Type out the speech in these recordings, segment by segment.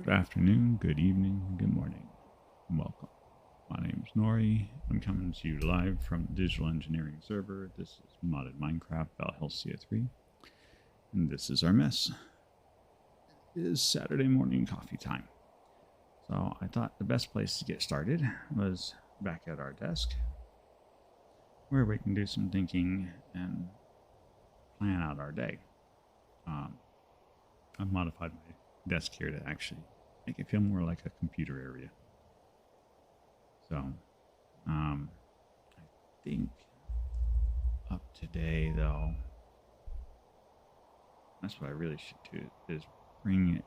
Good afternoon, good evening, good morning. Welcome. My name is Nori. I'm coming to you live from the Digital Engineering server. This is modded Minecraft Valhelsia 3. And this is our mess. It is Saturday morning coffee time. So I thought the best place to get started was back at our desk, where we can do some thinking and plan out our day. I've modified my desk here to actually make it feel more like a computer area. So, I think up today, though, that's what I really should do, is bring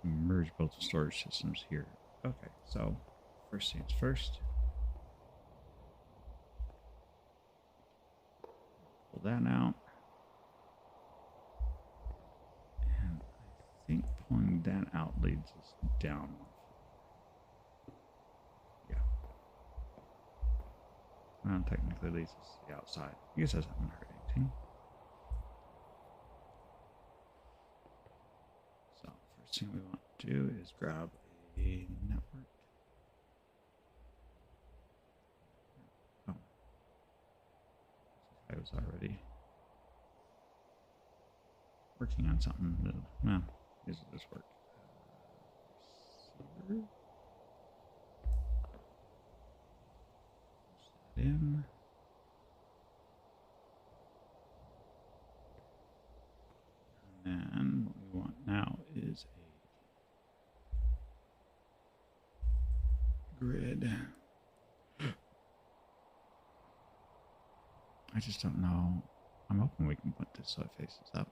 merge both the storage systems here. Okay, so first things first. Pull that out. And I think pulling that out leads us down. Yeah. Well, technically leads us to the outside. I guess that doesn't hurt anything. So first thing we want to do is grab a network. Oh. I was already working on something that, well, does this work? Receiver. Push that in. And then what we want now is a grid. I just don't know. I'm hoping we can put this so it faces up.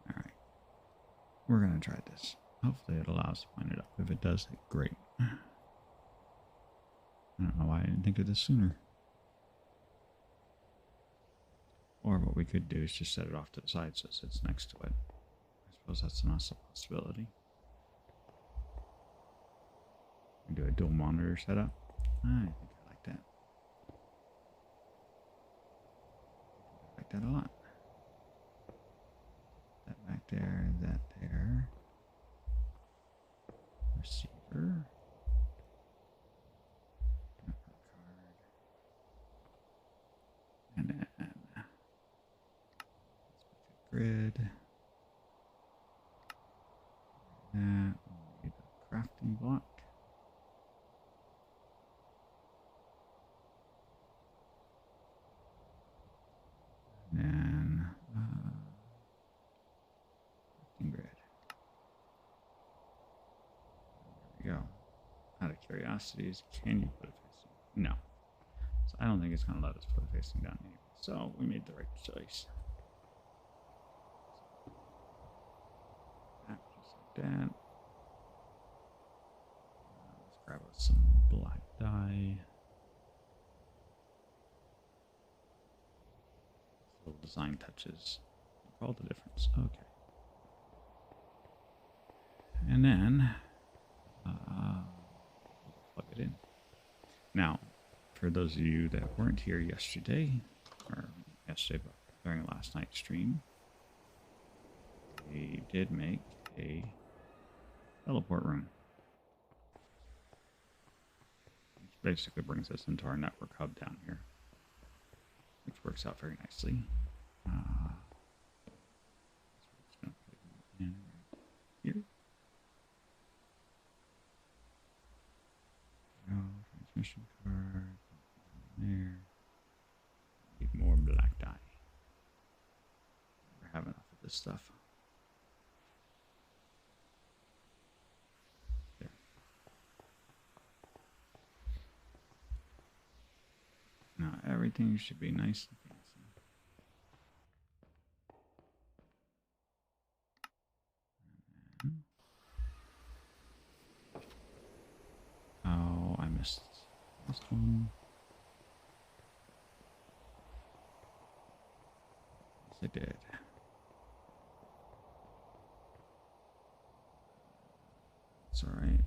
Alright. We're going to try this. Hopefully it allows us to point it up. If it does, great. I don't know why I didn't think of this sooner. Or what we could do is just set it off to the side so it sits next to it. I suppose that's an awesome possibility. We do a dual monitor setup. I think I like that. I like that a lot. That back there, that there. Receiver. Network card. And then let's make a grid. That will be the crafting block. And then crafting grid. There we go. Out of curiosities, can you put it facing? No. So I don't think it's going to let us put it facing down anyway. So we made the right choice. That, just like that. Let's grab us some black dye. Little design touches make all the difference. Okay. And then plug it in. Now, for those of you that weren't here yesterday, but during last night's stream, we did make a teleport room, which basically brings us into our network hub down here, which works out very nicely. So we're just going to put it in here. Transmission card there. Need more black dye. Never have enough of this stuff. There. Now everything should be nice and fancy. Oh, I missed this one. I did. It's all right.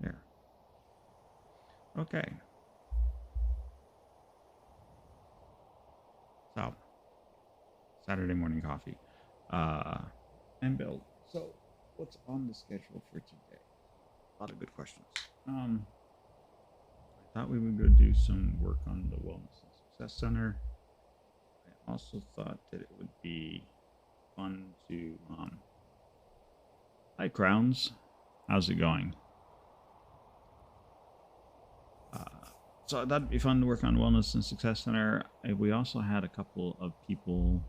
There. Okay. So, Saturday morning coffee. And Bill. So, what's on the schedule for today? A lot of good questions. I thought we would go do some work on the Wellness and Success Center. I also thought that it would be fun to hi Crowns, how's it going? So I thought it'd be fun to work on Wellness and Success Center. We also had a couple of people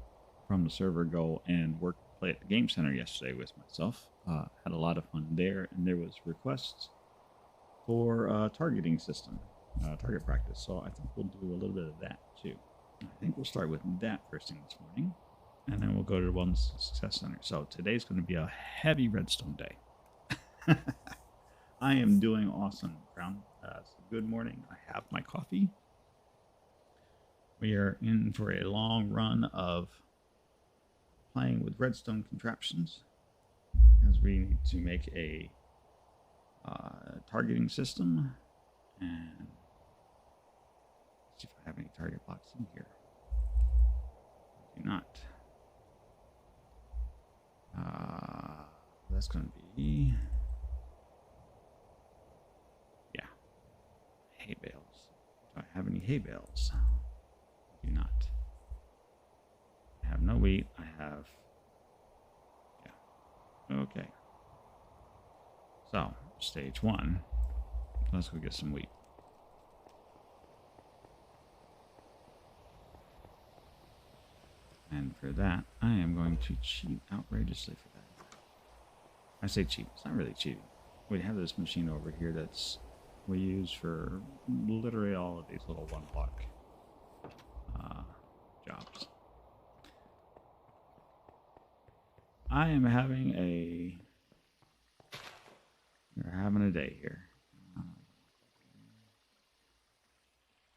from the server go and play at the game center yesterday with myself. Had a lot of fun there, and there was requests for a targeting system, target practice. So I think we'll do a little bit of that too. I think we'll start with that first thing this morning, and then we'll go to the Wellness and Success Center. So today's going to be a heavy redstone day. I am doing awesome, Crown. So good morning. I have my coffee. We are in for a long run of playing with redstone contraptions, as we need to make a targeting system, and see if I have any target blocks in here. I do not. That's going to be, yeah, hay bales. Do I have any hay bales? I do not. I have no wheat. I have, yeah. Okay. So, stage one. Let's go get some wheat. And for that, I am going to cheat outrageously for that. I say cheat. It's not really cheating. We have this machine over here we use for literally all of these little one block jobs. I am having we're having a day here.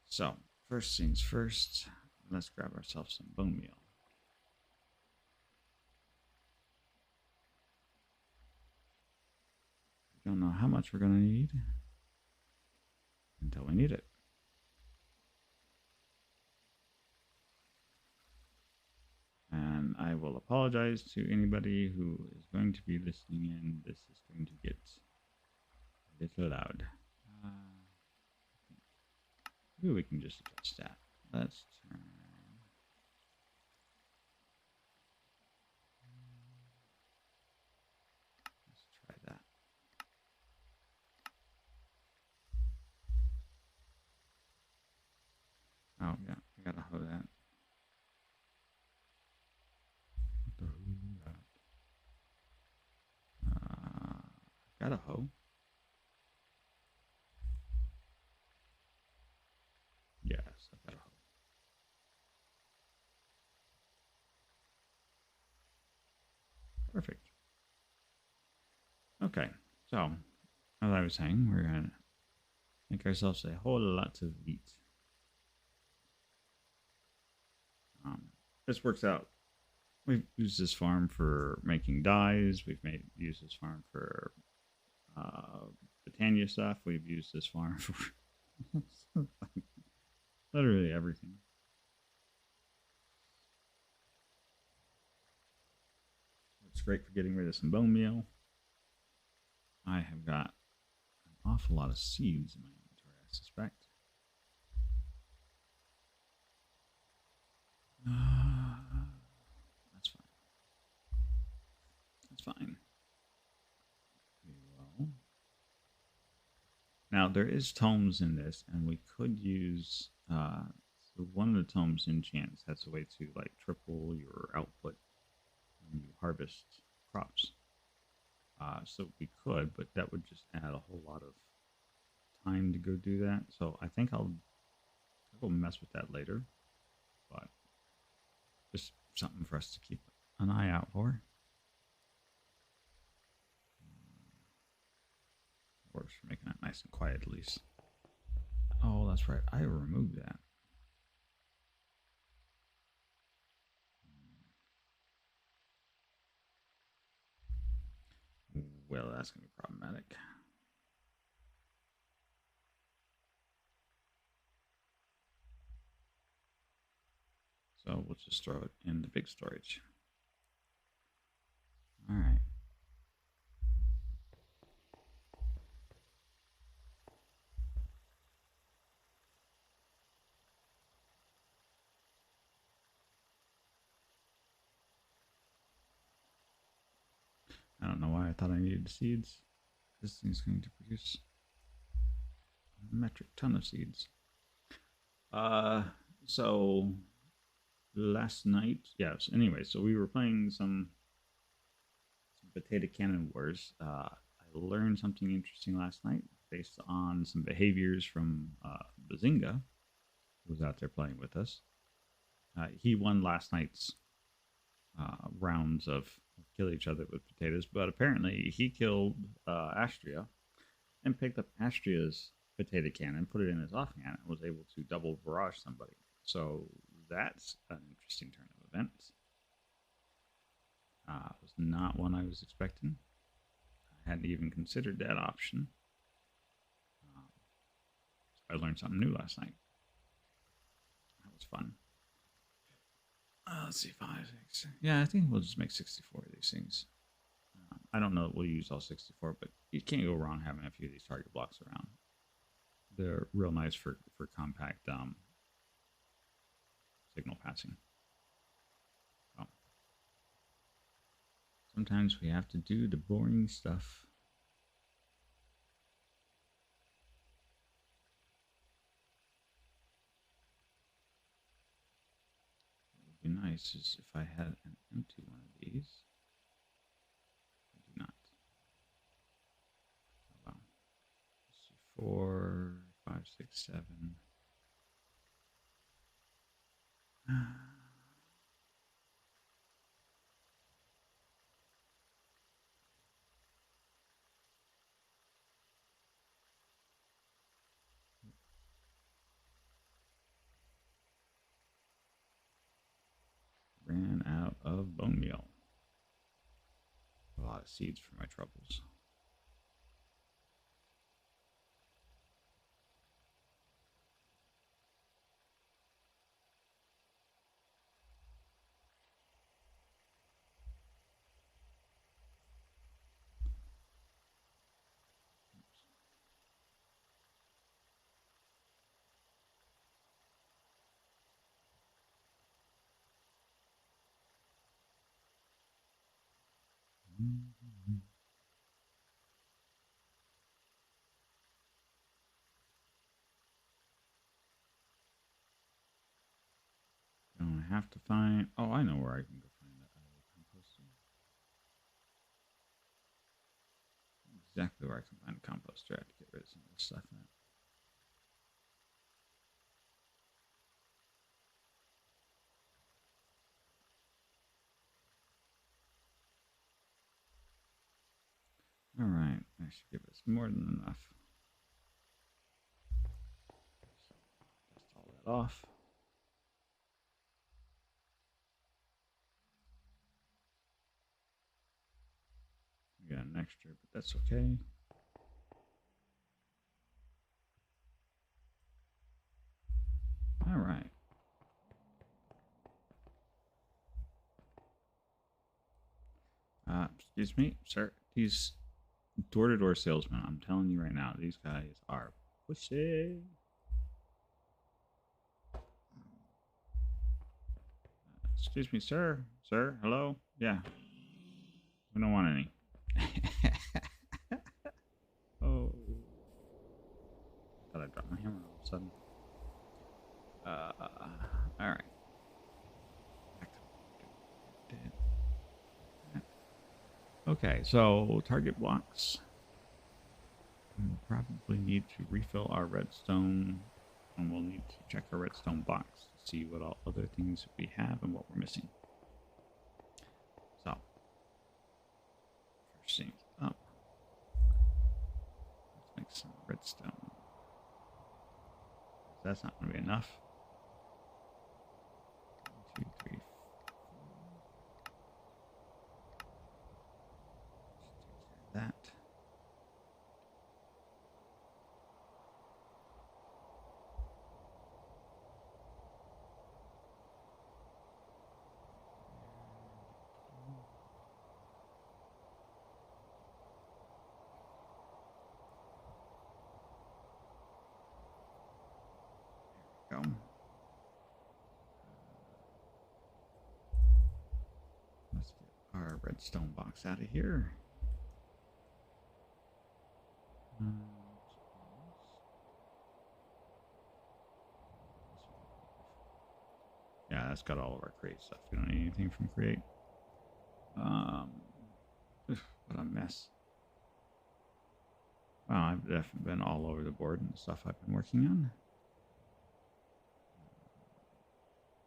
So, first things first, let's grab ourselves some bone meal. Don't know how much we're going to need until we need it. And I will apologize to anybody who is going to be listening in. This is going to get a little loud. Maybe we can just adjust that. Let's turn. Let's try that. Oh, yeah, I gotta hoe that. Got a hoe. Yes, I got a hoe. Perfect. Okay, so as I was saying, we're gonna make ourselves a whole lot of wheat. This works out. We've used this farm for making dyes. We've used this farm for Britannia stuff. We've used this farm for literally everything. It's great for getting rid of some bone meal. I have got an awful lot of seeds in my inventory, I suspect. That's fine. That's fine. Well, now there is tomes in this, and we could use so one of the tomes enchants has a way to like triple your output when you harvest crops. So we could, but that would just add a whole lot of time to go do that. So I think I'll go mess with that later, but just something for us to keep an eye out for. Works for making that nice and quiet at least. that's right. I removed that. Well, that's going to be problematic. So we'll just throw it in the big storage. All right. I don't know why I thought I needed seeds. This thing's going to produce a metric ton of seeds. So last night, yes. Anyway, so we were playing some potato cannon wars. I learned something interesting last night based on some behaviors from Bazinga, who was out there playing with us. He won last night's rounds of kill each other with potatoes, but apparently he killed Astria and picked up Astria's potato cannon, put it in his offhand, and was able to double barrage somebody. So that's an interesting turn of events. Was not one I was expecting. I hadn't even considered that option. So I learned something new last night. That was fun. Let's see, 5, 6. Yeah, I think we'll just make 64 of these things. I don't know that we'll use all 64, but you can't go wrong having a few of these target blocks around. They're real nice for compact signal passing. So, sometimes we have to do the boring stuff. What would be nice is if I had an empty one of these. I do not. Oh, wow. Let's see, 4, 5, 6, 7. Ran out of bone meal. A lot of seeds for my troubles. Don't have to find. Oh, I know where I can go find that composter. Exactly where I can find a composter. I have to get rid of some of this stuff in it. All right, that should give us more than enough. Dust all that off. We got an extra, but that's okay. All right. Excuse me, sir. These door-to-door salesmen, I'm telling you right now, these guys are pushy. Excuse me, sir. Sir, hello? Yeah. We don't want any. Oh. Thought I dropped my hammer all of a sudden. Alright. Okay, so target blocks. We'll probably need to refill our redstone, and we'll need to check our redstone box to see what all other things we have and what we're missing. So, first things up, let's make some redstone. That's not going to be enough. 1, 2, 3, 4. Take care of that. There we go. Let's get our redstone box out of here. Yeah, that's got all of our create stuff. We don't need anything from create. What a mess. Wow, I've definitely been all over the board and the stuff I've been working on.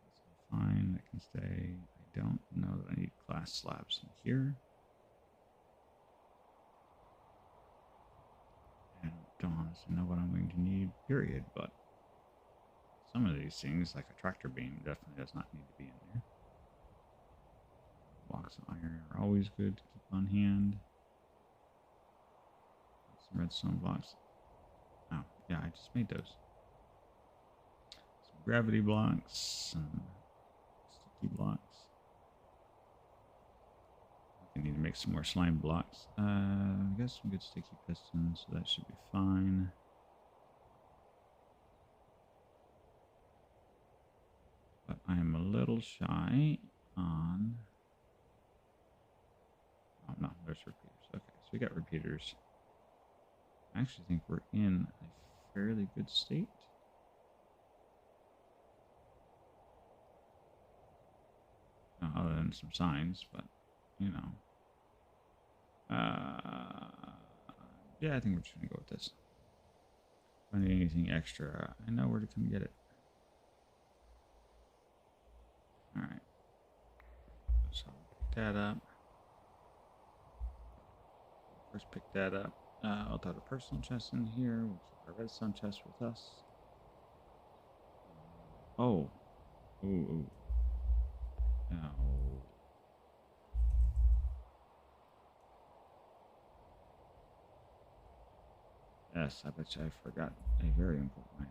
That's fine, that can stay. I don't know that I need glass slabs in here. I don't honestly know what I'm going to need, period, but some of these things, like a tractor beam, definitely does not need to be in there. Blocks of iron are always good to keep on hand. Some redstone blocks. Oh, yeah, I just made those. Some gravity blocks, some sticky blocks. I need to make some more slime blocks. I guess some good sticky pistons, so that should be fine. But I am a little shy on... Oh, no, there's repeaters. Okay, so we got repeaters. I actually think we're in a fairly good state. Other than some signs, but, you know. Yeah, I think we're just going to go with this. If I need anything extra, I know where to come get it. Alright. So I'll pick that up. First pick that up. I'll throw the personal chest in here. We'll keep our redstone chest with us. Oh. Ooh. No. Yes, I bet you I forgot a very important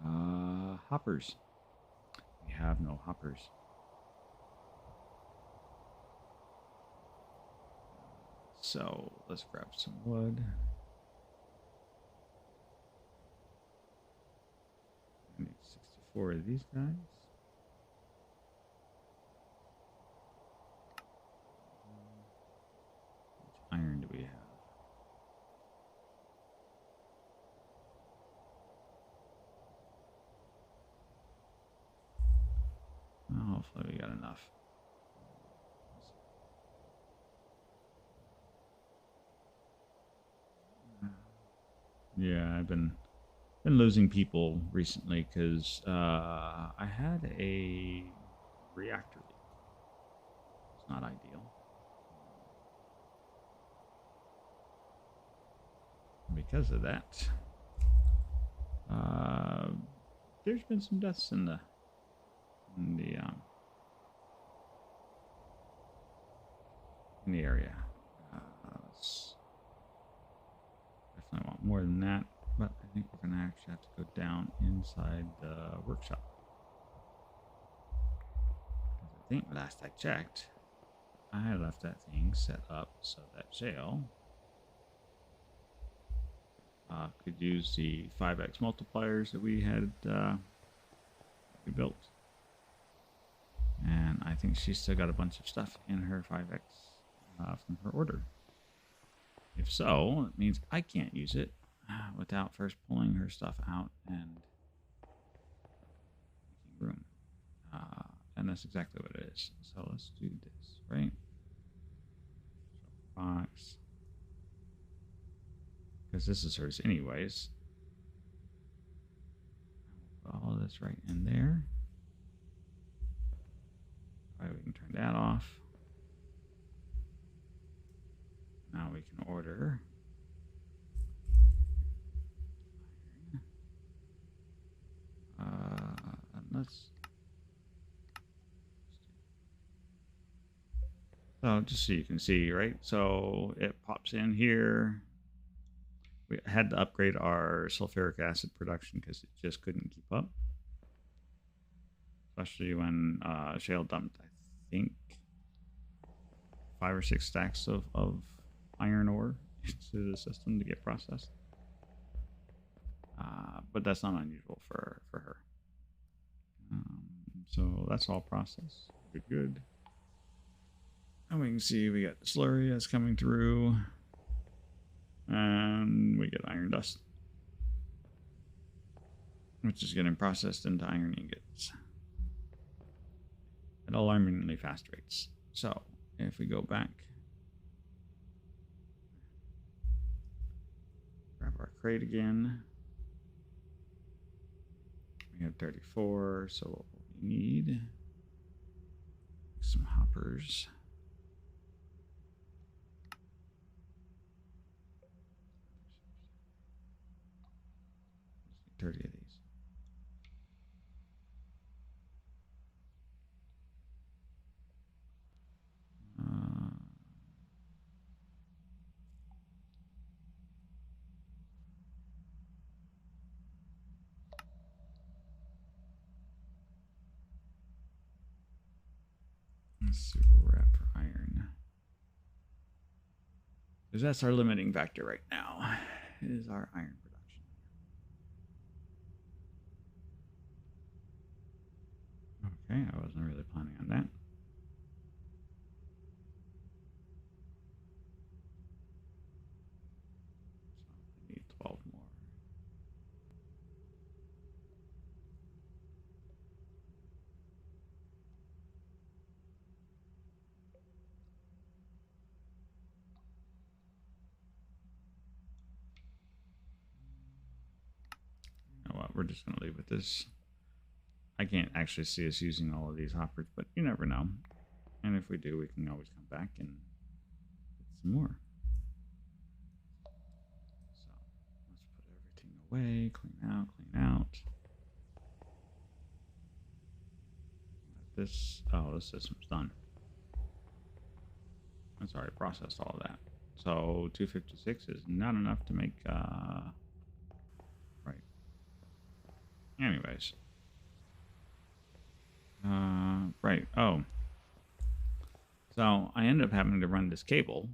item. Hoppers. We have no hoppers. So let's grab some wood. I need 64 of these guys. Which iron do we have? Well, hopefully we got enough. Yeah, I've been losing people recently because I had a reactor leak. It's not ideal. Because of that, there's been some deaths in the area. Definitely want more than that, but I think we're gonna actually have to go down inside the workshop. I think last I checked, I had left that thing set up so that jail could use the 5x multipliers that we had built. And I think she's still got a bunch of stuff in her 5x from her order. If so, it means I can't use it without first pulling her stuff out and making room. And that's exactly what it is. So let's do this, right? So box. Because this is hers anyways. Put all of this right in there. All right, we can turn that off. Now we can order iron. let's. So just so you can see, right? So it pops in here. We had to upgrade our sulfuric acid production because it just couldn't keep up. Especially when Shale dumped, I think, 5 or 6 stacks of iron ore into the system to get processed. But that's not unusual for her. So that's all processed. Good. And we can see we got the slurry that's coming through. And we get iron dust, which is getting processed into iron ingots at alarmingly fast rates. So if we go back, grab our crate again. We have 34, so what we need, some hoppers. 30 of these. Super wrap for iron. Because that's our limiting factor right now, is our iron production. Okay, I wasn't really planning on that. So I need 12 more. You know what, we're just going to leave with this. I can't actually see us using all of these hoppers, but you never know. And if we do, we can always come back and get some more. So let's put everything away, clean out. This, oh, this system's done. That's already processed all of that. So 256 is not enough to make, right. Anyways. Right. Oh. So I ended up having to run this cable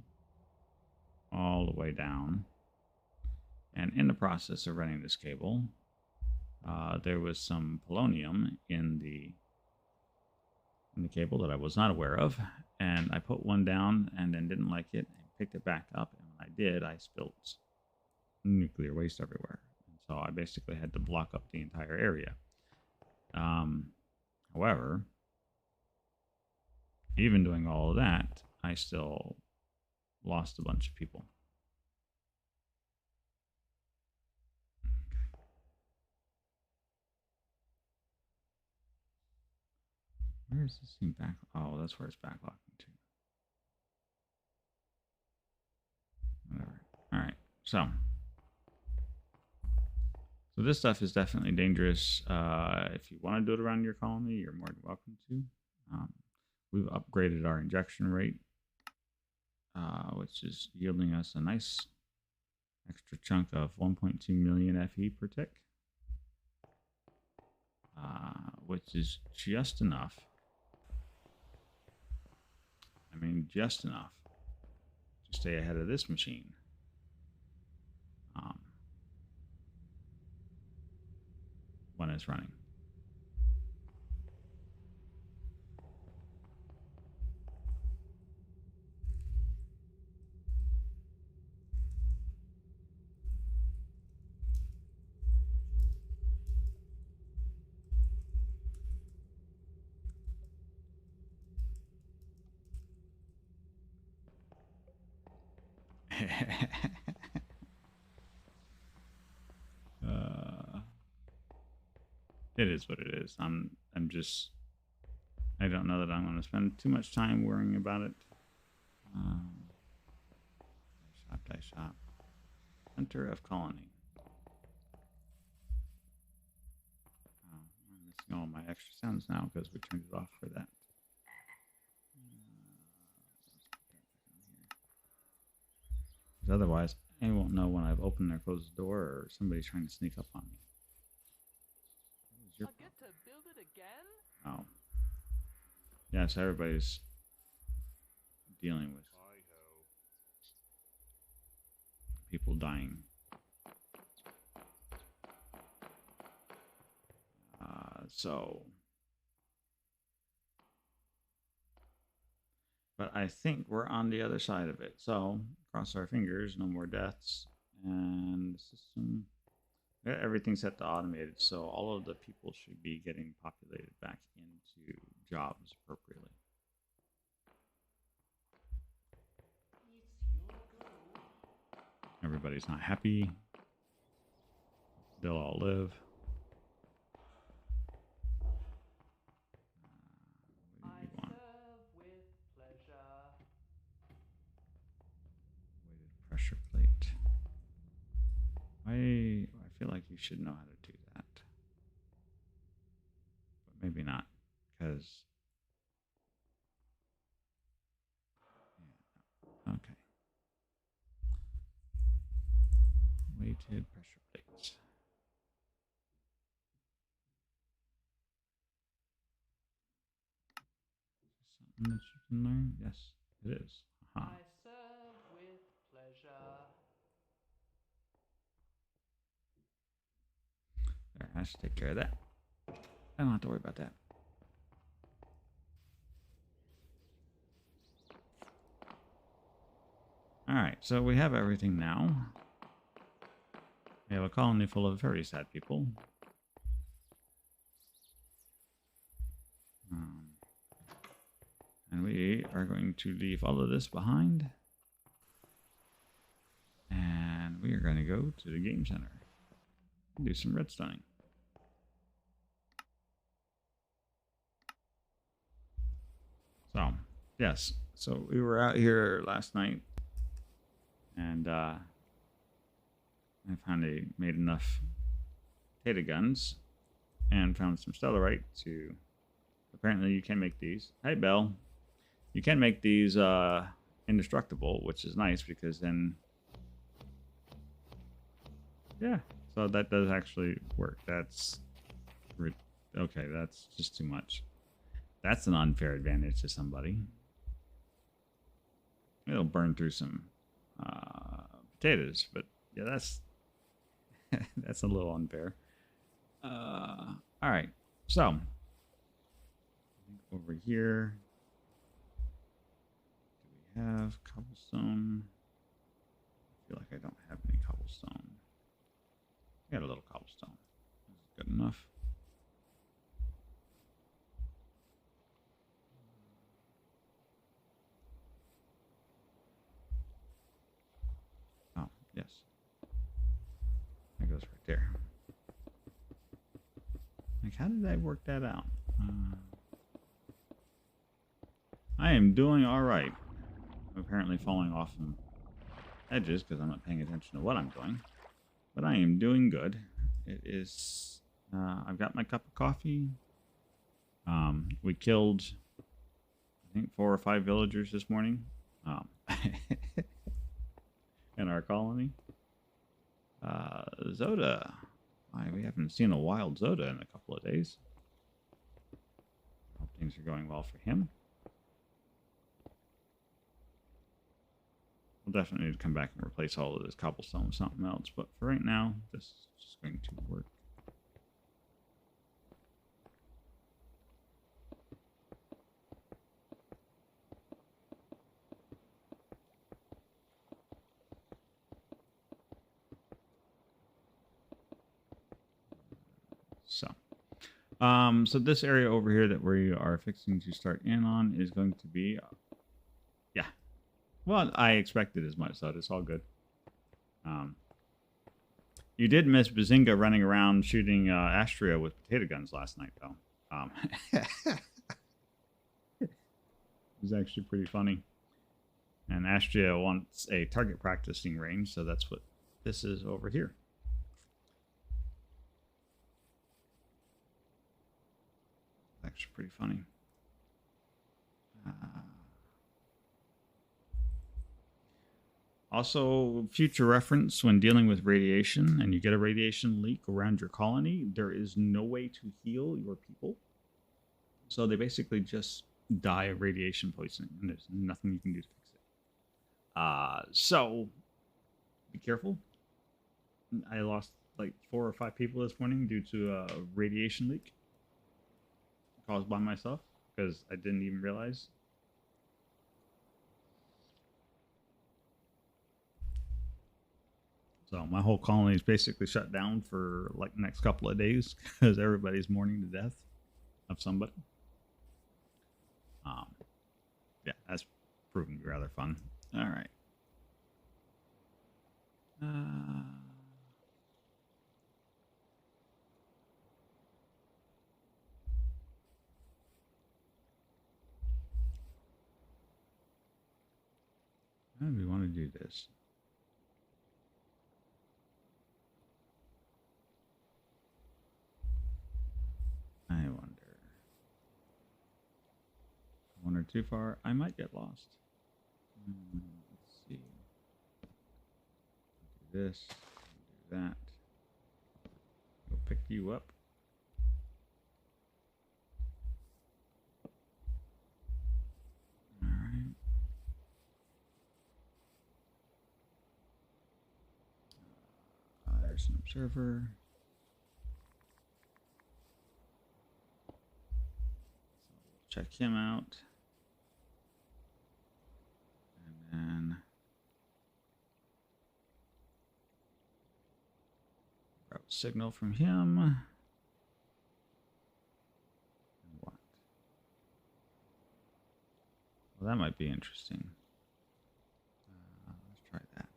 all the way down. And in the process of running this cable, there was some polonium in the cable that I was not aware of. And I put one down and then didn't like it and picked it back up. And when I did, I spilled nuclear waste everywhere. And so I basically had to block up the entire area. However, even doing all of that, I still lost a bunch of people. Where is this thing back? Oh, that's where it's backlocking to. Whatever. All right. So this stuff is definitely dangerous. If you want to do it around your colony, you're more than welcome to. We've upgraded our injection rate, which is yielding us a nice extra chunk of 1.2 million FE per tick, which is just enough. I mean, just enough to stay ahead of this machine. When it's running. It is what it is. I'm just, I don't know that I'm going to spend too much time worrying about it. Die shop. Center of colony. Oh, this all my extra sounds now because we turned it off for that. Because otherwise, I won't know when I've opened or closed the door or somebody's trying to sneak up on me. I get to build it again? Oh. Yeah, so everybody's dealing with people dying. But I think we're on the other side of it. So cross our fingers, no more deaths. And the system, everything's set to automated. So all of the people should be getting populated back into jobs appropriately. Everybody's not happy. They'll all live. What do you want? With pleasure. Weighted pressure plate. I feel like you should know how to do that. But maybe not, because... Yeah, okay. Weighted pressure plates. Something that you can learn? Yes, it is. I serve with pleasure. There, I should take care of that. I don't have to worry about that. Alright, so we have everything now. We have a colony full of very sad people. And we are going to leave all of this behind. And we are going to go to the game center. Do some redstoning. So, yes. So we were out here last night. And I finally made enough potato guns. And found some stellarite to... Apparently you can make these. Hi, Belle. You can make these indestructible, which is nice because then... Yeah, so that does actually work. That's... Okay, that's just too much. That's an unfair advantage to somebody. It'll burn through some potatoes, but yeah, that's... that's a little unfair. Alright, so... Over here... Do we have cobblestone? I feel like I don't have any cobblestone. I got a little cobblestone. That's good enough. Oh, yes. That goes right there. Like, how did I work that out? I am doing alright. I'm apparently falling off some edges because I'm not paying attention to what I'm doing. But I am doing good. It is... I've got my cup of coffee. We killed, I think, 4 or 5 villagers this morning. In our colony. Zoda. We haven't seen a wild Zoda in a couple of days. Hope things are going well for him. We'll definitely need to come back and replace all of this cobblestone with something else, but for right now, this is just going to work. So this area over here that we are fixing to start in on is going to be, yeah. Well, I expected as much, so it's all good. You did miss Bazinga running around shooting Astria with potato guns last night, though. It was actually pretty funny. And Astria wants a target practicing range, so that's what this is over here. actually pretty funny. Also, future reference, when dealing with radiation and you get a radiation leak around your colony, there is no way to heal your people. So they basically just die of radiation poisoning, and there's nothing you can do to fix it. So be careful. I lost like 4 or 5 people this morning due to a radiation leak caused by myself because I didn't even realize. So my whole colony is basically shut down for like the next couple of days because everybody's mourning the death of somebody. Yeah, that's proven to be rather fun. All right. How do we want to do this? I wonder. One or too far, I might get lost. Let's see. Do this, do that. We'll pick you up. All right. There's an observer. So we'll check him out. And then grab a signal from him. And what? Well, that might be interesting. Let's try that.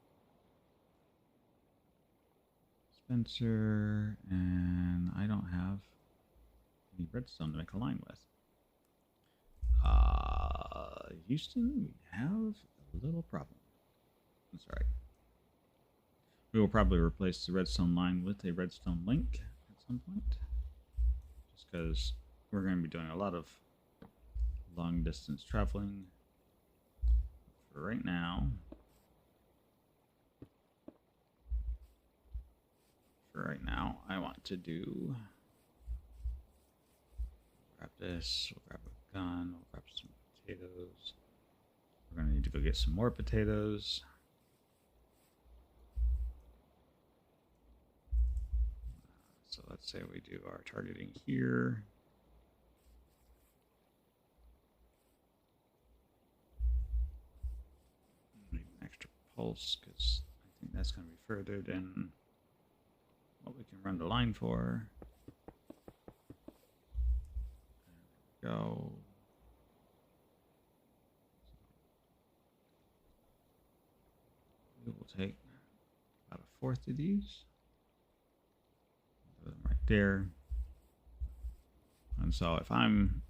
Spencer, and I don't have any redstone to make a line with. Houston, we have a little problem. That's all right. We will probably replace the redstone line with a redstone link at some point. Just because we're going to be doing a lot of long distance traveling. For right now, I want to do, grab this, we'll grab a gun, we'll grab some potatoes. We're going to need to go get some more potatoes. So let's say we do our targeting here. Need an extra pulse because I think that's going to be further than what we can run the line for. There we go. We will take about 1/4 of these. Put them right there. And so if I'm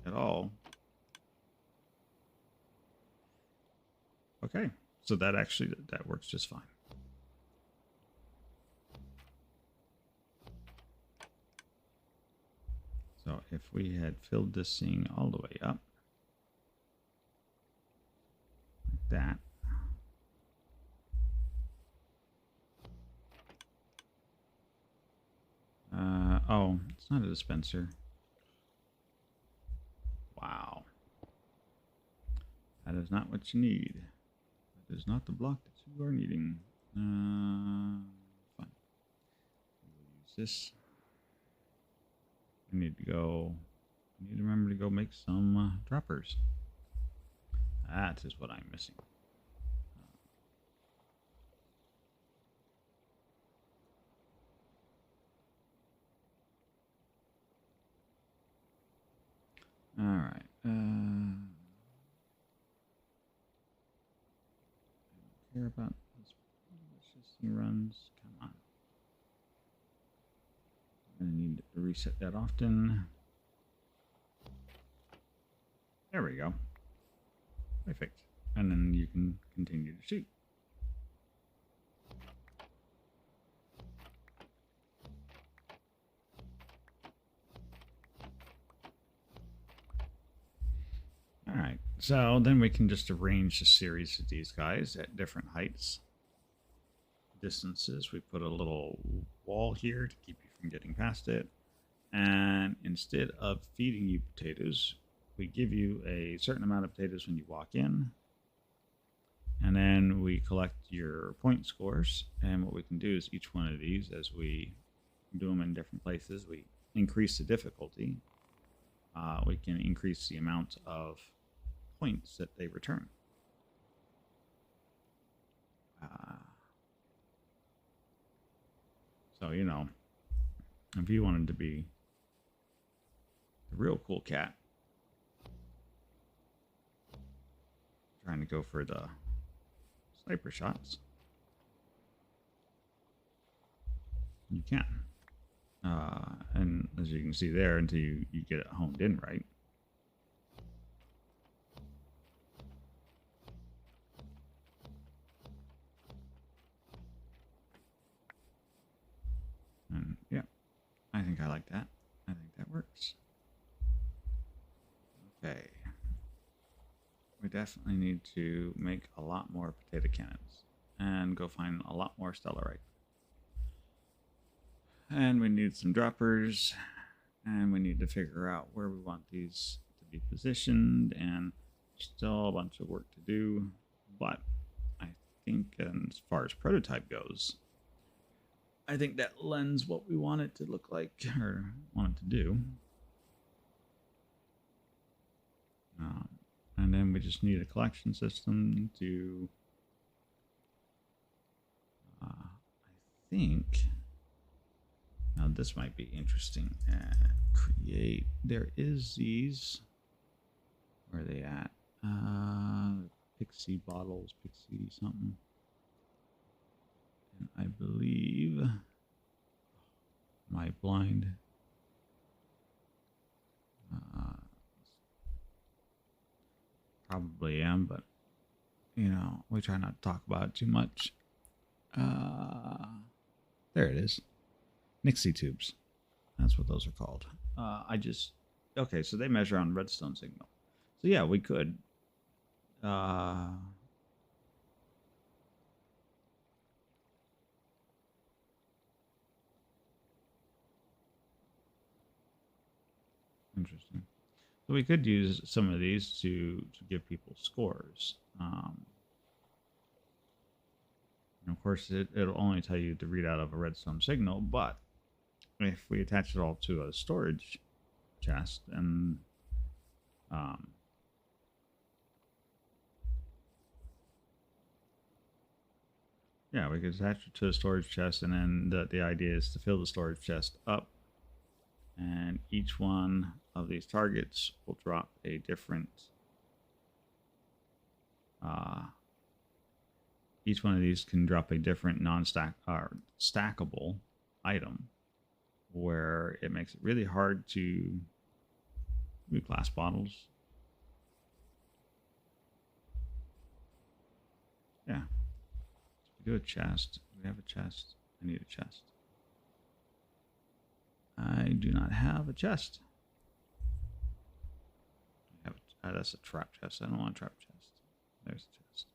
at all, okay, so that actually, that works just fine. So if we had filled this thing all the way up, like that. Oh, it's not a dispenser. Wow. That is not what you need. That is not the block that you are needing. Fine. We'll use this. We need to go. We need to remember to go make some droppers. That is what I'm missing. All right. I don't care about this. This thing runs. Come on. I'm gonna need to reset that often. There we go. Perfect. And then you can continue to shoot. So then we can just arrange a series of these guys at different heights, distances. We put a little wall here to keep you from getting past it. And instead of feeding you potatoes, we give you a certain amount of potatoes when you walk in. And then we collect your point scores. And what we can do is each one of these, as we do them in different places, we increase the difficulty. We can increase the amount of points that they return. So, you know, if you wanted to be the real cool cat, trying to go for the sniper shots, you can. And as you can see there, until you get it honed in right. And yeah, I think I like that. I think that works. Okay. We definitely need to make a lot more potato cannons and go find a lot more stellarite. And we need some droppers, and we need to figure out where we want these to be positioned, and still a bunch of work to do. But I think, as far as prototype goes, I think that lends what we want it to look like, or want it to do. And then we just need a collection system to, I think, now this might be interesting. Create, there is these, where are they at? Pixie bottles, Pixie something. And I believe, my blind, probably am, but you know, we try not to talk about it too much. There it is. Nixie tubes. That's what those are called. Okay, so they measure on redstone signal. So yeah, we could. Interesting. So we could use some of these to give people scores. And of course, it'll only tell you the readout of a redstone signal, but if we attach it all to a storage chest, and yeah, we could attach it to a storage chest, and then the idea is to fill the storage chest up, and each one of these targets will drop a different each one of these can drop a different stackable item, where it makes it really hard to do glass bottles. Yeah. We do a chest. We have a chest. I need a chest. I do not have a chest. That's a trap chest. I don't want a trap chest. There's a chest.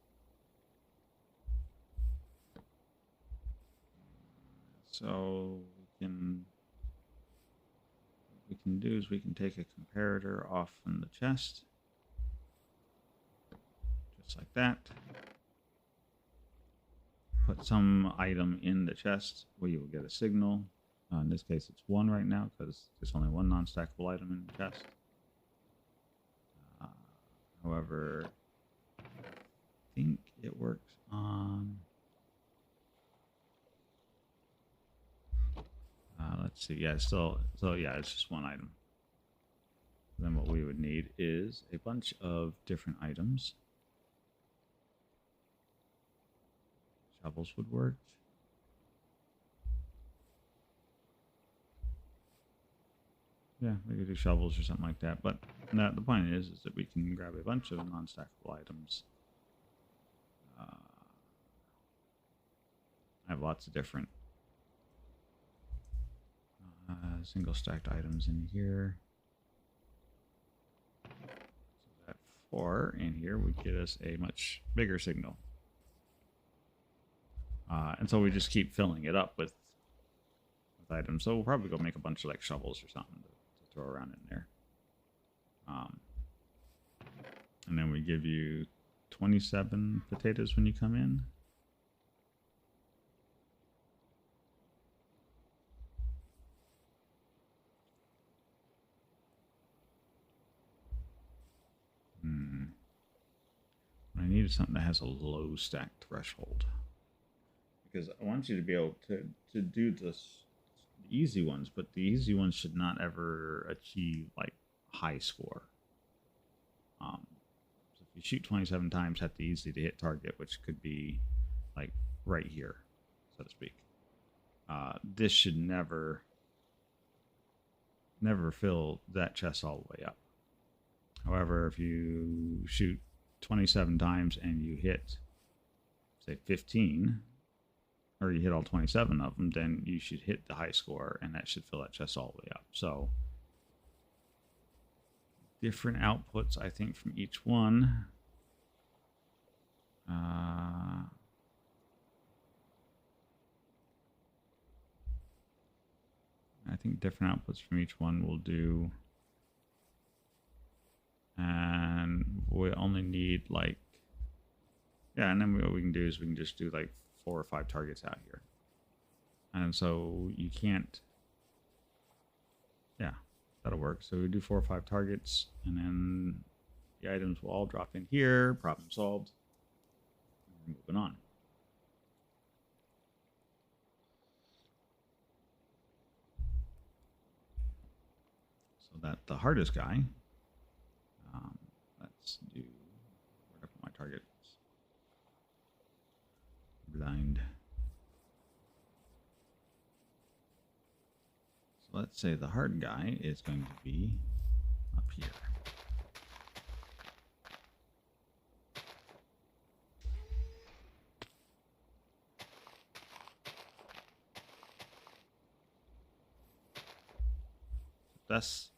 So what we can do is we can take a comparator off from the chest, just like that. Put some item in the chest where you will get a signal. In this case, it's 1 right now because there's only 1 non-stackable item in the chest. However, I think it works on. Let's see. Yeah, so yeah, it's just 1 item. Then what we would need is a bunch of different items. Shovels would work. Yeah, we could do shovels or something like that. But the point is that we can grab a bunch of non-stackable items. I have lots of different single stacked items in here. So that Or in here would get us a much bigger signal. And so we just keep filling it up with items. So we'll probably go make a bunch of like shovels or something to throw around in there. And then we give you 27 potatoes when you come in. I needed something that has a low stack threshold. Because I want you to be able to do the easy ones, but the easy ones should not ever achieve like high score. So if you shoot 27 times at the easy to hit target, which could be like right here, so to speak, this should never fill that chest all the way up. However, if you shoot 27 times and you hit, say, 15, or you hit all 27 of them, then you should hit the high score, and that should fill that chest all the way up. So, different outputs, I think, from each one. I think different outputs from each one will do. And we only need like, yeah, and then what we can do is we can just do like 4 or 5 targets out here. And so you can't, yeah, that'll work. So we do 4 or 5 targets, and then the items will all drop in here. Problem solved. And we're moving on. So that the hardest guy, let's do, where did I put my targets? Blind. So let's say the hard guy is going to be up here. That's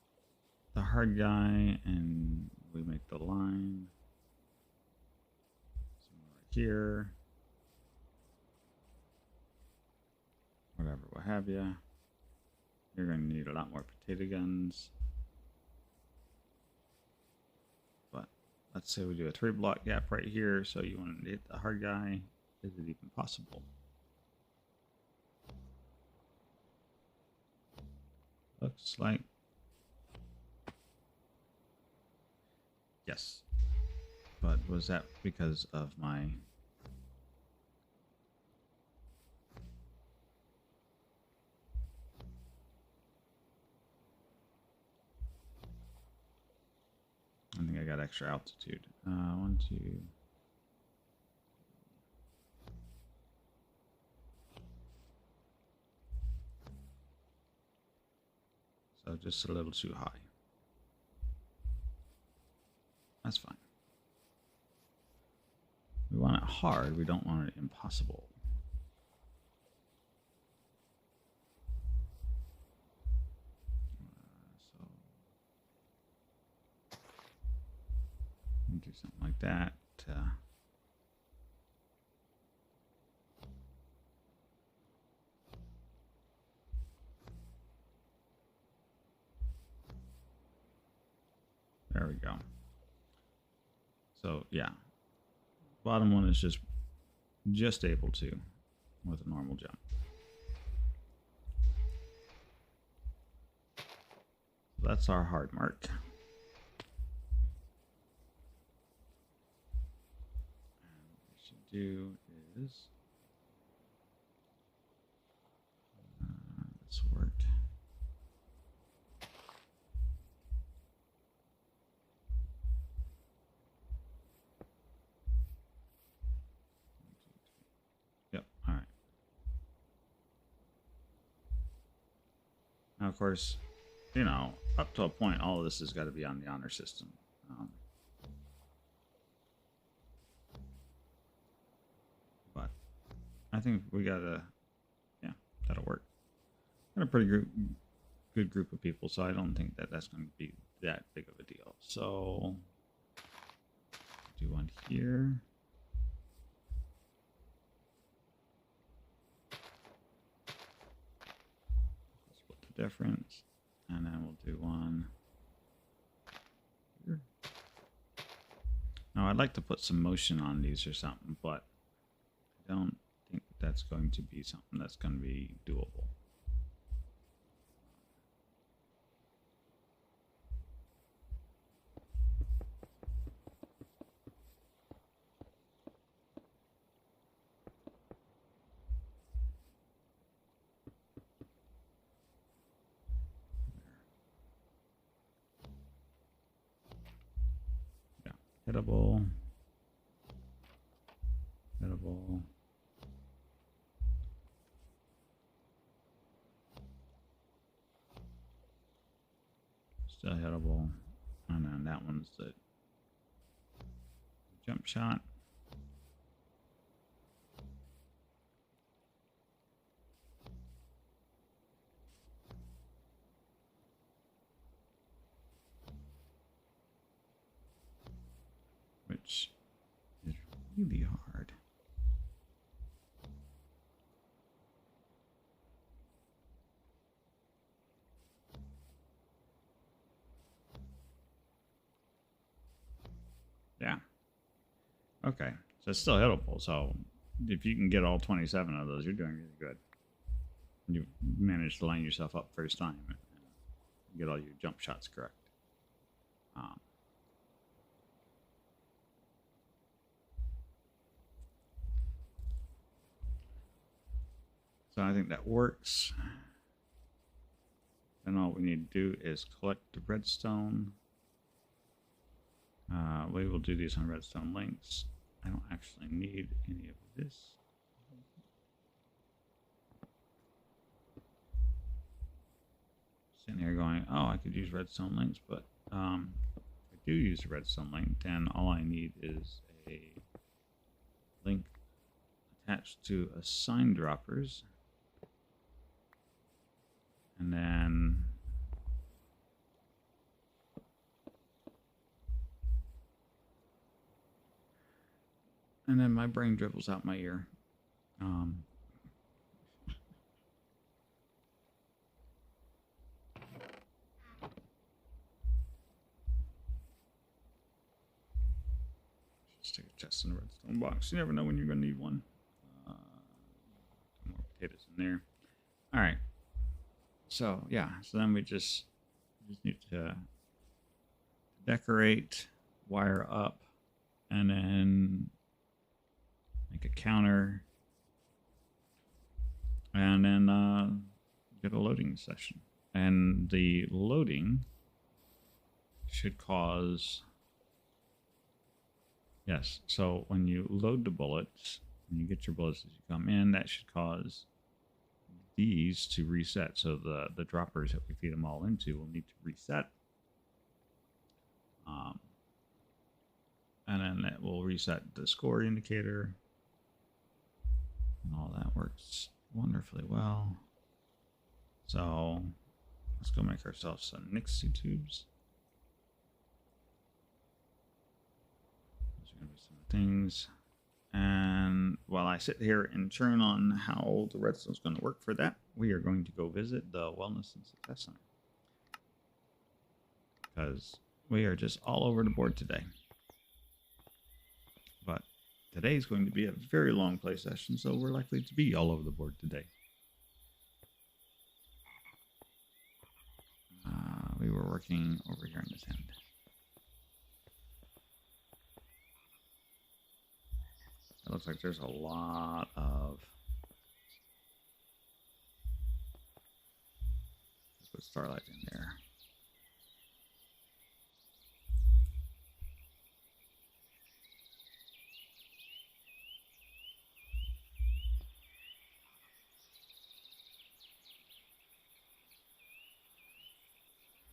the hard guy, and we make the line somewhere right here, whatever, what have you. You're going to need a lot more potato guns, but let's say we do a 3-block gap right here, so you want to hit the hard guy. Is it even possible? Looks like yes, but was that because of my I think I got extra altitude. 1, 2. So just a little too high. That's fine. We want it hard, we don't want it impossible. So we'll do something like that. There we go. So yeah, bottom one is just able to with a normal jump. So that's our hard mark. And what we should do is this work. Now, of course, you know, up to a point, all of this has got to be on the honor system. But I think we got to, yeah, that'll work. Got a pretty good group of people, so I don't think that that's going to be that big of a deal. So Do one here. Split the difference. And then we'll do one here. Now, I'd like to put some motion on these or something, but I don't think that's going to be something that's going to be doable. Yeah, hittable. Hittable. Still hittable. And then that one's the jump shot. Which is really hard. Yeah. Okay. So it's still hittable. So if you can get all 27 of those, you're doing really good. You managed to line yourself up first time and get all your jump shots correct. So I think that works. Then all we need to do is collect the redstone. We will do these on redstone links. I don't actually need any of this. Sitting here going, oh, I could use redstone links, but if I do use a redstone link, then all I need is a link attached to a sign droppers. And then my brain dribbles out my ear. Just take a chest in a redstone box. You never know when you're going to need one. More potatoes in there. All right. So yeah, so then we just need to decorate, wire up, and then make a counter, and then get a loading session. And the loading should cause, yes, so when you load the bullets, when you get your bullets as you come in, that should cause these to reset. So the droppers that we feed them all into will need to reset. And then it will reset the score indicator. And all that works wonderfully well. So let's go make ourselves some Nixie tubes. Those are going to be some things. And while I sit here and churn on how the redstone is going to work for that, we are going to go visit the Wellness and Success Center. Because we are just all over the board today. But today is going to be a very long play session, so we're likely to be all over the board today. We were working over here on this end. It looks like there's a lot of starlight in there.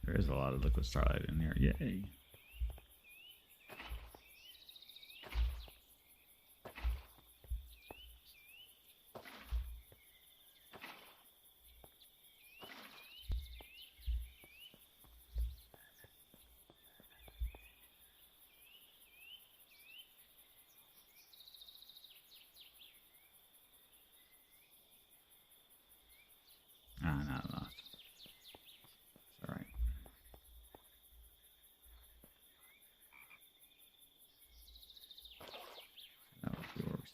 There is a lot of liquid starlight in here. Yay.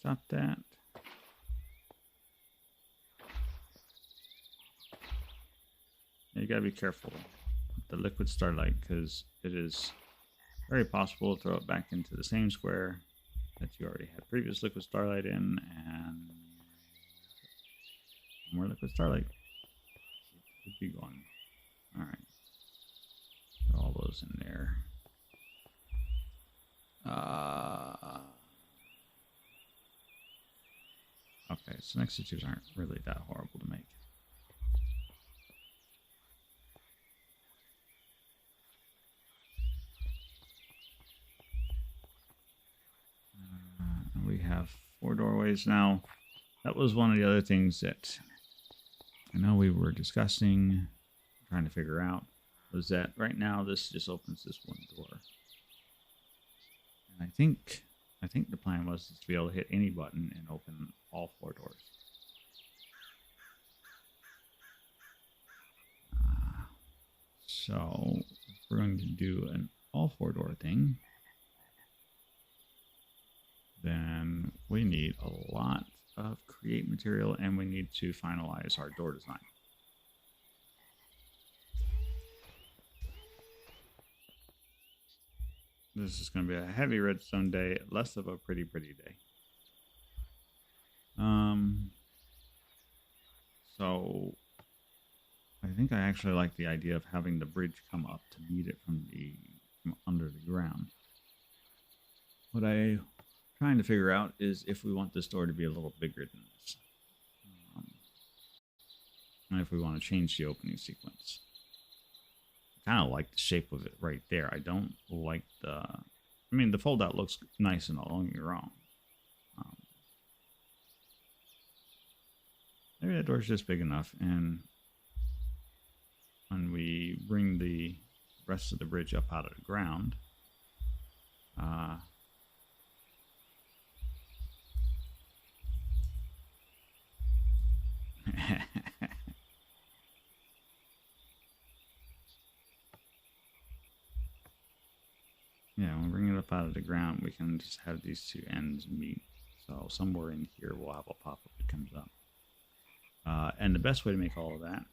stop that. You gotta be careful with the liquid starlight because it is very possible to throw it back into the same square that you already had previous liquid starlight in, and more liquid starlight. It could be gone. All right, put all those in there. Okay, so next twos aren't really that horrible to make. We have 4 doorways now. That was one of the other things that I know we were discussing, trying to figure out, was that right now this just opens this one door. And I think the plan was to be able to hit any button and open all 4 doors. So if we're going to do an all 4 door thing, then we need a lot of create material and we need to finalize our door design. This is going to be a heavy redstone day, less of a pretty day. So I think I actually like the idea of having the bridge come up to meet it from under the ground. What I'm trying to figure out is if we want this door to be a little bigger than this. And if we want to change the opening sequence. I kind of like the shape of it right there. I don't like the fold out looks nice and all, don't get me wrong. Maybe that door's just big enough, and when we bring the rest of the bridge up out of the ground, yeah, when we bring it up out of the ground, we can just have these 2 ends meet. So somewhere in here, we'll have a pop-up that comes up. And the best way to make all of that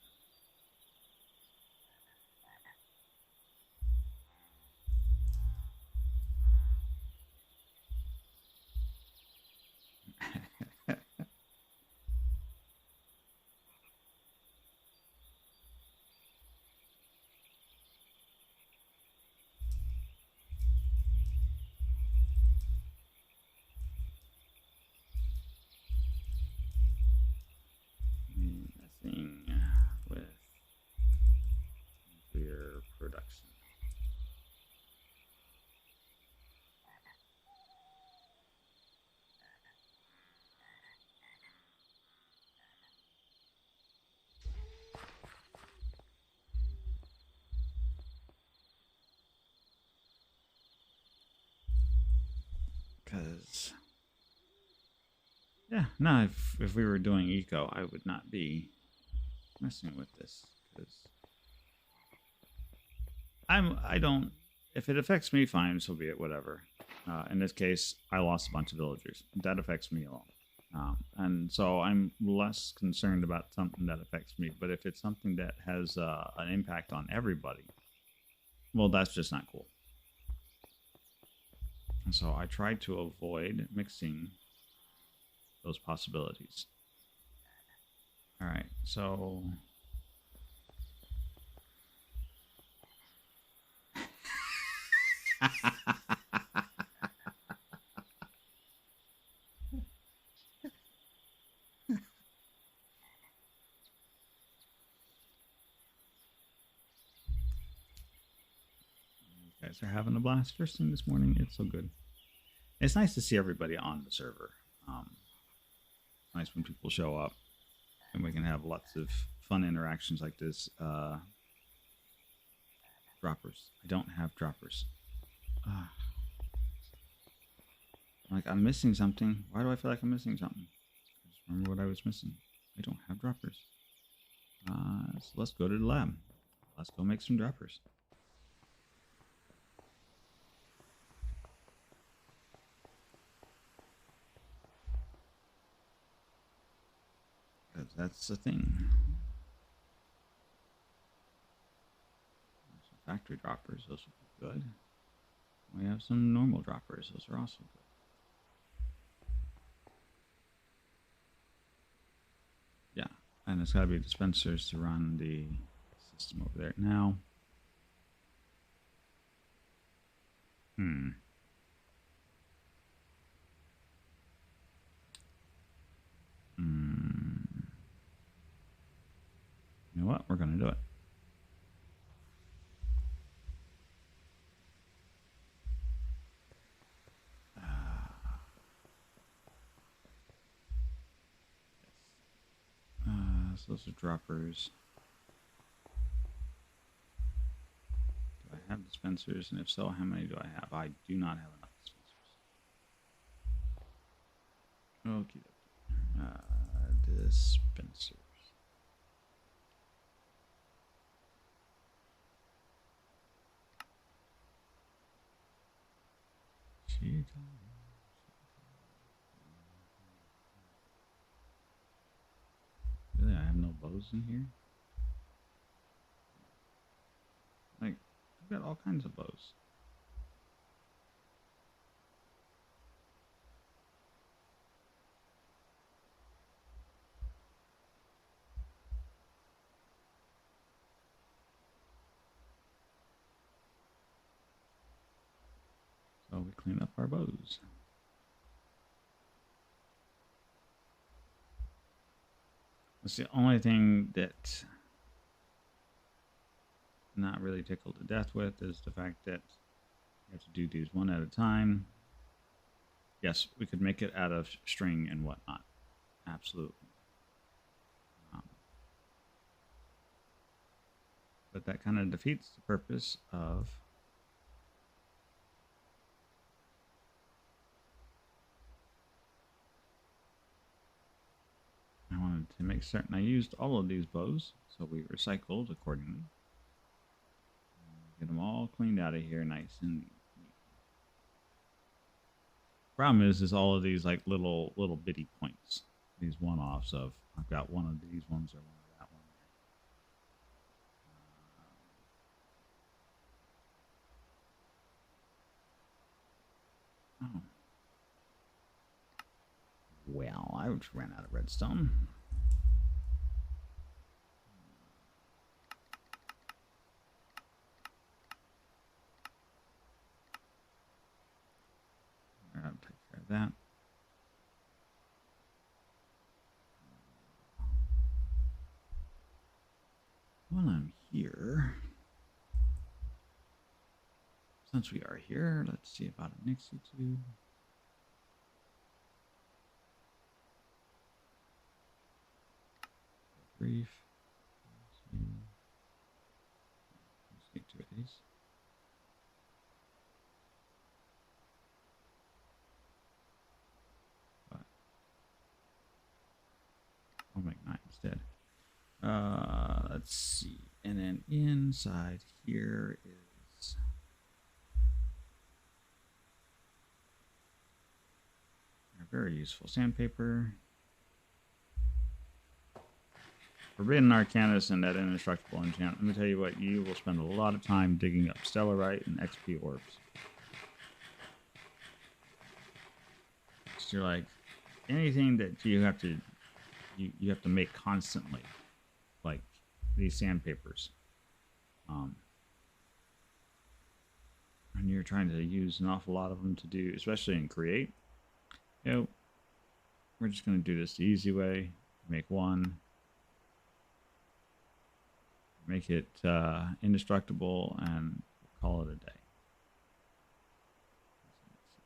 messing with nuclear production. Because, yeah, no, if we were doing eco, I would not be messing with this. Because I don't, if it affects me, fine, so be it, whatever. In this case, I lost a bunch of villagers. That affects me alone. And so I'm less concerned about something that affects me. But if it's something that has an impact on everybody, well, that's just not cool. And so I try to avoid mixing those possibilities. All right, so... You guys are having a blast first thing this morning. It's so good. It's nice to see everybody on the server. It's nice when people show up and we can have lots of fun interactions like this. Droppers. I don't have droppers. Like, I'm missing something. Why do I feel like I'm missing something? I just remember what I was missing. I don't have droppers. So let's go to the lab. Let's go make some droppers. because that's the thing. Some factory droppers, those would be good. We have some normal droppers, those are also good. Yeah, and it's got to be dispensers to run the system over there. Now, you know what? We're going to do it. Yes. So those are droppers. Do I have dispensers? And if so, how many do I have? I do not have enough dispensers. Okay. Dispensers. Really, I have no bows in here? Like, I've got all kinds of bows. So we clean up our bows. That's the only thing that I'm not really tickled to death with is the fact that you have to do these one at a time. Yes, we could make it out of string and whatnot. Absolutely. But that kind of defeats the purpose of I wanted to make certain I used all of these bows, so we recycled accordingly. Get them all cleaned out of here nice and neat. Problem is all of these like little bitty points, these one-offs of I've got one of these ones or one of that one. Oh. Well, I just ran out of redstone. I'll take care of that. While I'm here, since we are here, let's see about a Nixie tube. Brief. Let's get 2 of these. But I'll make 9 instead. Let's see. And then inside here is a very useful sandpaper. Forbidden Arcanus and that indestructible enchant. Let me tell you what, you will spend a lot of time digging up Stellarite and XP orbs. So you're like, anything that you have to make constantly, like these sandpapers. And you're trying to use an awful lot of them to do, especially in Create. You know, we're just going to do this the easy way. Make one. Make it indestructible and call it a day.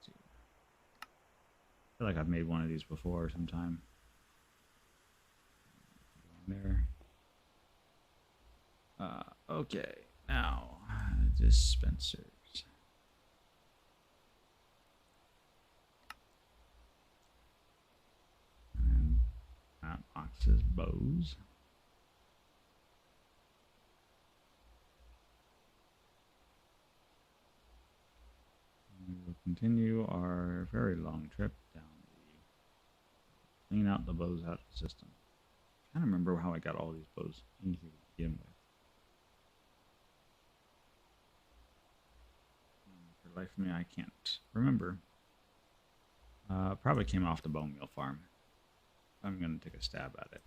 I feel like I've made one of these before sometime. There. Okay, now dispensers. And that box says bows. We will continue our very long trip down the clean out the bows out of the system. I don't remember how I got all these bows in here to begin with. For the life of me, I can't remember. Probably came off the bone meal farm. I'm going to take a stab at it.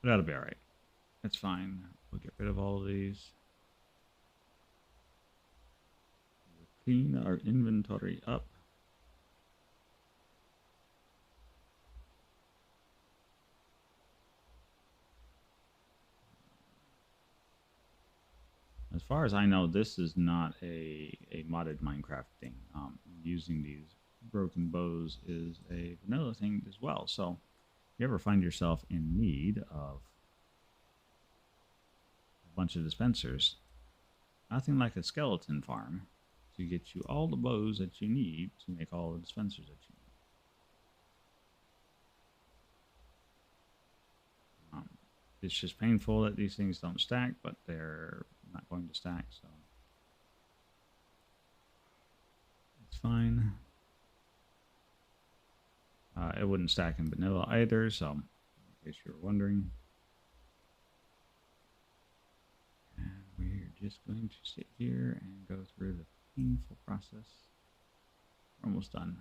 But that'll be alright. That's fine. We'll get rid of all of these. We'll clean our inventory up. As far as I know, this is not a modded Minecraft thing. Using these broken bows is a vanilla thing as well. So if you ever find yourself in need of a bunch of dispensers, nothing like a skeleton farm to get you all the bows that you need to make all the dispensers that you need. It's just painful that these things don't stack, but they're not going to stack, so it's fine. It wouldn't stack in vanilla either, so in case you were wondering. And we're just going to sit here and go through the painful process. We're almost done.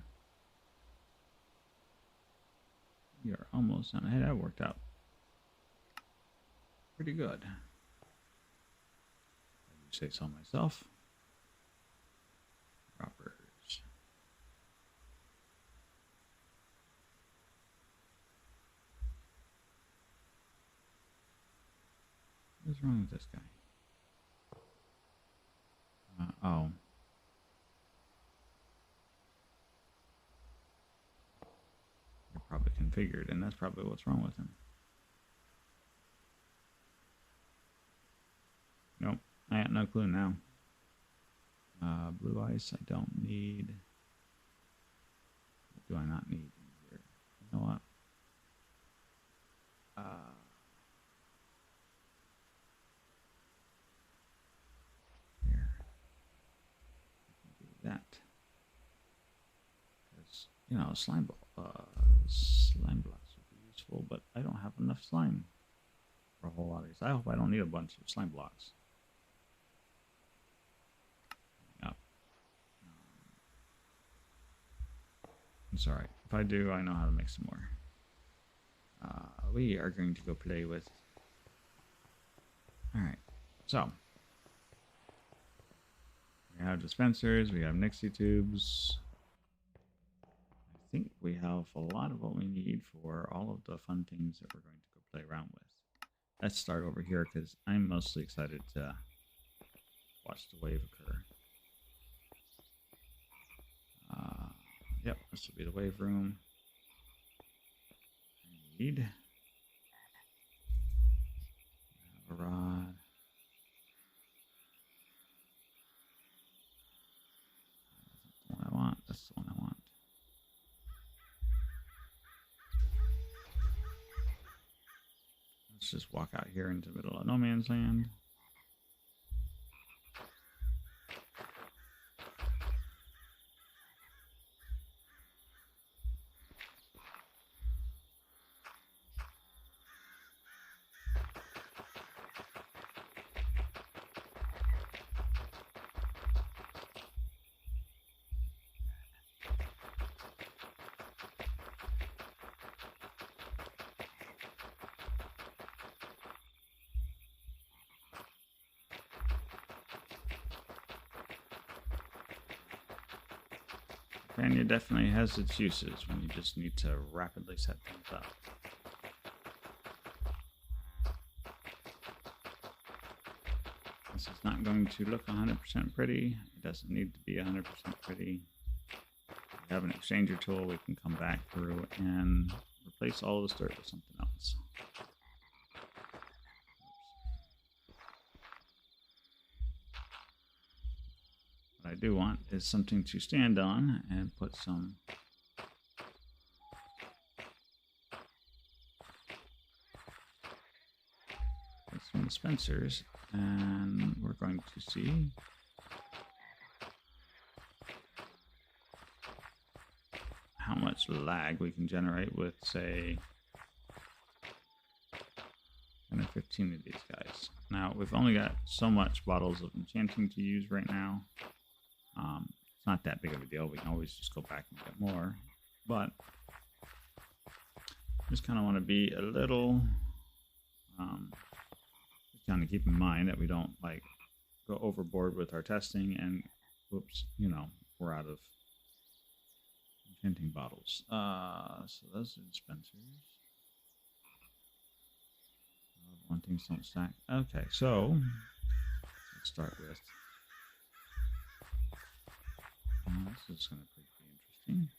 We are almost done. Hey, that worked out pretty good. I do say so myself. Robbers. What's wrong with this guy? Oh. They're probably configured, and that's probably what's wrong with him. Nope. I got no clue now. Blue ice I don't need. What do I not need in here? You know what? There. I can do that. Because, you know, slime blocks would be useful, but I don't have enough slime for a whole lot of these. I hope I don't need a bunch of slime blocks. It's alright. If I do, I know how to make some more. We are going to go play with... Alright. So. We have dispensers. We have Nixie tubes. I think we have a lot of what we need for all of the fun things that we're going to go play around with. Let's start over here because I'm mostly excited to watch the wave occur. Yep, this will be the wave room. I need a rod. That's the one I want. That's the one I want. Let's just walk out here into the middle of no man's land. Panya definitely has its uses when you just need to rapidly set things up. This is not going to look 100% pretty. It doesn't need to be 100% pretty. If we have an exchanger tool, we can come back through and replace all this dirt with something else. What I do want is something to stand on and put some dispensers, and we're going to see much lag we can generate with, say, 10 or 15 of these guys. Now, we've only got so much bottles of enchanting to use right now. It's not that big of a deal. We can always just go back and get more. But just kind of want to be a little... just kind of keep in mind that we don't, like, go overboard with our testing and, whoops, you know, we're out of enchanting bottles. So those are dispensers. One things don't stack. Okay, so let's start with. This is going to be interesting.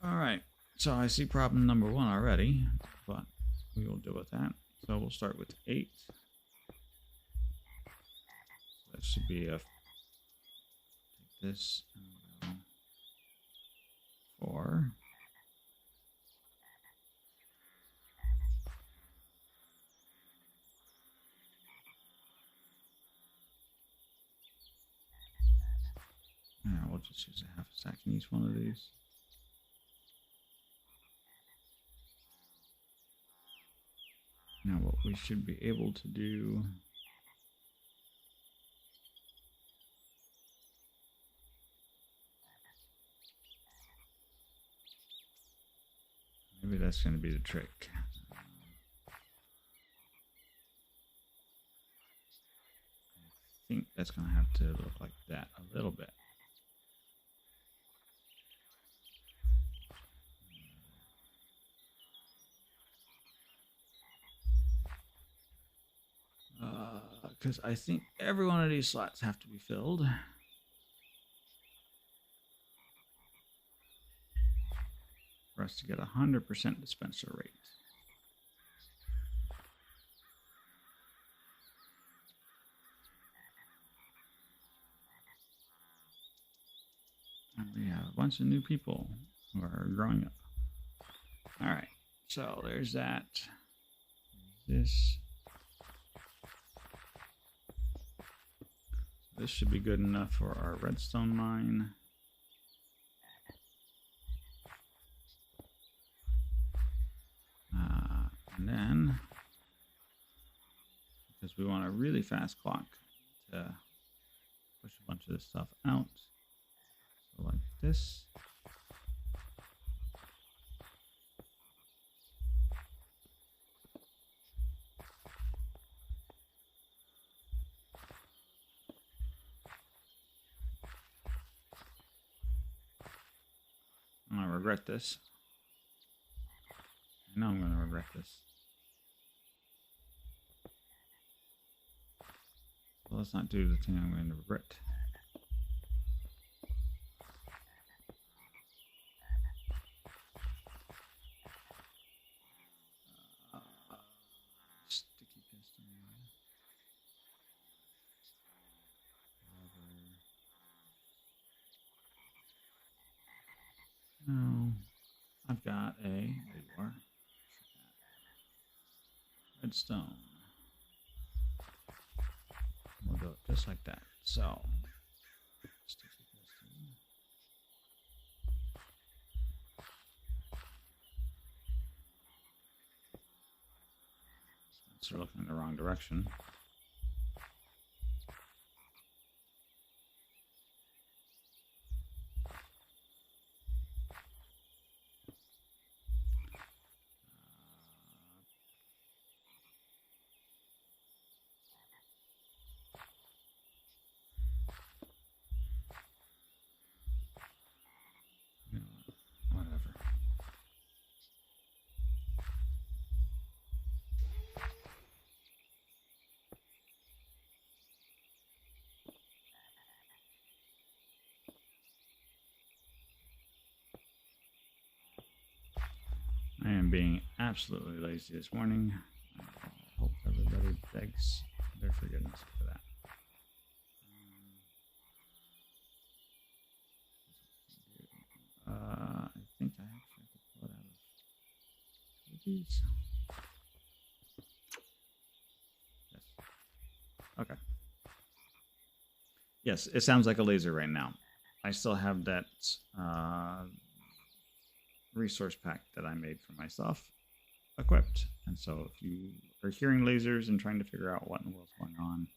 All right, so I see problem number 1 already, but we will deal with that. So we'll start with 8. That should be a. Take this and go 4. Yeah, we'll just use a half a stack in each one of these. Now what we should be able to do maybe that's going to be the trick. I think that's going to have to look like that a little bit. Because I think every one of these slots have to be filled. For us to get 100% dispenser rate. And we have a bunch of new people who are growing up. All right, so there's that. There's this. This should be good enough for our redstone mine. And then, because we want a really fast clock to push a bunch of this stuff out. So like this. I regret this. I know I'm going to regret this. So let's not do the thing I'm going to regret. Sticky piston. No, I've got a, there you are, redstone. We'll do it just like that. So, sticky piston. We're looking in the wrong direction. Whatever. I am being absolutely lazy this morning. I hope everybody begs their forgiveness for that. I think I actually have to pull it out of these. Yes. Okay. Yes, it sounds like a laser right now. I still have that resource pack that I made for myself equipped. And so if you are hearing lasers and trying to figure out what in the world's going on,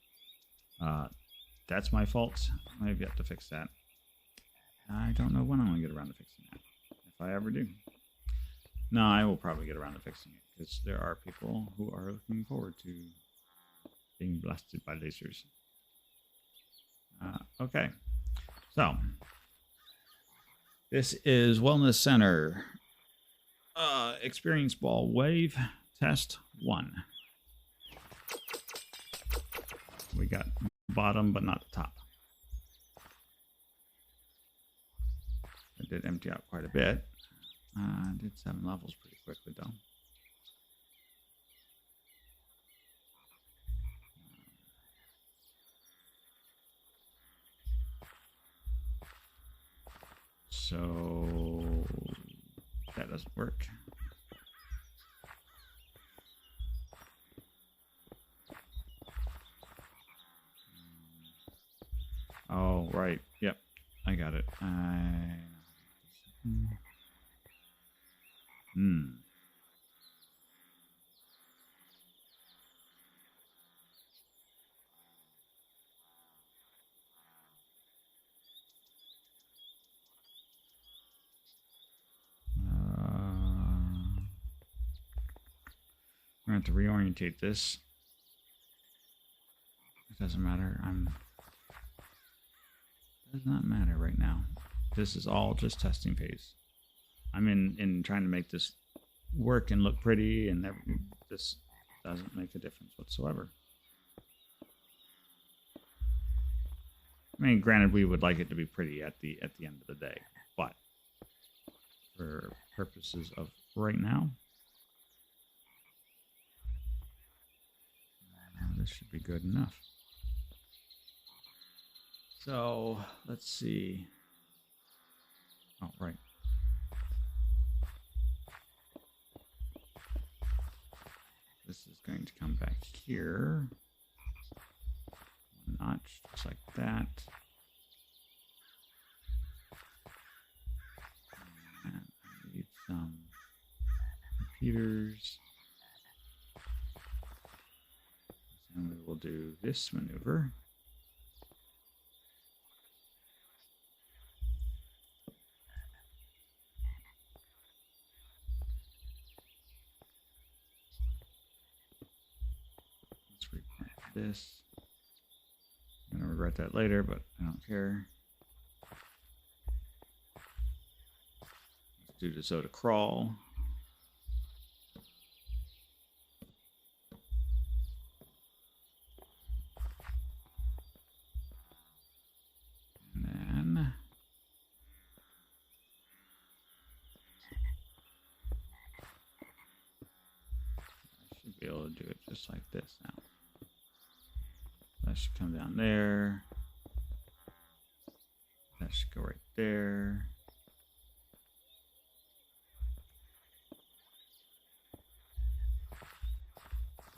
that's my fault. I have yet to fix that. I don't know when I'm going to get around to fixing that, if I ever do. No, I will probably get around to fixing it, because there are people who are looking forward to being blasted by lasers. Okay, so this is Wellness Center. Experience ball wave test 1. We got bottom, but not the top. I did empty out quite a bit. I did 7 levels pretty quickly, though. So that doesn't work. Oh, right. Yep. I got it. We're going to have to reorientate this. It doesn't matter. It does not matter right now. This is all just testing phase. I'm in trying to make this work and look pretty, and this doesn't make a difference whatsoever. I mean, granted, we would like it to be pretty at the end of the day, but for purposes of right now, this should be good enough. So let's see. Oh, right. This is going to come back here. One notch, just like that. And I need some repeaters. And we will do this maneuver. Let's replant this. I'm going to regret that later, but I don't care. Let's do the Zoda crawl. And then I should be able to do it just like this now. That should come down there. That should go right there.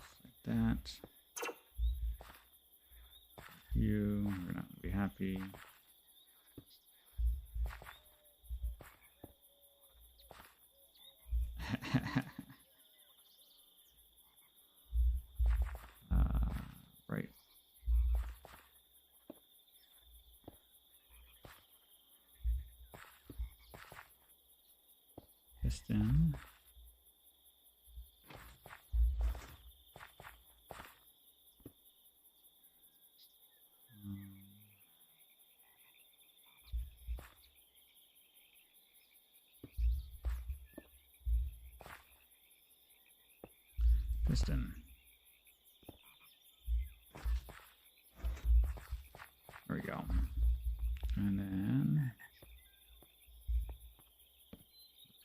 Just like that. You're not going to be happy. Right. Piston. Piston. There we go. And then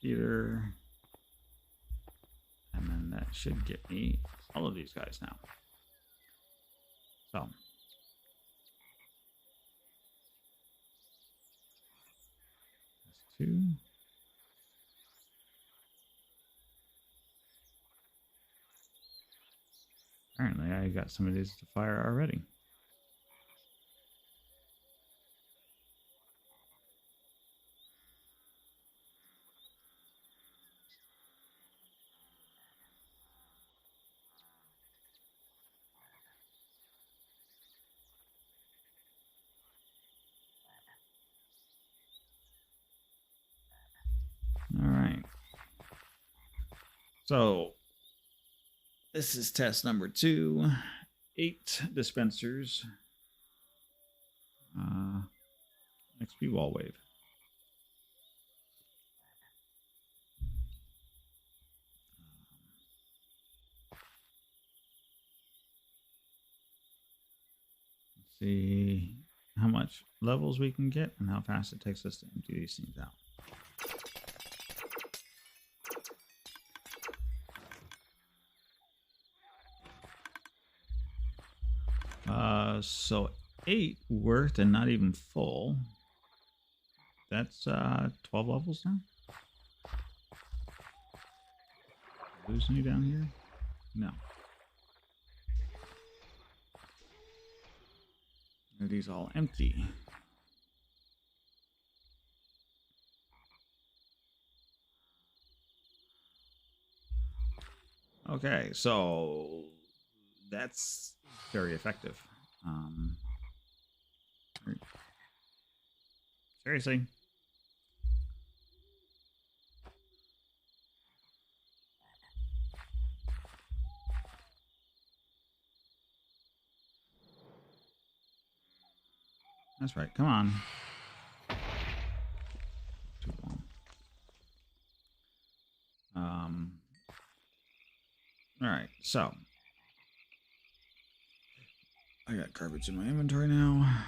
repeater. And then that should get me all of these guys now. So that's 2. Apparently I got some of these to fire already. So this is test number 2. 8 dispensers. XP wall wave. Let's see how much levels we can get and how fast it takes us to empty these things out. So 8 worth and not even full. That's 12 levels now. Lose any down here? No. Are these all empty? Okay, so that's very effective. Seriously. That's right. Come on. Too long. All right. So I got garbage in my inventory now.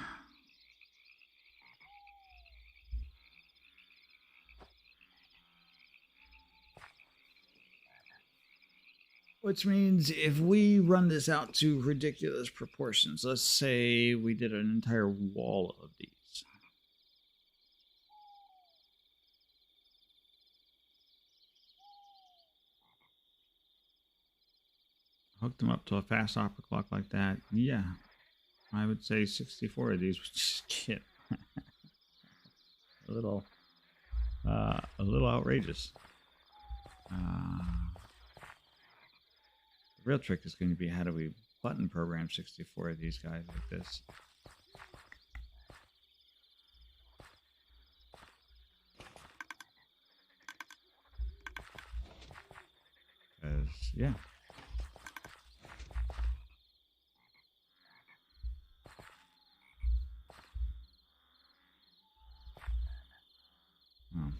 Which means if we run this out to ridiculous proportions, let's say we did an entire wall of these. Hooked them up to a fast opera clock like that. Yeah, I would say 64 of these would just get a little outrageous. The real trick is going to be how do we button program 64 of these guys like this. Because, yeah. Oh.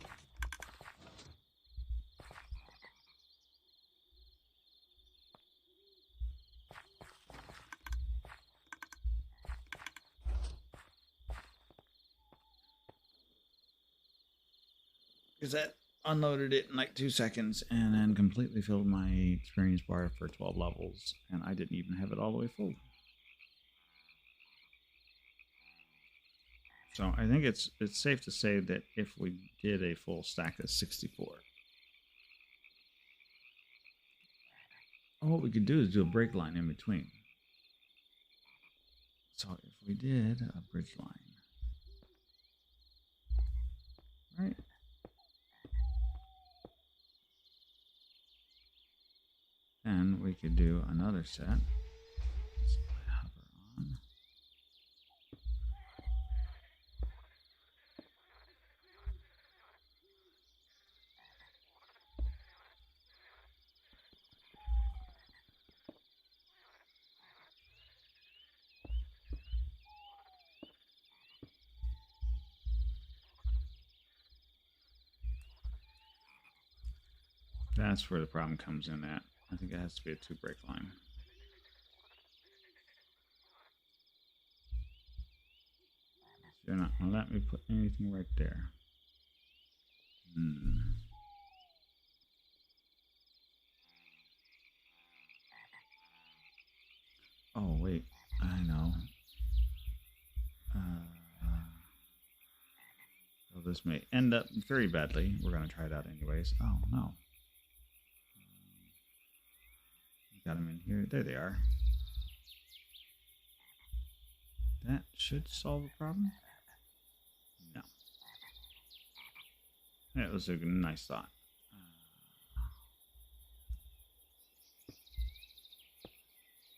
Because that unloaded it in like 2 seconds and then completely filled my experience bar for 12 levels, and I didn't even have it all the way full. So I think it's safe to say that if we did a full stack of 64, what we could do is do a break line in between. So if we did a bridge line, right? Then we could do another set. Let's hover on. That's where the problem comes in at. I think it has to be a 2 break line. You're not going to let me put anything right there. Oh, wait. I know. So this may end up very badly. We're going to try it out anyways. Oh, no. Got them in here. There they are. That should solve the problem. No. That was a nice thought.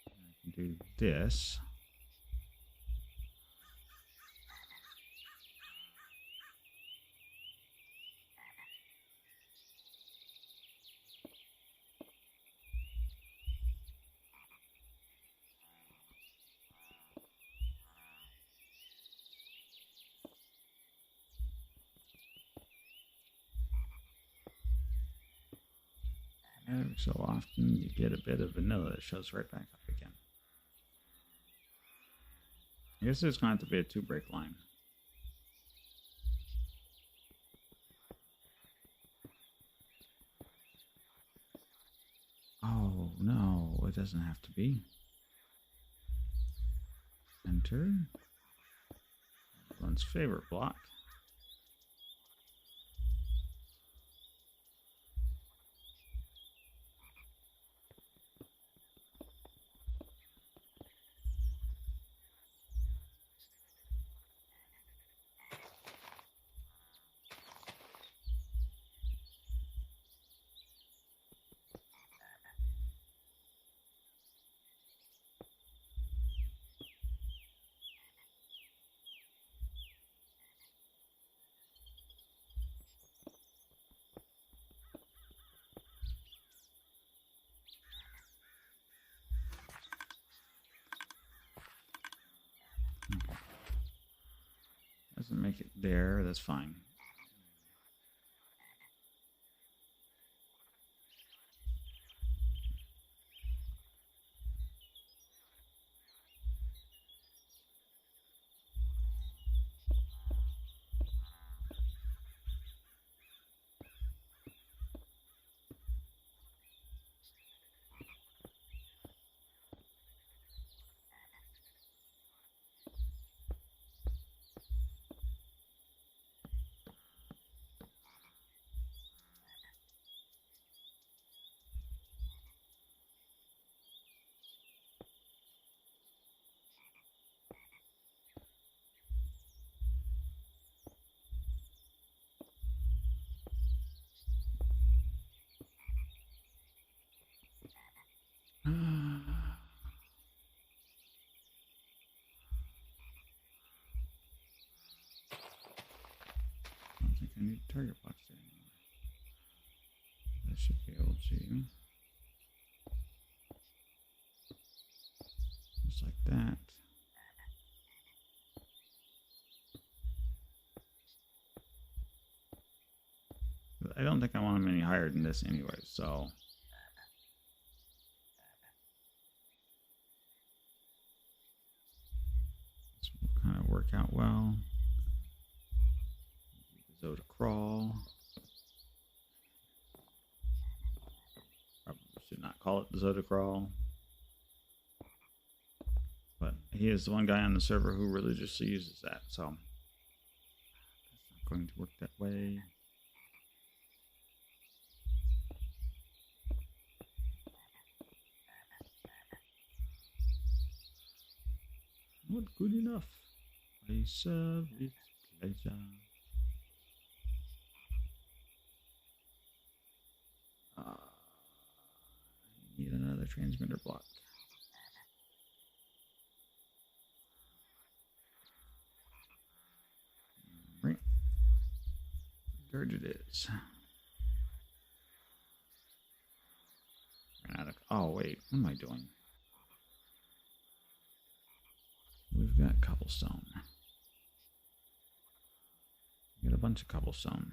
I can do this. Every so often you get a bit of vanilla that shows right back up again. I guess there's going to have to be a 2-break line. Oh, no, it doesn't have to be. Enter. Everyone's favorite block. Doesn't make it there, that's fine. I don't think I need a target box there anymore. I should be able to. Just like that. I don't think I want them any higher than this anyway, so. This will kind of work out well. Zoda crawl. Probably should not call it the Zoda crawl. But he is the one guy on the server who religiously uses that, so it's not going to work that way. Not good enough. I serve with pleasure. I need another transmitter block. Right. There it is. Oh, wait. What am I doing? We've got cobblestone. We got a bunch of cobblestone.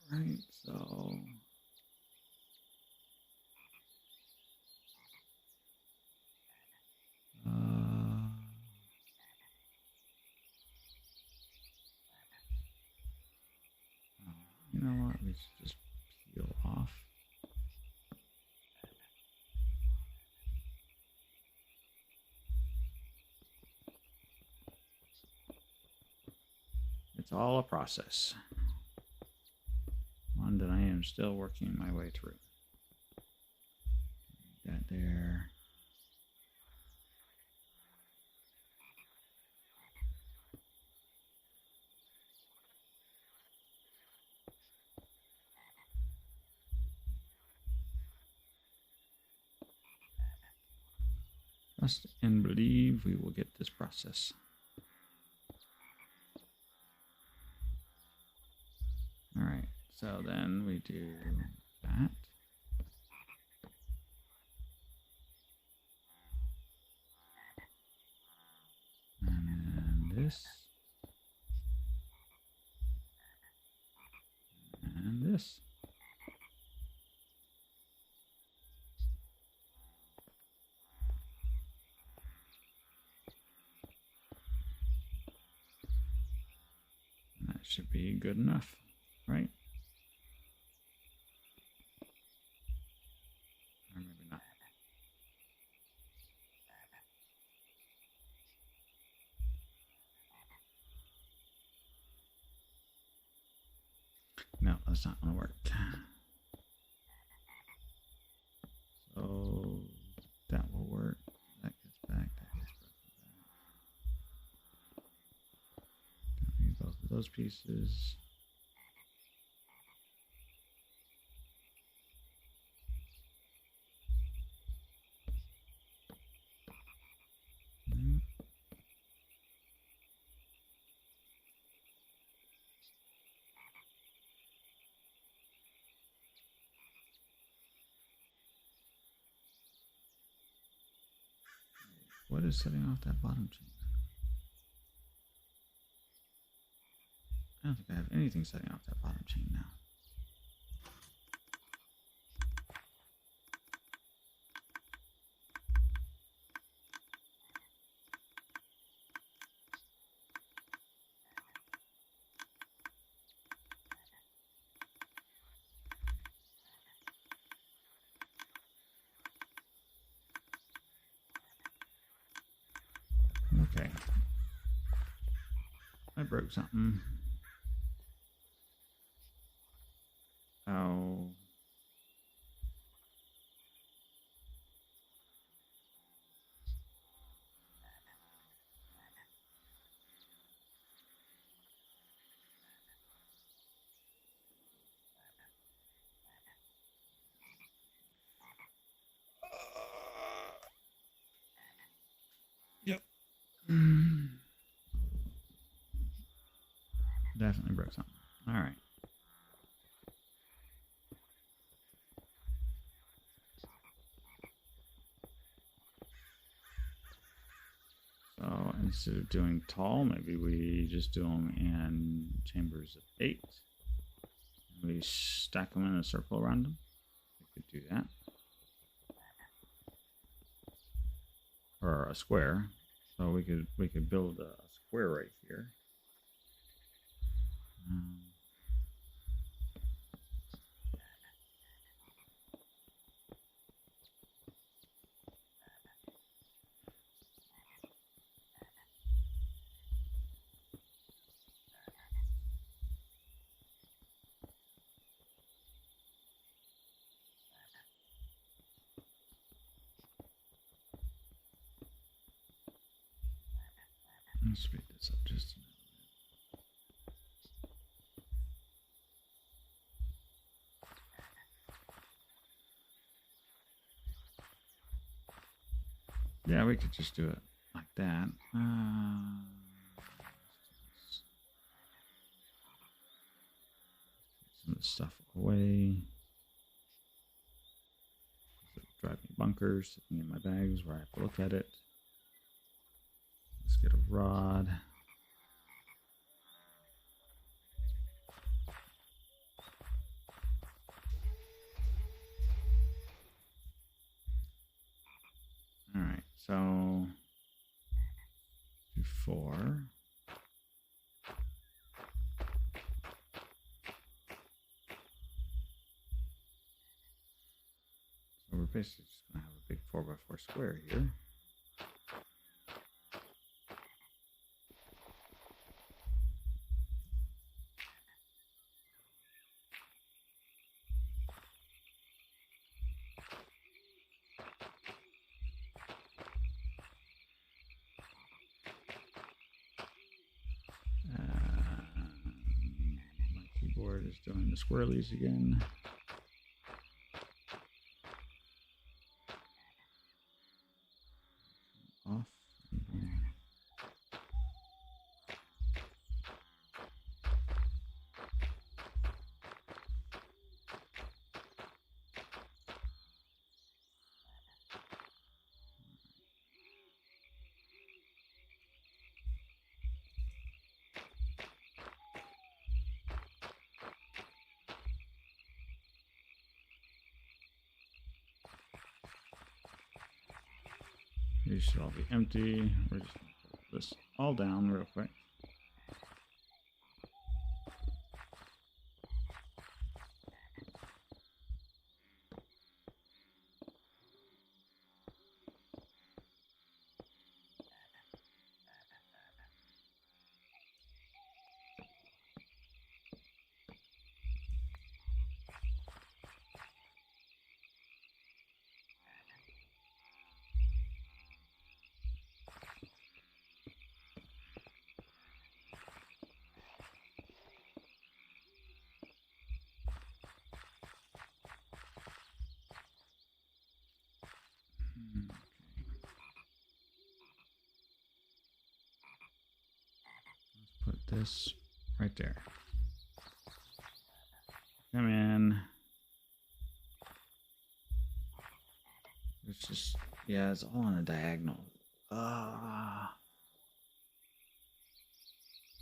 Right, so you know what? Let's just peel off. It's all a process. One that I am still working my way through. That there. trust and believe we will get this process. All right, so then we do that. And then this. And this. And that should be good enough, right? Or maybe not. No, that's not going to work. So that will work. That gets back. That gets back. Don't need both of those pieces. What is setting off that bottom chain? I don't think I have anything setting off that bottom chain now. Okay. I broke something. Oh. Yep. Definitely broke something. All right. So instead of doing tall, maybe we just do them in chambers of 8. We stack them in a circle around them. We could do that. Or a square. So we could build a square right here. Let's speed this up just a minute. Yeah, we could just do it like that. Some of the stuff away. Driving bunkers, sitting in my bags where I have to look at it. Let's get a rod. All right, so 4. So we're basically just going to have a big 4x4 square here. My keyboard is doing the squirrelies again. These should all be empty. We're just going to pull this all down real quick. Put this right there. Come in. It's just, yeah, it's all on a diagonal.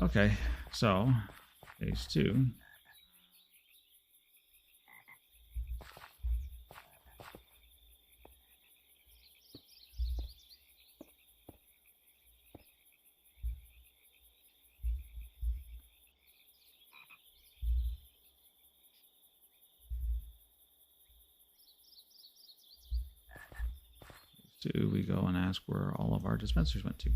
Okay, so phase 2. We go and ask where all of our dispensers went to.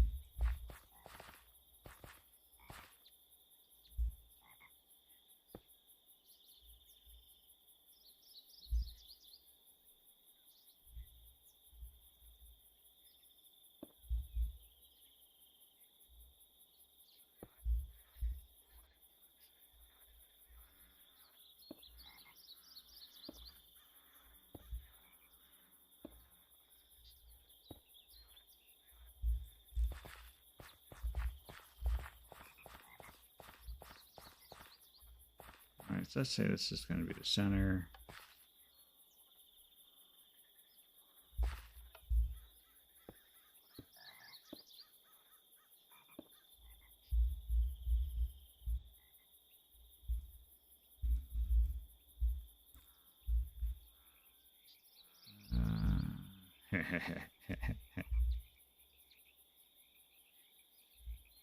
All right, so let's say this is going to be the center. I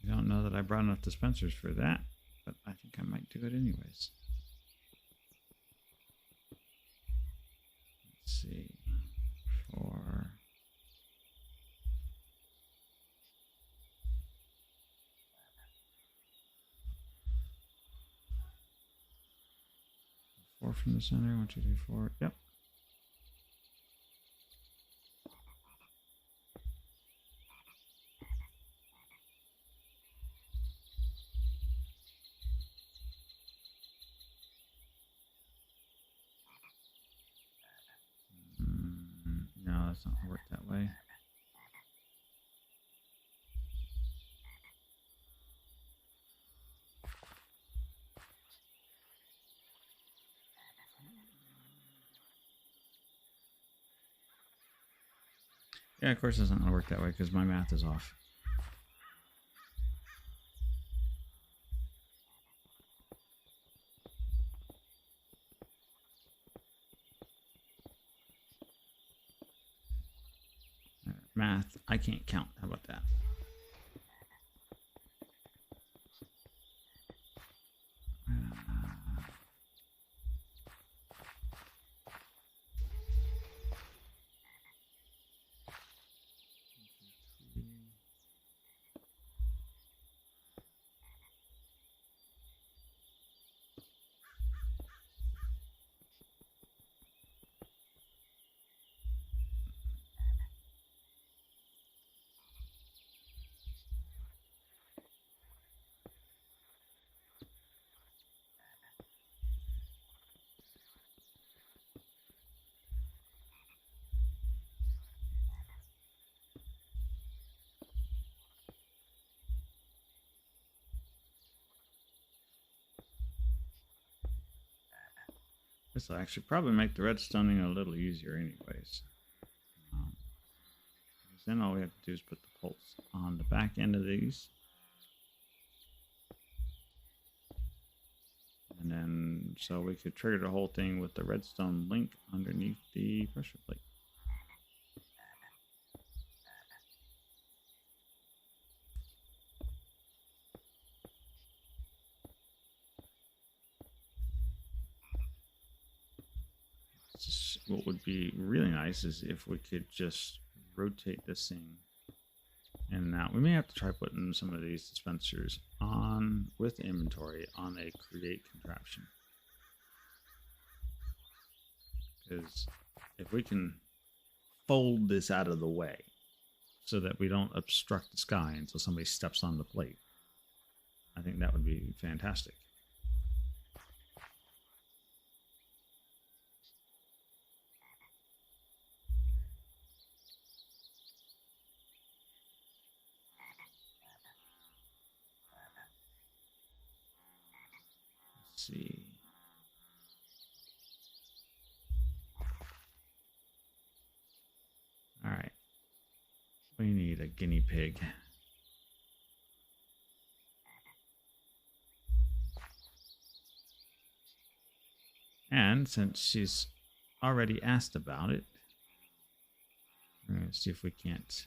don't know that I brought enough dispensers for that, but I think I might do it anyways. Let's see. 4. Four from the center. 1, 2, 3, 4. Yep. No, that's not gonna work that way. Yeah, of course it's not going to work that way because my math is off. Math, I can't count. How about that? This will actually probably make the redstoning a little easier anyways. Then all we have to do is put the pulse on the back end of these. And then, so we could trigger the whole thing with the redstone link underneath the pressure plate. what would be really nice is if we could just rotate this thing in and out. We may have to try putting some of these dispensers on with inventory on a create contraption. Because if we can fold this out of the way so that we don't obstruct the sky until somebody steps on the plate, I think that would be fantastic. Let's see. All right. We need a guinea pig. And since she's already asked about it, we're going to see if we can't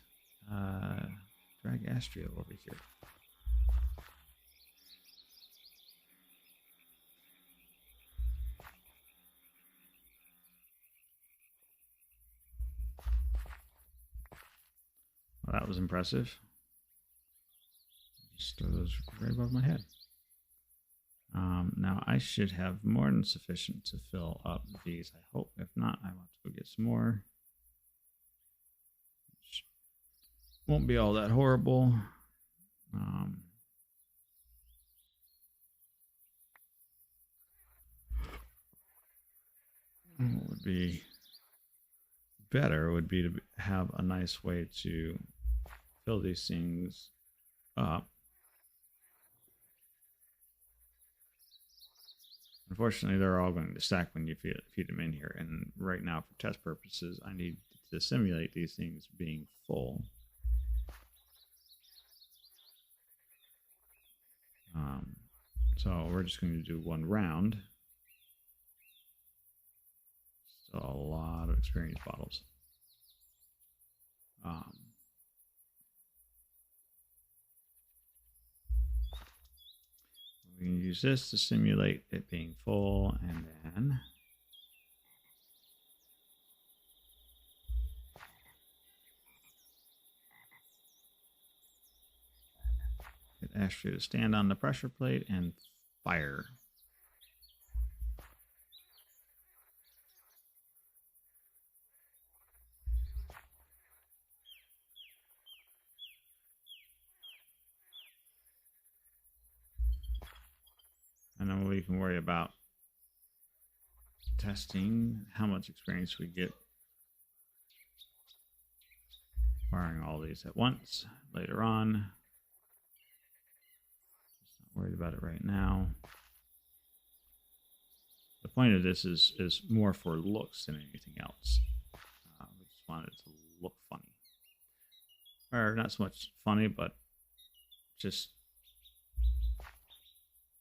drag Astria over here. Well, that was impressive. Just throw those right above my head. Now I should have more than sufficient to fill up these, I hope. If not, I want to go get some more. Which won't be all that horrible. What would be better would be to have a nice way to fill these things up. Unfortunately, they're all going to stack when you feed them in here. And right now, for test purposes, I need to simulate these things being full. So we're just going to do one round. So a lot of experience bottles. We can use this to simulate it being full, and then get Astria to stand on the pressure plate and fire. And then we can worry about testing how much experience we get firing all these at once later on. Just not worried about it right now. The point of this is more for looks than anything else. We just want it to look funny. Or not so much funny, but just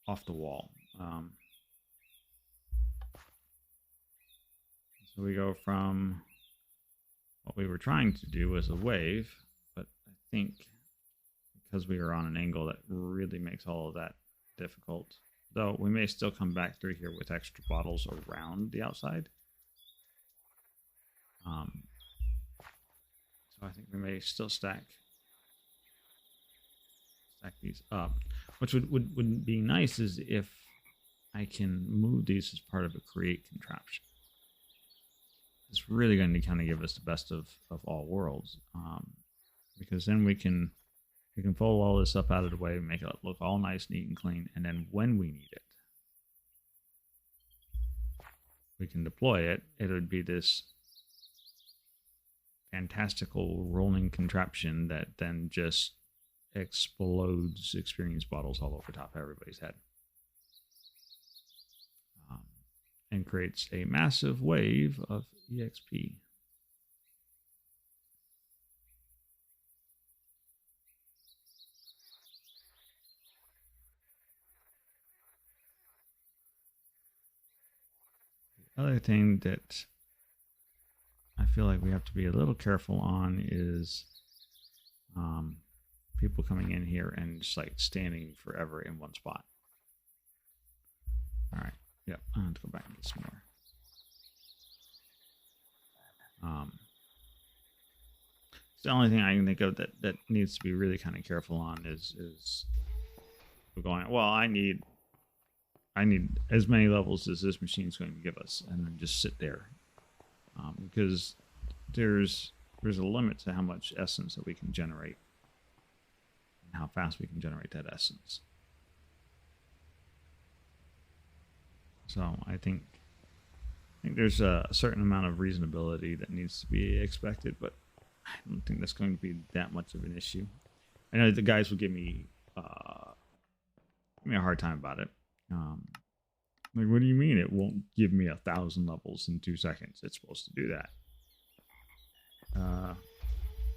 off the wall. So we go from what we were trying to do was a wave, but I think because we are on an angle that really makes all of that difficult. Though we may still come back through here with extra bottles around the outside. So I think we may still stack these up. Which would be nice is if I can move these as part of a create contraption. It's really going to kind of give us the best of all worlds, because then we can fold all this up out of the way, make it look all nice, neat, and clean, and then when we need it, we can deploy it. It would be this fantastical rolling contraption that then just explodes experience bottles all over top of everybody's head, and creates a massive wave of EXP. The other thing that I feel like we have to be a little careful on is people coming in here and just like standing forever in one spot. All right. Yep. I have to go back and get some more. It's the only thing I can think of that needs to be really kind of careful on is we're going, well, I need as many levels as this machine's going to give us, and then just sit there, because there's a limit to how much essence that we can generate and how fast we can generate that essence. So I think there's a certain amount of reasonability that needs to be expected, but I don't think that's going to be that much of an issue. I know the guys will give me a hard time about it. Like, what do you mean it won't give me 1,000 levels in 2 seconds? It's supposed to do that.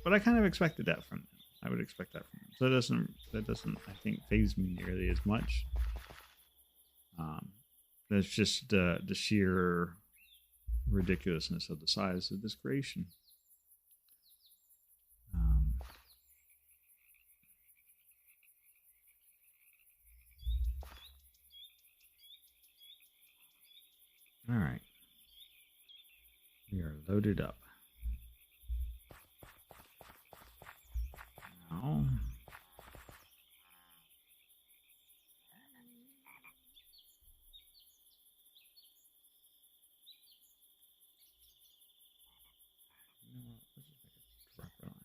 But I kind of expected that from them. I would expect that from them. So that doesn't I think faze me nearly as much. That's just the sheer ridiculousness of the size of this creation. All right, we are loaded up now. Let's just make a dropper line.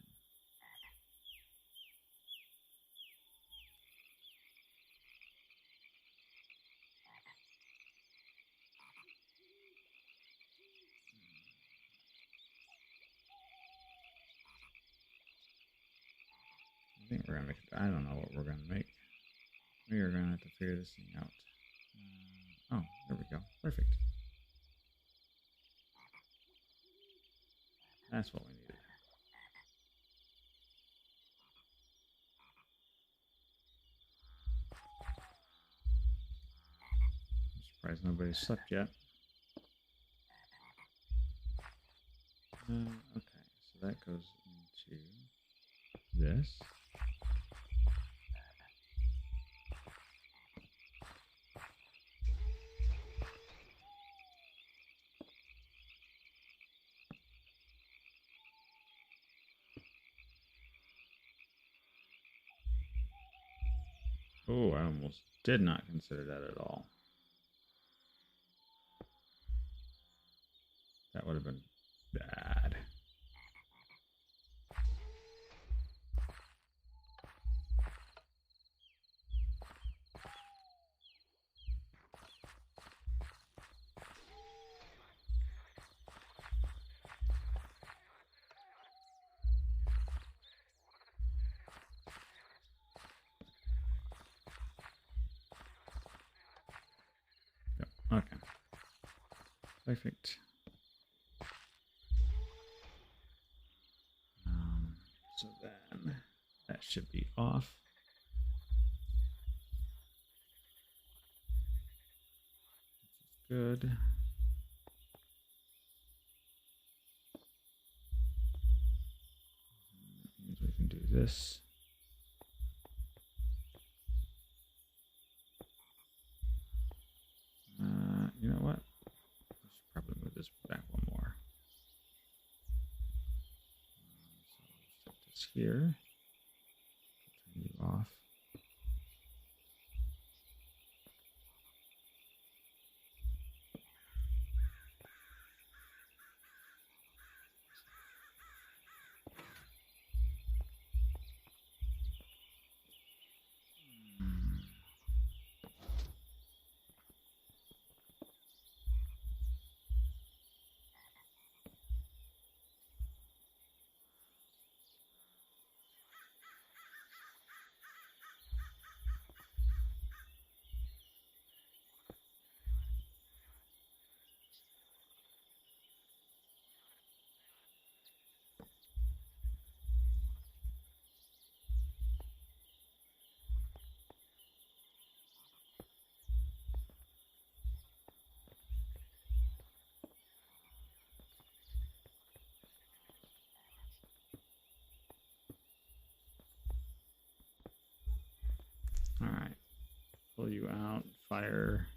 I think we're gonna make it. I don't know what we're gonna make. We are gonna have to figure this thing out. Oh, there we go. Perfect. That's what we needed. I'm surprised nobody's slept yet. Okay, so that goes into this. Oh, I almost did not consider that at all. That would have been bad. Yep. Okay. Perfect. So then that should be off. Good. That means we can do this. You know what? I should probably move this back one more. So set this here. Turn you off. All right. Pull you out. Fire.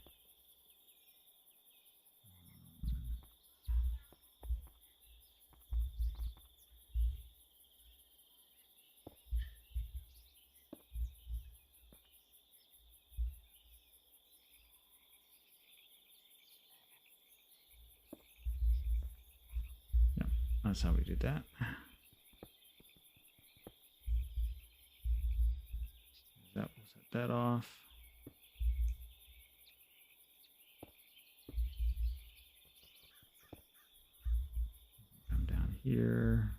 That's how we did that. We'll set that off. Come down here.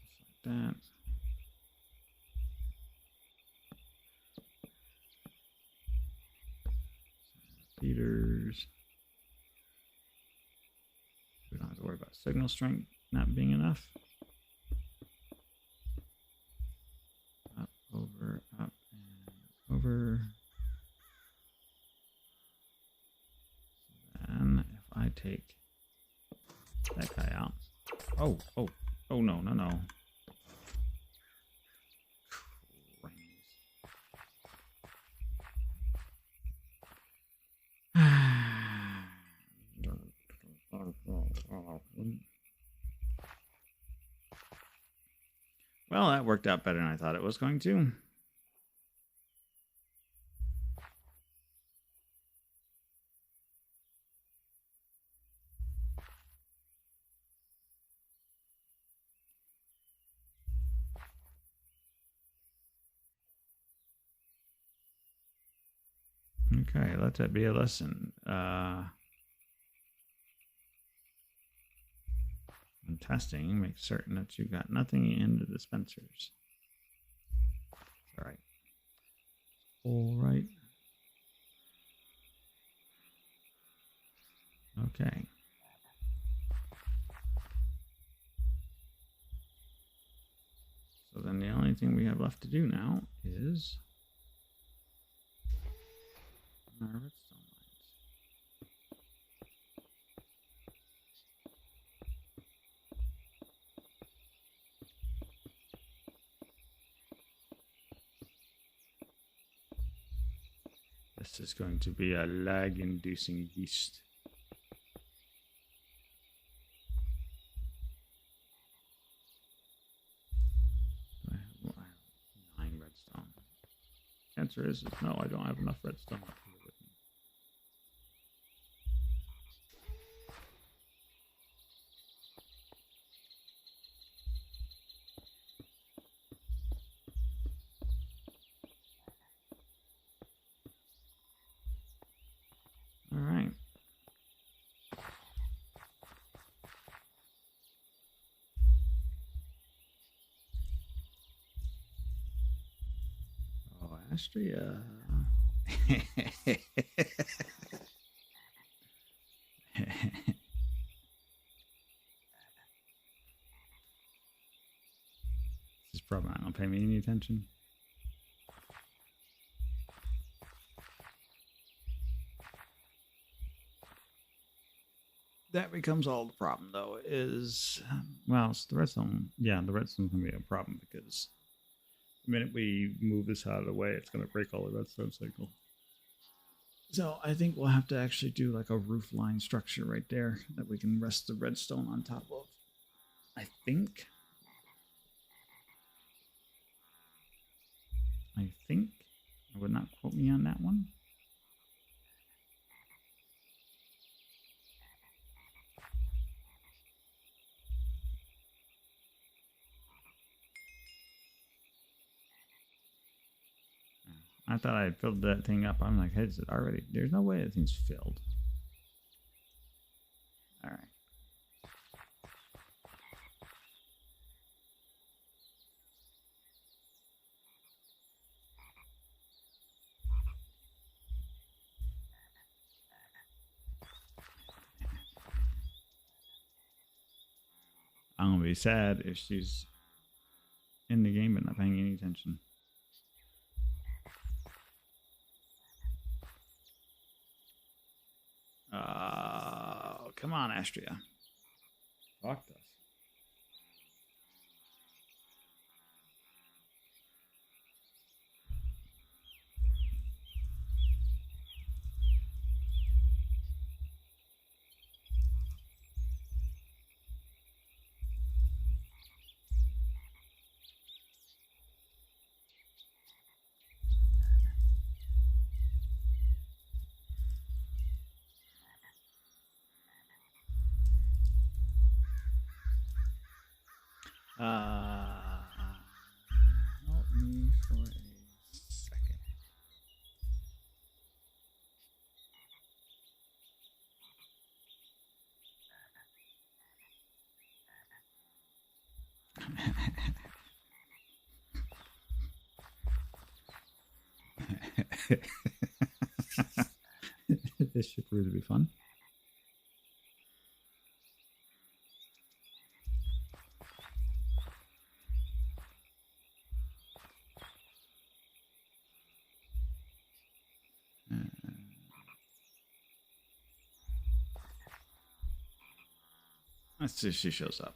Just like that. Feeders. We don't have to worry about signal strength not being enough. Up, over, up, and over. So then if I take that guy out. Oh, no. Well, that worked out better than I thought it was going to. Okay, let that be a lesson. When testing, make certain that you got nothing in the dispensers. All right. All right. Okay. So then the only thing we have left to do now is our redstone lines. This is going to be a lag-inducing beast. I have 9 redstone. Answer is no, I don't have enough redstone up here with me. All right. Oh, Astria. This is probably not going to pay me any attention. That becomes all the problem, though, is, well, it's the redstone. Yeah, the redstone's going to be a problem because the minute we move this out of the way, it's going to break all the redstone cycle. So I think we'll have to actually do like a roof line structure right there that we can rest the redstone on top of. I think. I would not quote me on that one. I thought I had filled that thing up. I'm like, hey, is it already? There's no way that thing's filled. All right. I'm gonna be sad if she's in the game but not paying any attention. Come on, Astria. Talk to us. This should prove to be fun. Let's see if she shows up.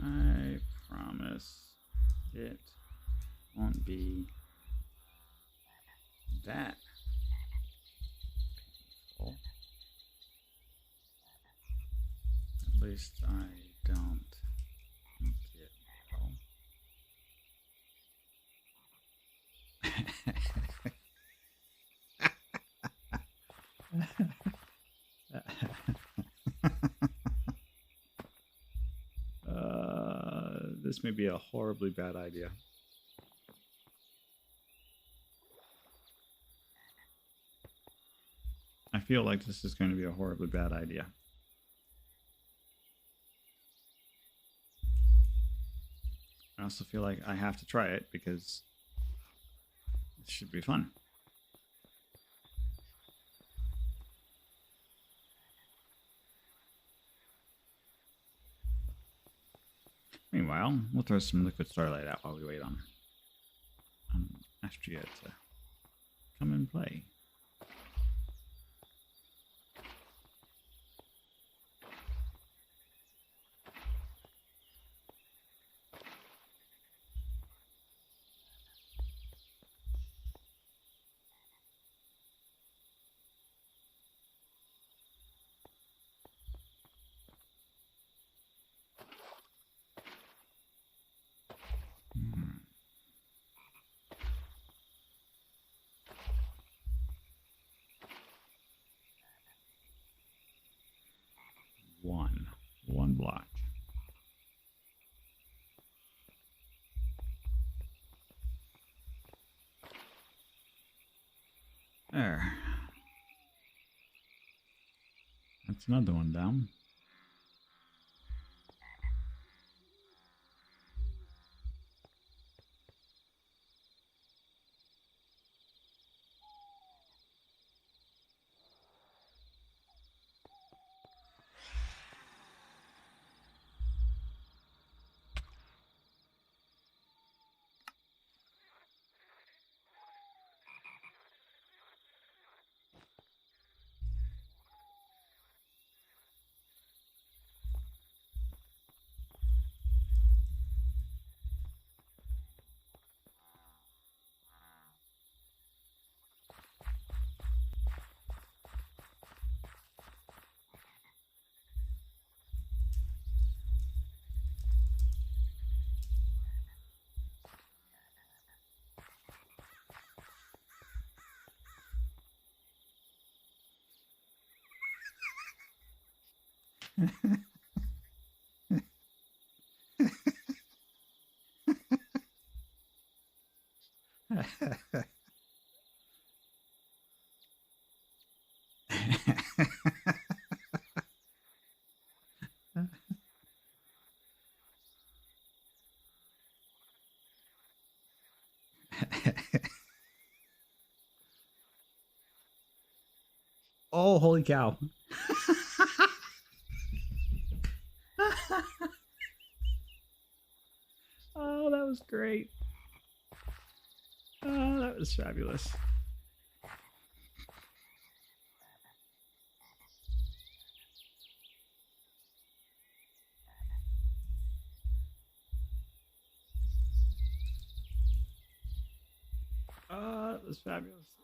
I promise it won't be that painful. At least I don't think it will. This may be a horribly bad idea. I feel like this is going to be a horribly bad idea. I also feel like I have to try it because it should be fun. Meanwhile, we'll throw some liquid starlight out while we wait on Astria to come and play. One block. There. That's another one down. Oh, holy cow. Oh, that was great. Oh, that was fabulous. was fabulous.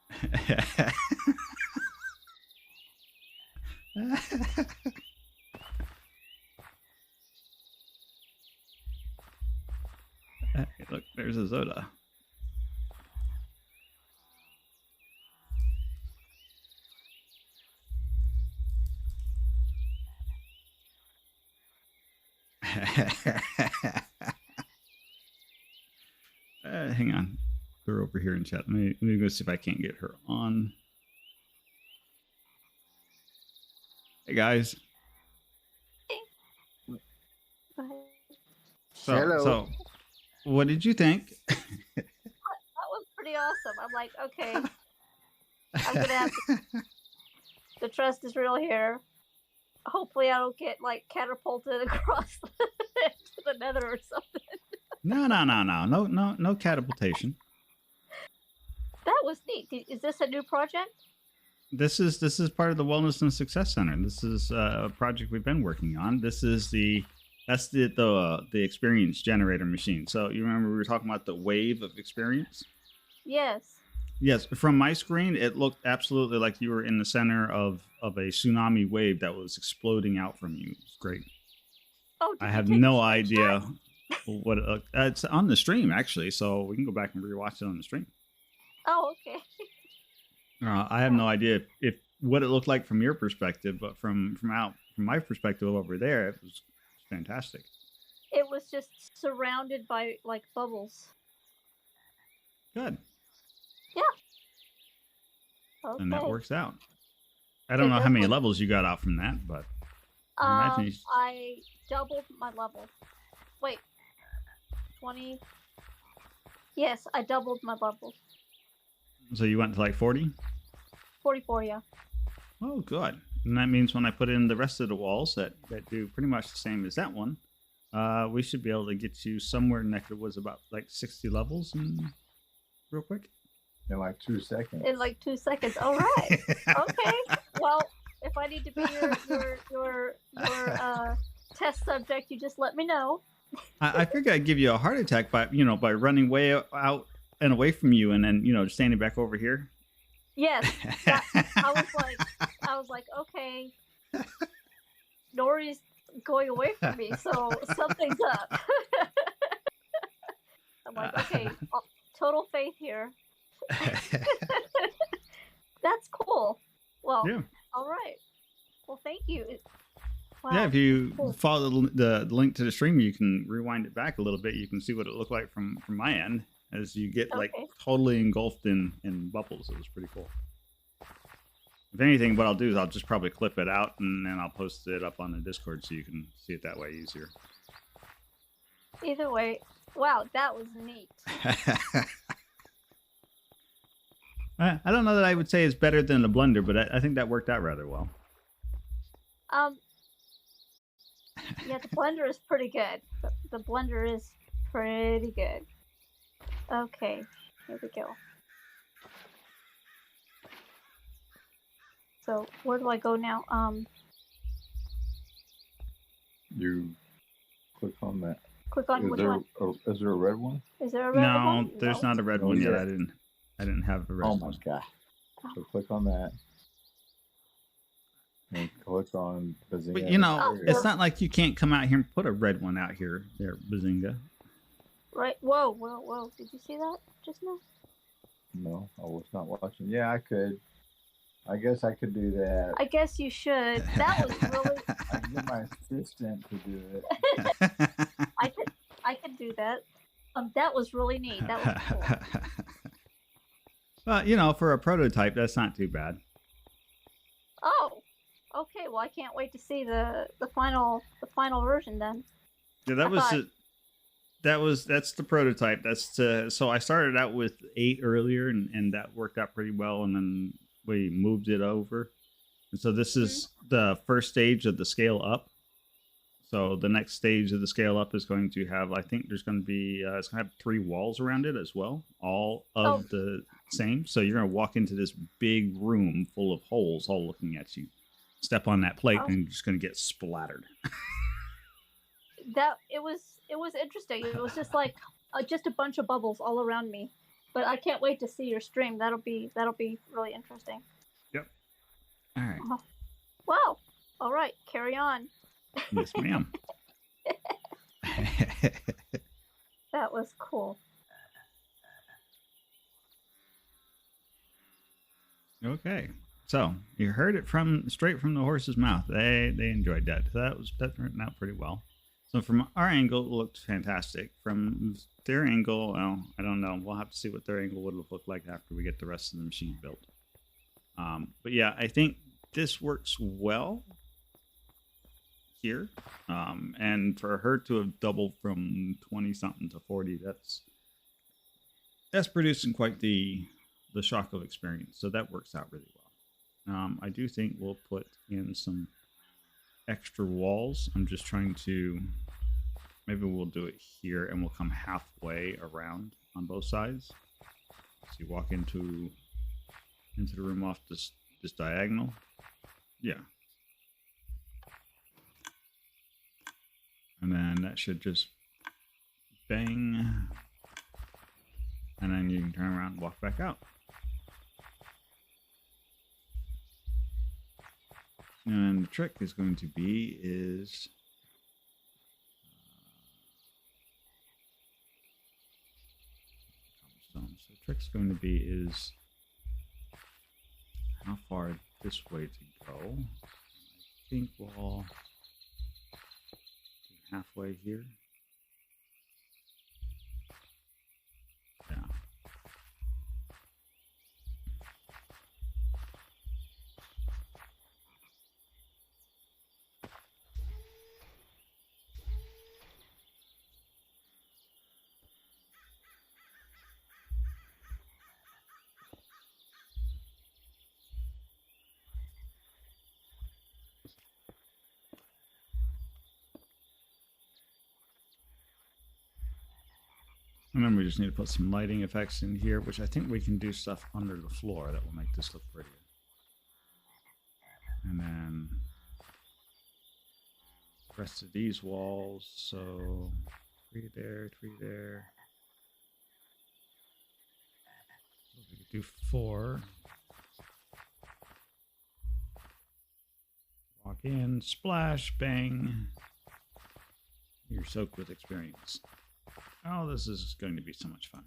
Hey, look, there's a Zoda. Hang on. They're over here in chat. Let me go see if I can't get her on. Hey, guys. Hello. So, what did you think? That was pretty awesome. I'm like, okay, I'm gonna have to, the trust is real here. Hopefully I don't get like catapulted across to the nether or something. No catapultation. That was neat. Is this a new project? This is part of the Wellness and Success Center. This is a project we've been working on. This is the experience generator machine. So you remember we were talking about the wave of experience? Yes. Yes. From my screen, it looked absolutely like you were in the center of a tsunami wave that was exploding out from you. It's great. Oh, I have no idea what it's on the stream actually, so we can go back and rewatch it on the stream. Oh, okay. I have no idea if what it looked like from your perspective, but from my perspective over there, it was fantastic. It was just surrounded by like bubbles. Good. Yeah. Okay. And that works out. I don't know how many levels you got out from that, but I doubled my level. Wait, 20. Yes, I doubled my levels. So you went to like 40? 44, yeah. Oh, good. And that means when I put in the rest of the walls that do pretty much the same as that one, we should be able to get you somewhere neck of was about like 60 levels in real quick. In like 2 seconds. In like 2 seconds. All right. Okay. Well, if I need to be your test subject, you just let me know. I figured I'd give you a heart attack by running way out and away from you, and then standing back over here. Yes. I was like, okay, Nori's going away from me, so something's up. I'm like, okay, total faith here. That's cool. Well, yeah. All right. Well, thank you. Wow. Yeah, if you follow the link to the stream, you can rewind it back a little bit. You can see what it looked like from my end as you get like totally engulfed in bubbles. It was pretty cool. If anything, what I'll do is I'll just probably clip it out and then I'll post it up on the Discord so you can see it that way easier. Either way, wow, that was neat. I don't know that I would say it's better than the Blender, but I think that worked out rather well. Yeah, the Blender is pretty good. The Blender is pretty good. Okay, here we go. So where do I go now? You click on that. Click on which one? Is there a red one? Is there a red one? No, there's not a red one yet. I didn't have a red one. Oh my god. So click on that. And click on Bazinga. But it's not like you can't come out here and put a red one out here, there, Bazinga. Right. Whoa. Did you see that just now? No, I was not watching. Yeah, I could. I guess I could do that. I guess you should. That was really... I can get my assistant to do it. I could do that. That was really neat. That was cool. Well, for a prototype, that's not too bad. Oh, okay. Well, I can't wait to see the final version then. Yeah, that's the prototype. So I started out with 8 earlier, and that worked out pretty well, and then we moved it over. And so this is the first stage of the scale up. So the next stage of the scale up is going to have, I think there's going to be, it's going to have 3 walls around it as well, all of the same. So you're going to walk into this big room full of holes all looking at you. Step on that plate and you're just going to get splattered. It was interesting. It was just like just a bunch of bubbles all around me. But I can't wait to see your stream. That'll be really interesting. Yep. All right. Oh. Wow. All right. Carry on. Yes, ma'am. That was cool. Okay. So you heard it straight from the horse's mouth. They enjoyed that. That turned out pretty well. So from our angle, it looked fantastic. From their angle, well, I don't know. We'll have to see what their angle would have looked like after we get the rest of the machine built. But yeah, I think this works well here. And for her to have doubled from 20 something to 40, that's producing quite the shock of experience. So that works out really well. I do think we'll put in some extra walls. I'm just trying to, maybe we'll do it here and we'll come halfway around on both sides. So you walk into the room off this diagonal. Yeah. And then that should just bang. And then you can turn around and walk back out. And the trick is going to be so the trick's going to be how far this way to go. I think we'll do halfway here. Yeah. And then we just need to put some lighting effects in here, which I think we can do stuff under the floor that will make this look prettier. And then the rest of these walls, so 3 there, 3 there. So we could do 4. Walk in, splash, bang. You're soaked with experience. Oh, this is going to be so much fun.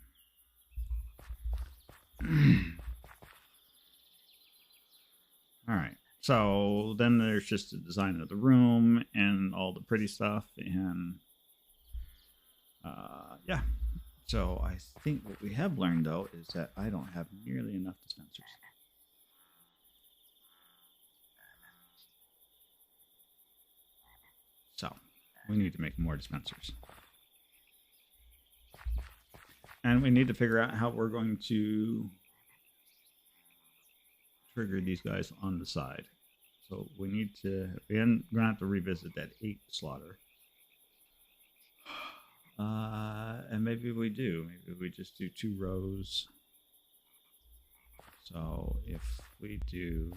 All right. So then there's just the design of the room and all the pretty stuff. And yeah. So I think what we have learned, though, is that I don't have nearly enough dispensers. So we need to make more dispensers. And we need to figure out how we're going to trigger these guys on the side. So we're going to have to revisit that 8 slaughter. And maybe we do. Maybe we just do 2 rows. So if we do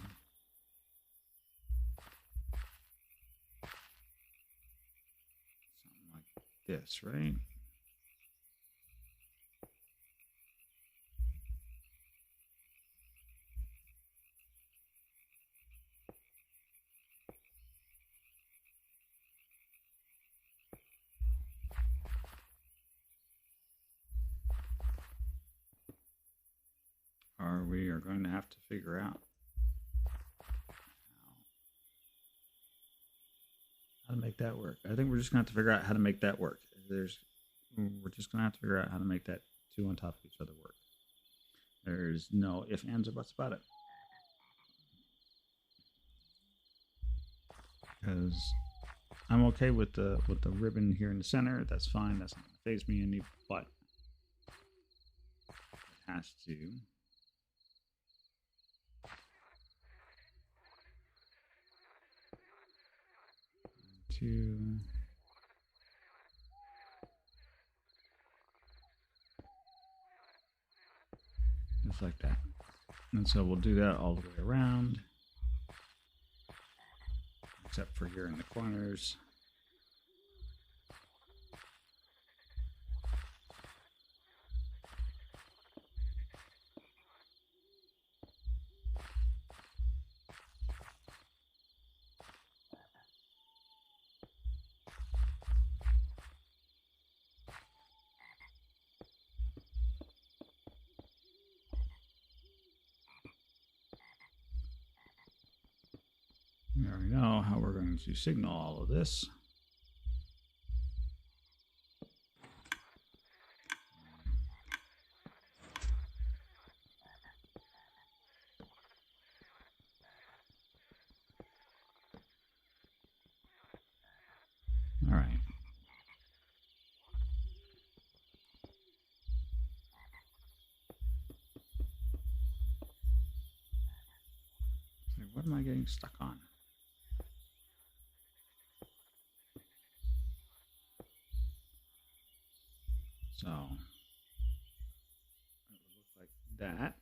something like this, right? We are going to have to figure out how to make that work. I think we're just going to have to figure out how to make that work. We're just going to have to figure out how to make that 2 on top of each other work. There's no ifs, ands, or buts about it. Because I'm okay with the ribbon here in the center. That's fine. That's not going to faze me any, but it has to. 2. Just like that. And so we'll do that all the way around. Except for here in the corners. to signal all of this. All right. So what am I getting stuck on? So it would look like that.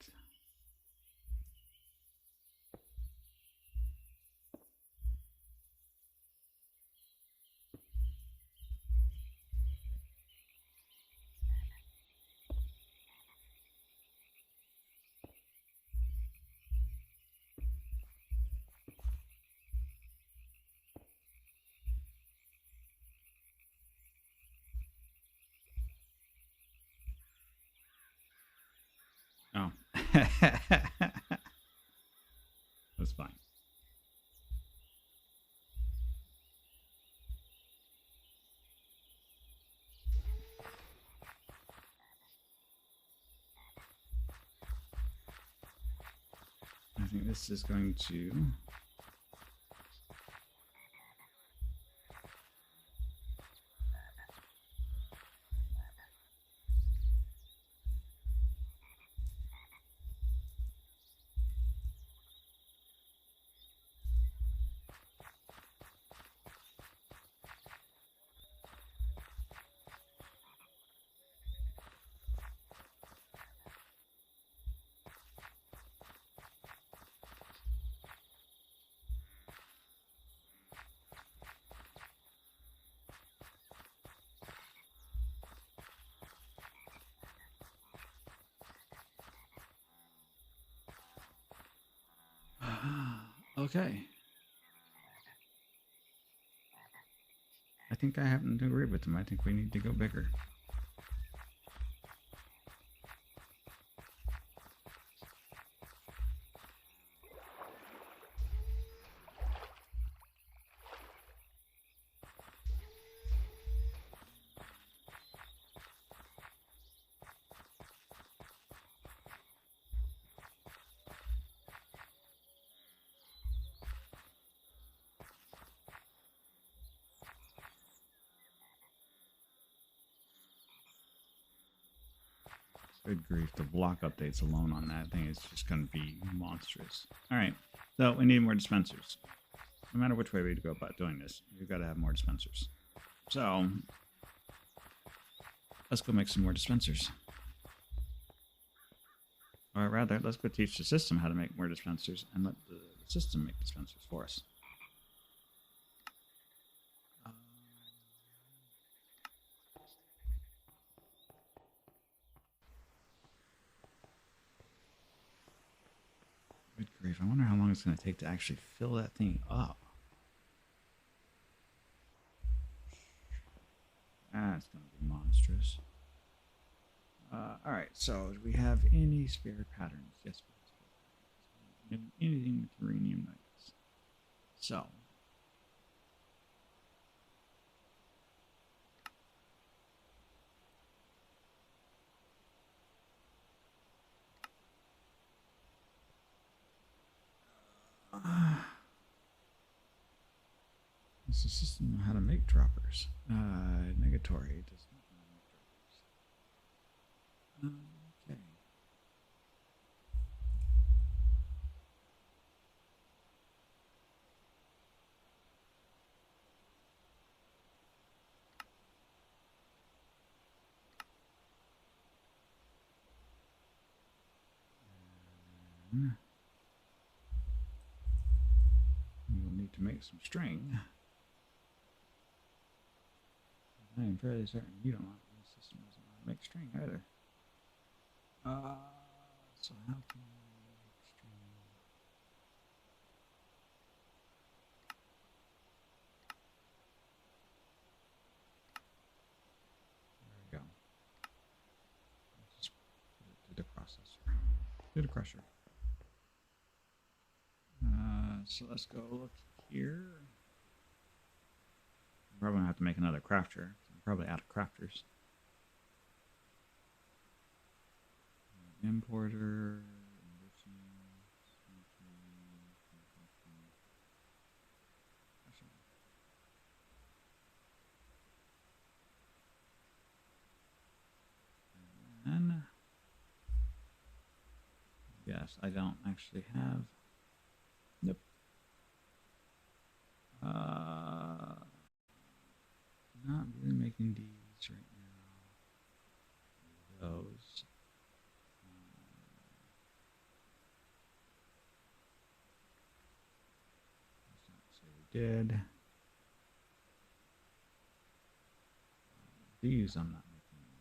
Oh. That's fine. I think this is going to... Okay. I think I happen to agree with them. I think we need to go bigger. Good grief, the block updates alone on that thing is just going to be monstrous. All right, so we need more dispensers. No matter which way we go about doing this, we've got to have more dispensers. So, let's go make some more dispensers. Or rather, let's go teach the system how to make more dispensers and let the system make dispensers for us. Good grief, I wonder how long it's going to take to actually fill that thing up. That's going to be monstrous. Alright, so do we have any spare patterns? Yes, we have spare patterns. Anything with uranium nuggets. So. Does the system know how to make droppers? Negatory does not know how to make droppers. Okay. We'll need to make some string. I am fairly certain you don't know, the system doesn't know how to make string either. So how can we make string? There we go. Let's just put it through the processor. Through the crusher. So let's go look here. probably gonna have to make another crafter. I'm probably out of crafters. Importer. And yes, I don't actually have. Nope. Not really making these right now. Those. Let's not say we did. These I'm not making anymore.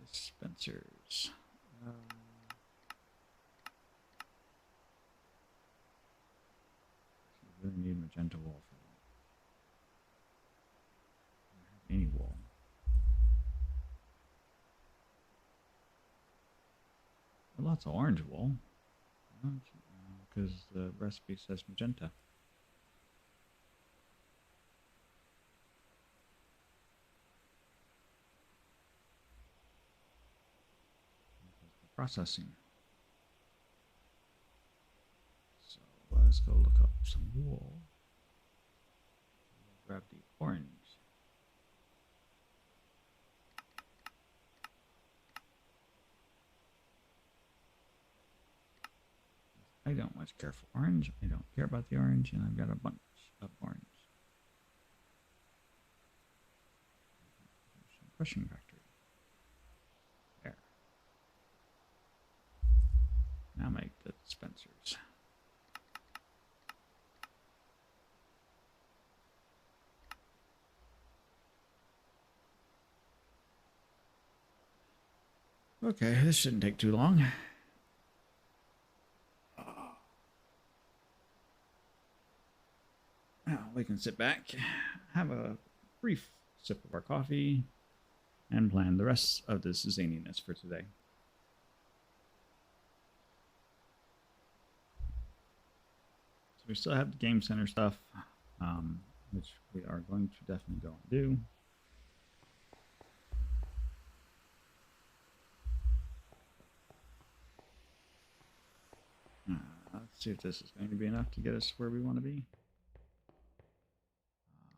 Dispensers. You really need magenta wool for that. I don't have any wool. Lots of orange wool. Because the recipe says magenta. Processing. So let's go look up some wool. Grab the orange. I don't much care for orange. I don't care about the orange, and I've got a bunch of orange. Crushing factory. There. Now make the dispensers. Okay, this shouldn't take too long. Now we can sit back, have a brief sip of our coffee, and plan the rest of this zaniness for today. So we still have the game center stuff, which we are going to definitely go and do. Let's see if this is going to be enough to get us where we want to be.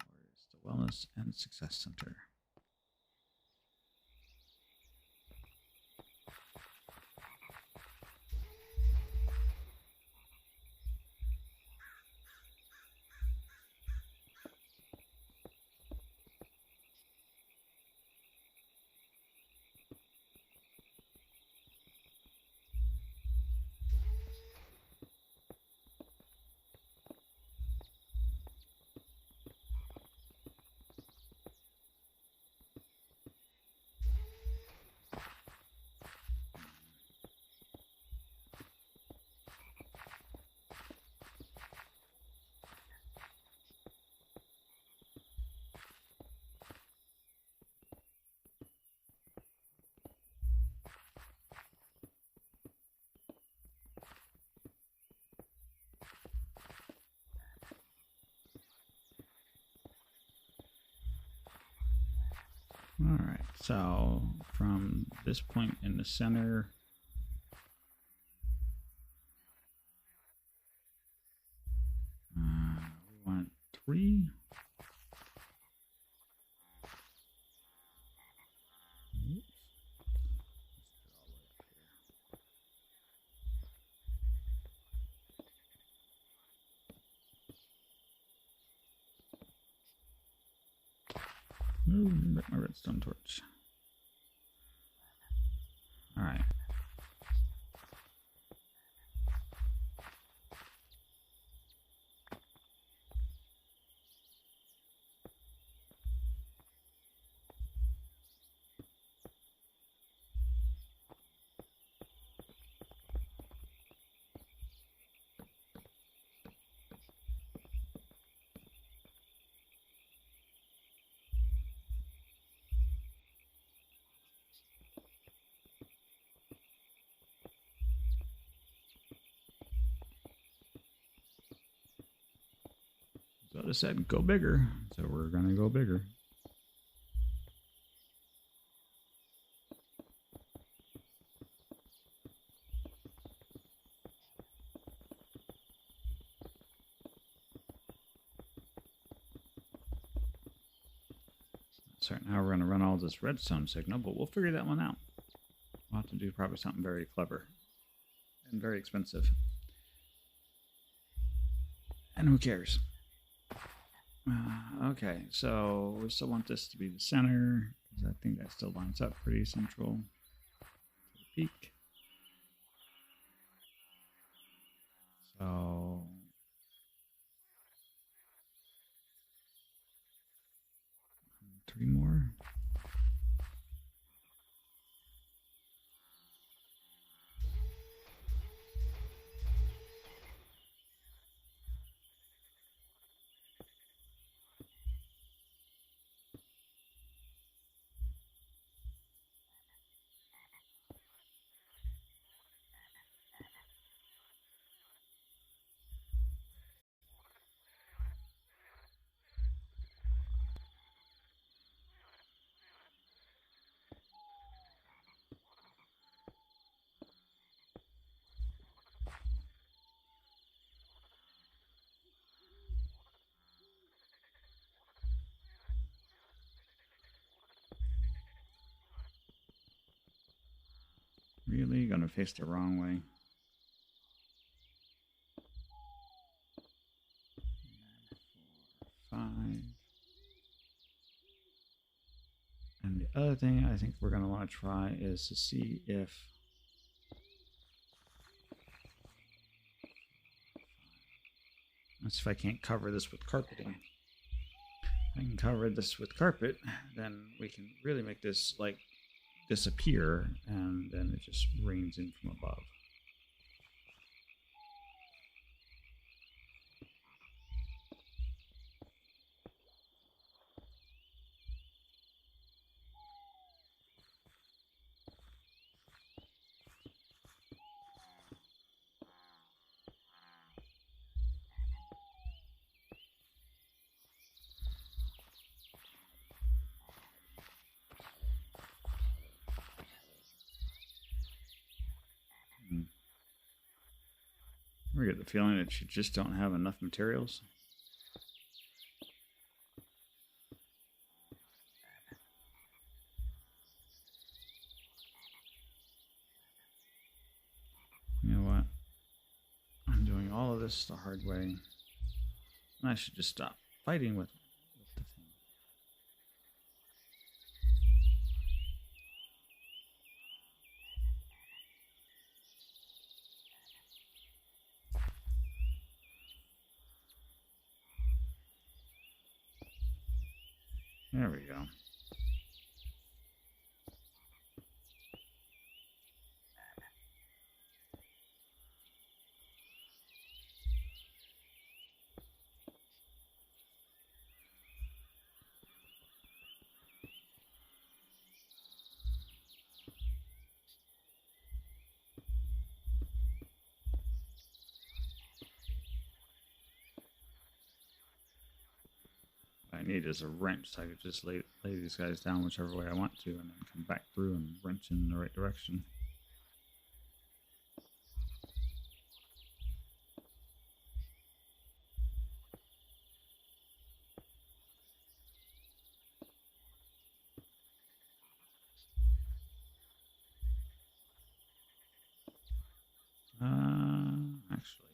Where's the Wellness and Success Center? All right, so from this point in the center, we want 3. Oops. Ooh, my redstone torch. All right. just said go bigger, so we're gonna go bigger. Certain how we're going to run all this redstone signal, but we'll figure that one out. We'll have to do probably something very clever and very expensive. And who cares? Okay, so we still want this to be the center, because I think that still lines up pretty central to the peak. So 3 more. Really gonna face the wrong way. 4, 5. And the other thing I think we're gonna want to try is to see if let's see if I can't cover this with carpeting. If I can cover this with carpet, then we can really make this like disappear, and then it just rains in from above. I get the feeling that you just don't have enough materials. You know what? I'm doing all of this the hard way. And I should just stop fighting with the thing. There we go. What I need is a wrench, so I could just lay these guys down whichever way I want to, and then come back through and wrench in the right direction. Actually,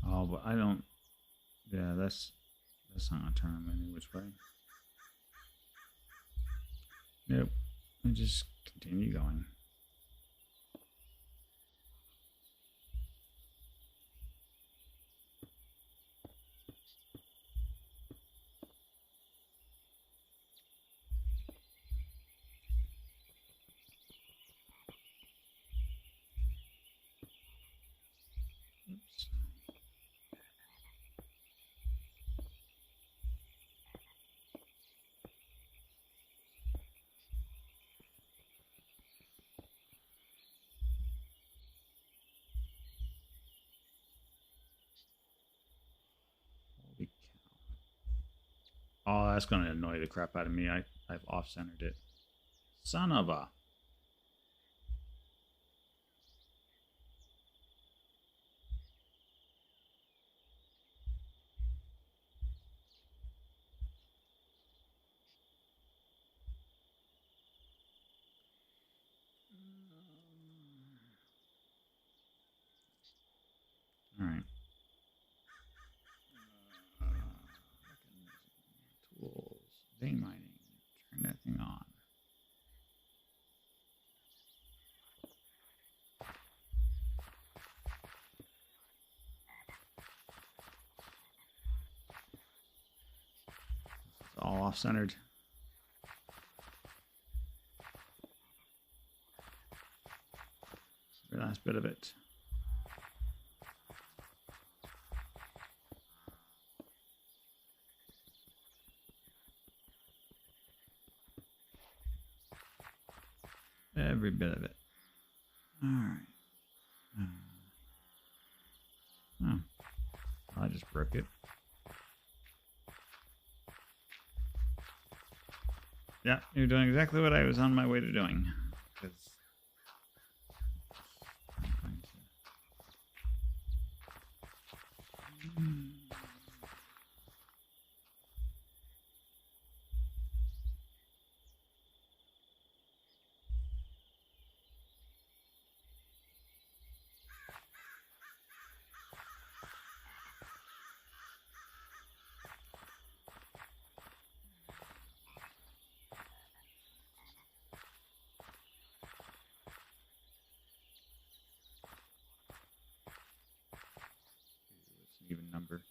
oh, but I don't. Yeah, that's not gonna turn them any which way. Nope. I just continue going. Oops. Oh, that's gonna annoy the crap out of me. I've off-centered it. Son of a. All right. Tools, vein mining. Turn that thing on. It's all off-centered. Very last bit of it. Every bit of it. All right. Oh, I just broke it. Yeah, you're doing exactly what I was on my way to doing. 'Cause I'm going to- It's an even number.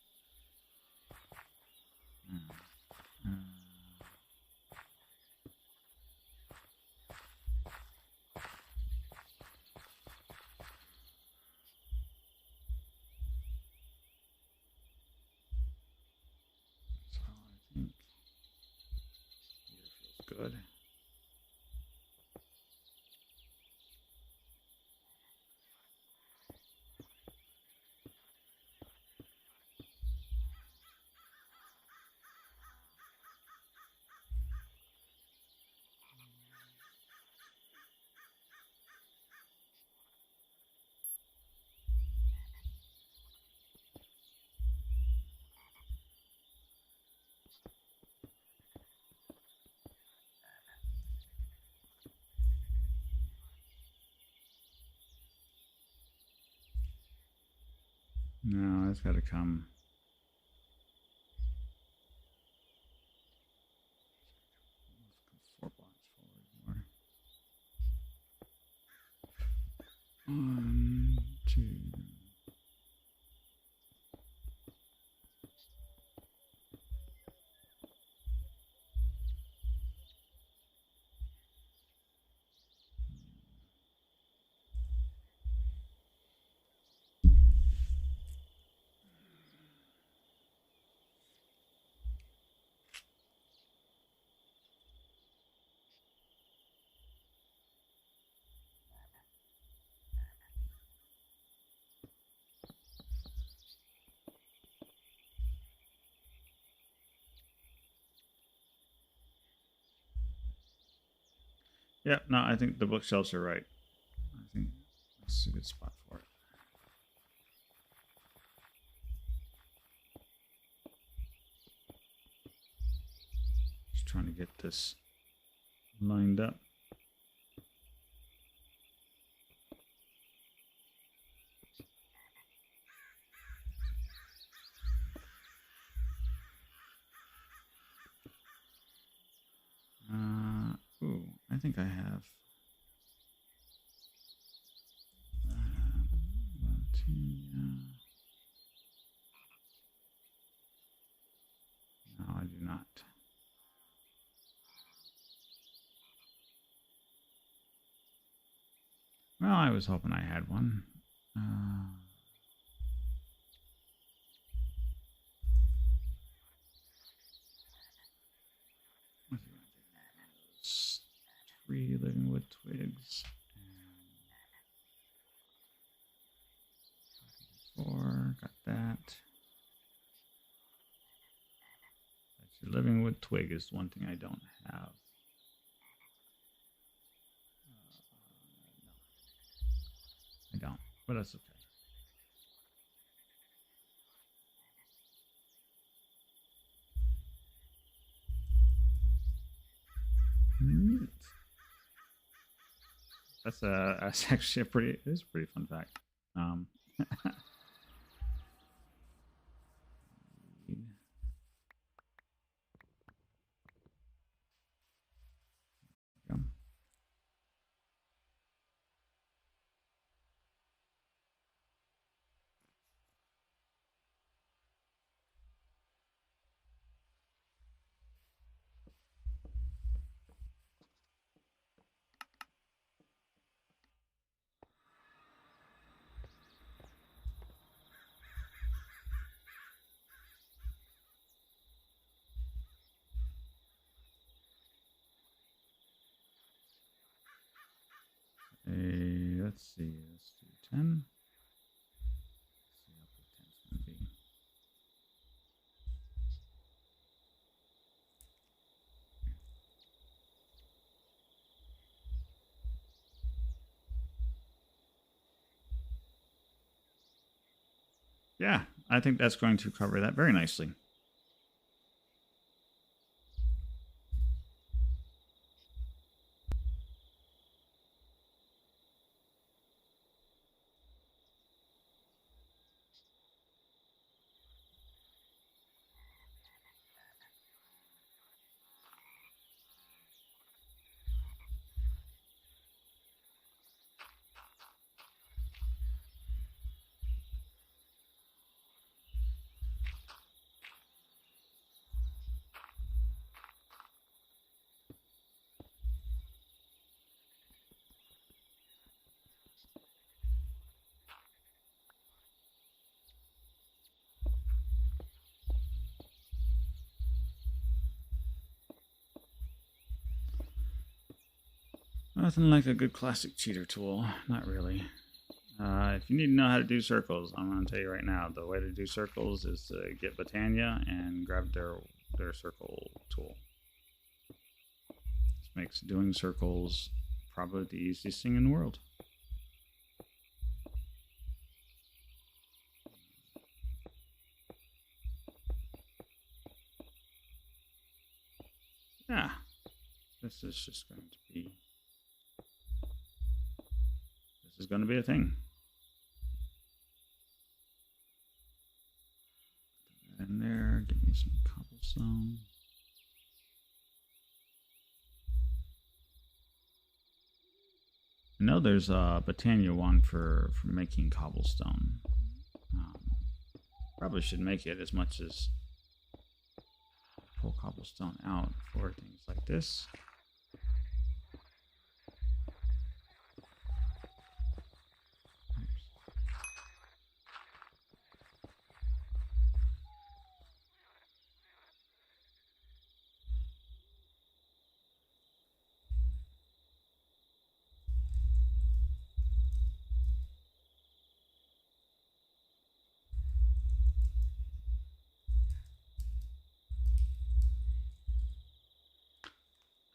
So I think here feels good. No, it's got to come. 4 blocks forward more. 1, 2. Yeah, no, I think the bookshelves are right. I think that's a good spot for it. Just trying to get this lined up. Ooh, I think I have. No, I do not. Well, I was hoping I had one. What's he gonna do? 3 living wood twigs. And 4, got that. That's your living Living with twig is one thing I don't have. No, I don't, but that's okay. Neat. That's actually it is a pretty fun fact. Let's see. Let's do 10. Let's see how big 10's going to be. Yeah, I think that's going to cover that very nicely. Nothing like a good classic cheater tool. Not really. If you need to know how to do circles, I'm going to tell you right now, the way to do circles is to get Botania and grab their circle tool. This makes doing circles probably the easiest thing in the world. Yeah, this is just going to be... This is going to be a thing. In there, give me some cobblestone. I know there's a Botania one for making cobblestone. Probably should make it as much as pull cobblestone out for things like this.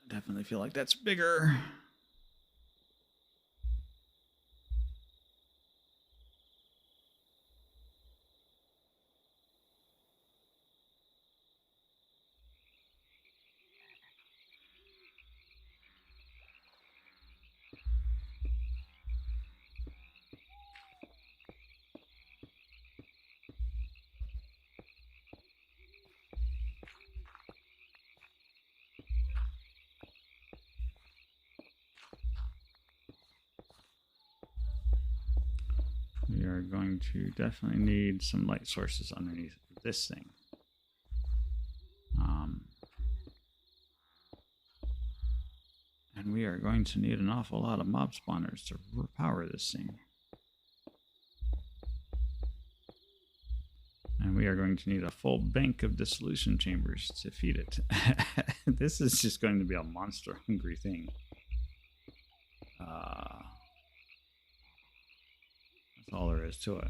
Definitely feel like that's bigger. We are going to definitely need some light sources underneath this thing. And we are going to need an awful lot of mob spawners to power this thing. And we are going to need a full bank of dissolution chambers to feed it. This is just going to be a monster hungry thing. That's all there is to it.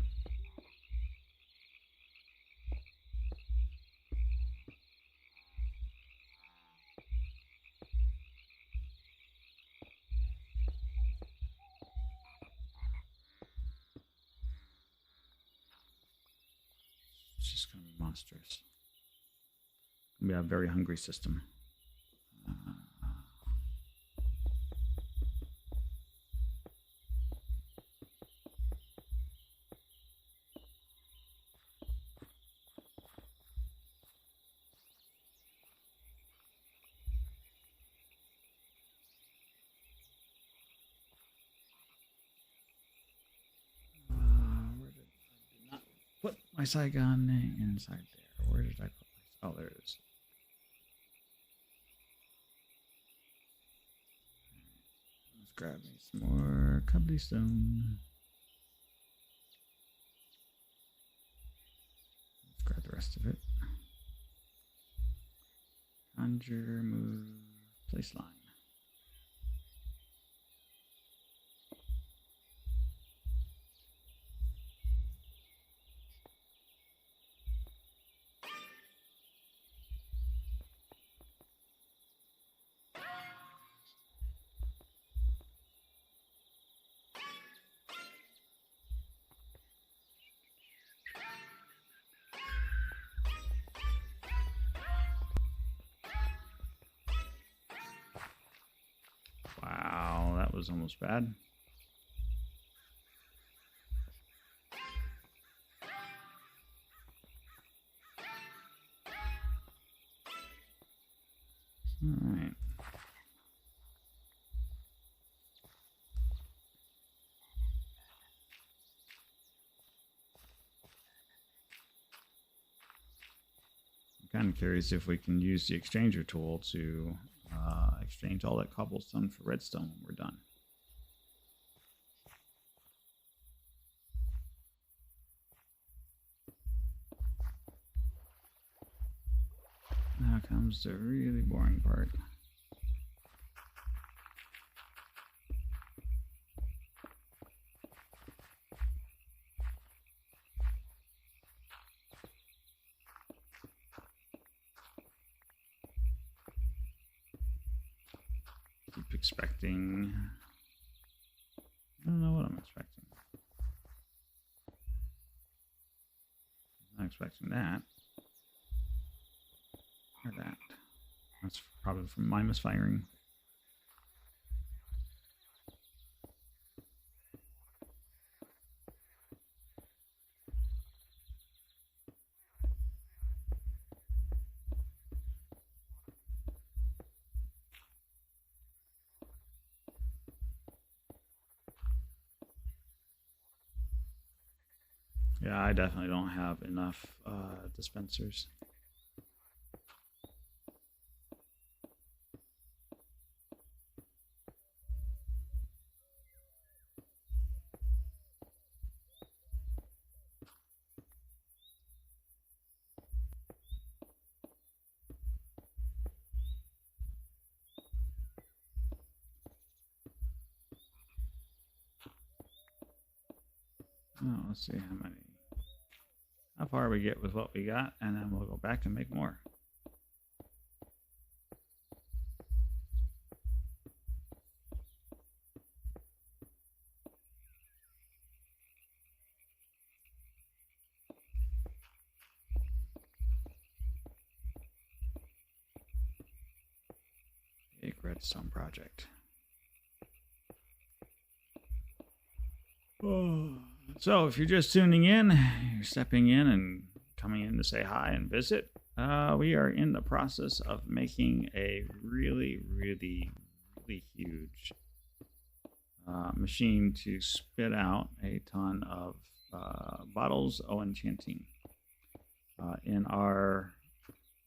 monstrous. We have a very hungry system. Where did I not put my Saigon inside there? Where did I put my? Oh, there it is. Let's grab me some more cobblestone. Let's grab the rest of it. Conjure, move, place line. Wow, that was almost bad. All right. I'm kind of curious if we can use the exchanger tool to exchange all that cobblestone for redstone when we're done. Now comes the really boring part. Keep expecting. I don't know what I'm expecting. I'm not expecting that. Or that. That's probably from my misfiring. Yeah, I definitely don't have enough dispensers. Oh, let's see how far we get with what we got, and then we'll go back and make more. Big redstone project. Oh. So if you're just tuning in, you're stepping in and coming in to say hi and visit, we are in the process of making a really huge machine to spit out a ton of bottles of enchanting in our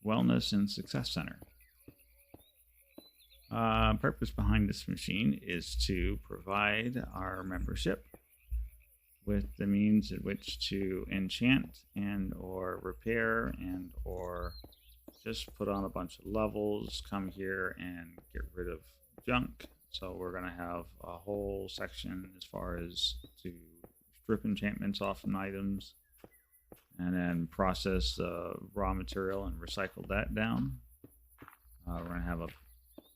wellness and success center. Purpose behind this machine is to provide our membership with the means at which to enchant and or repair and or just put on a bunch of levels, come here and get rid of junk. So we're going to have a whole section as far as to strip enchantments off from items and then process the raw material and recycle that down. We're going to have a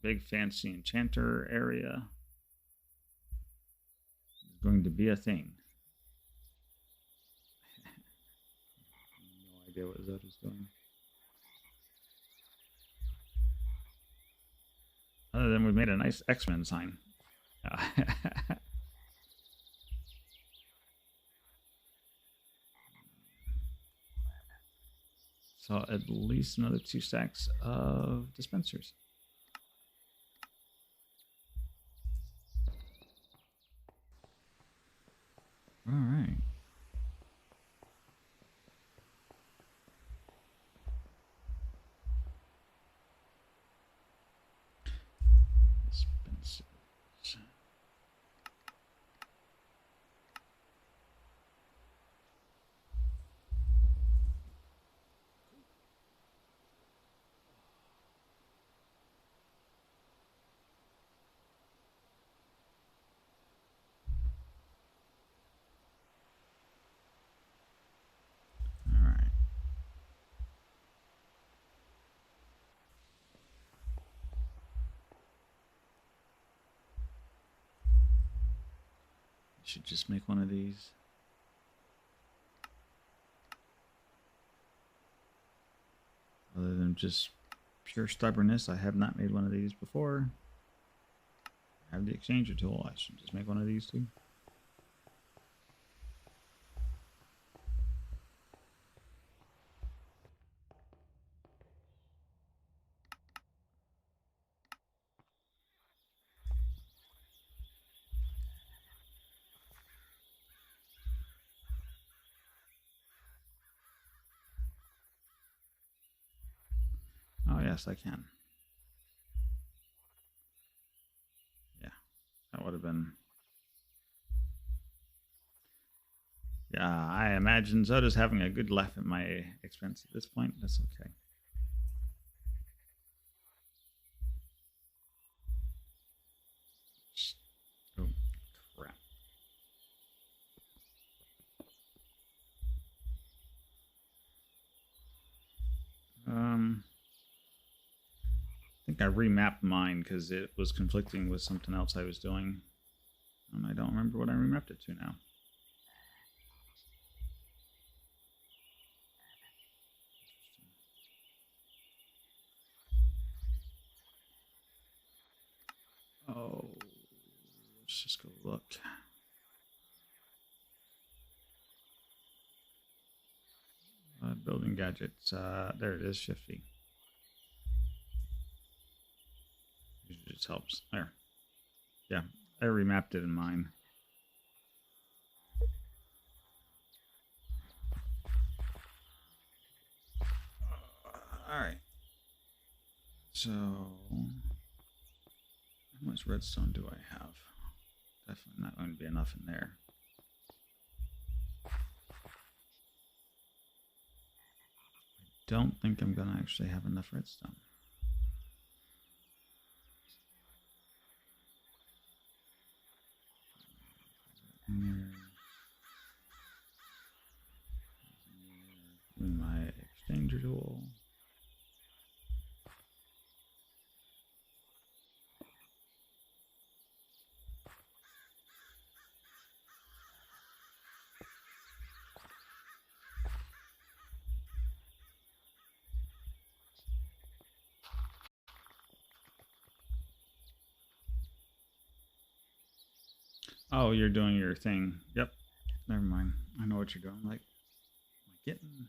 big fancy enchanter area. It's going to be a thing. idea what Zoda's doing. Other than we made a nice X-Men sign. So at least another 2 stacks of dispensers. All right. Dispensers. All right. Should just make one of these. Other than just pure stubbornness, I have not made one of these before. I have the exchanger tool. I should just make one of these too. Oh, yes, I can. Yeah, that would have been... Yeah, I imagine Zoda's having a good laugh at my expense at this point. That's okay. Oh, crap. I think I remapped mine because it was conflicting with something else I was doing. And I don't remember what I remapped it to now. Oh, let's just go look. Building gadgets. There it is, Shifty. It just helps. There. Yeah, I remapped it in mine. All right. So, how much redstone do I have? Definitely not going to be enough in there. I don't think I'm going to actually have enough redstone. My exchanger tool. Oh, you're doing your thing. Yep. Never mind. I know what you're doing. Like, am I getting...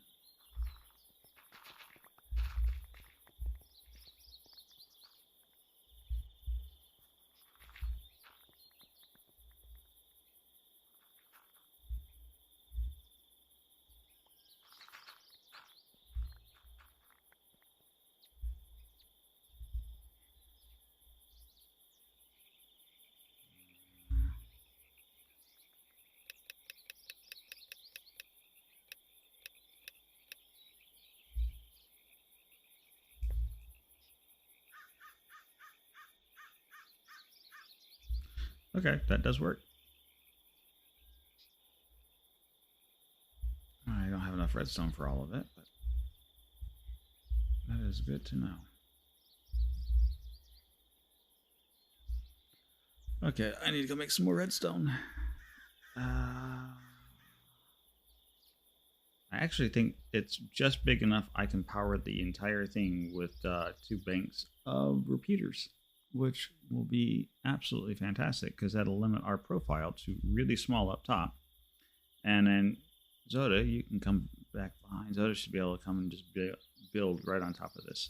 Okay, that does work. I don't have enough redstone for all of it, but that is good to know. Okay, I need to go make some more redstone. I actually think it's just big enough I can power the entire thing with 2 banks of repeaters, which will be absolutely fantastic because that'll limit our profile to really small up top. And then Zoda, you can come back behind. Zoda should be able to come and just build right on top of this.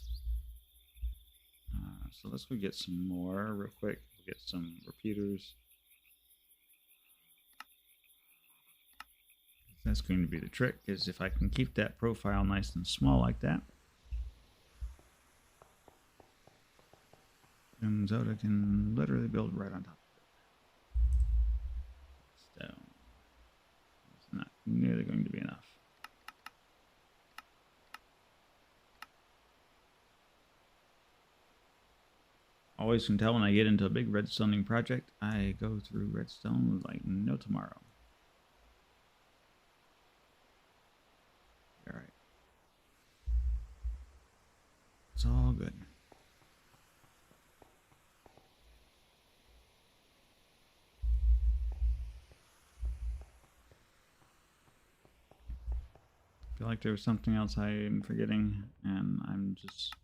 So let's go get some more real quick. We'll get some repeaters. That's going to be the trick, is if I can keep that profile nice and small like that, then Zoda can literally build right on top of it. Stone. It's not nearly going to be enough. Always can tell when I get into a big redstoning project, I go through redstone like no tomorrow. All right. It's all good. I feel like there was something else I am forgetting, and I'm just...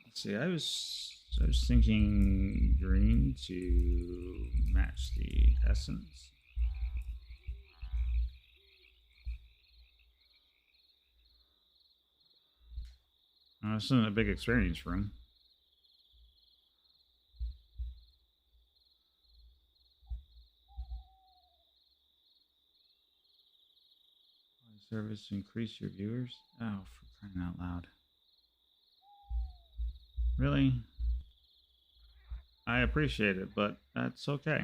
let's see, I was thinking green to match the essence. This isn't a big experience room. Service to increase your viewers? Oh, for crying out loud. Really? I appreciate it, but that's okay.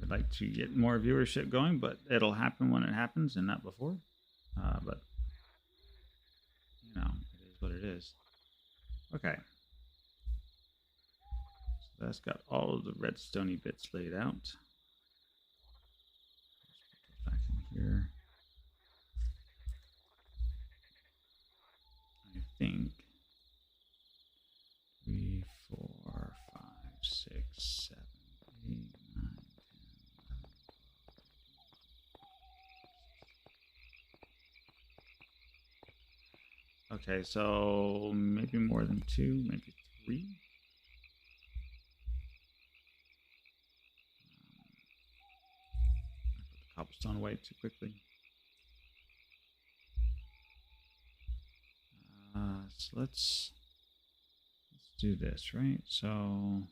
I'd like to get more viewership going, but it'll happen when it happens and not before. But, you know, it is what it is. Okay. So that's got all of the redstone-y bits laid out. Let's put those back in here. I think 3, 4, 5, 6, 7, 8, 9, 10, 11. Okay, so maybe more than 2, maybe 3. I put the cobblestone away too quickly. So let's do this, right? So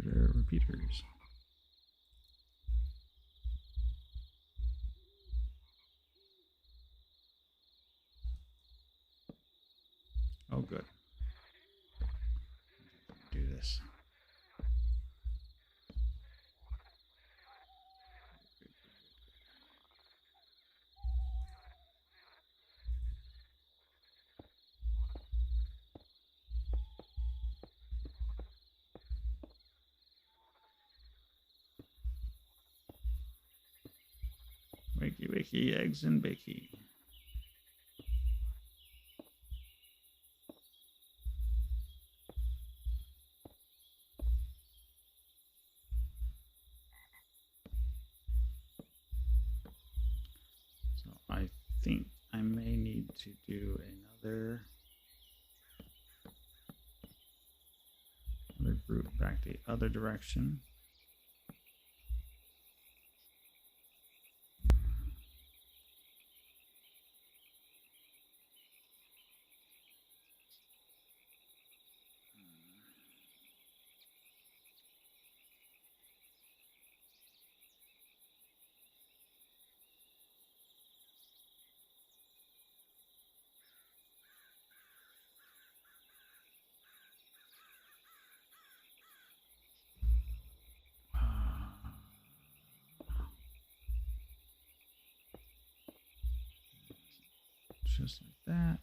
there are repeaters. Oh, good. Do this. Wakey, wakey, eggs and bakey. So I think I may need to do another route back the other direction. just like that.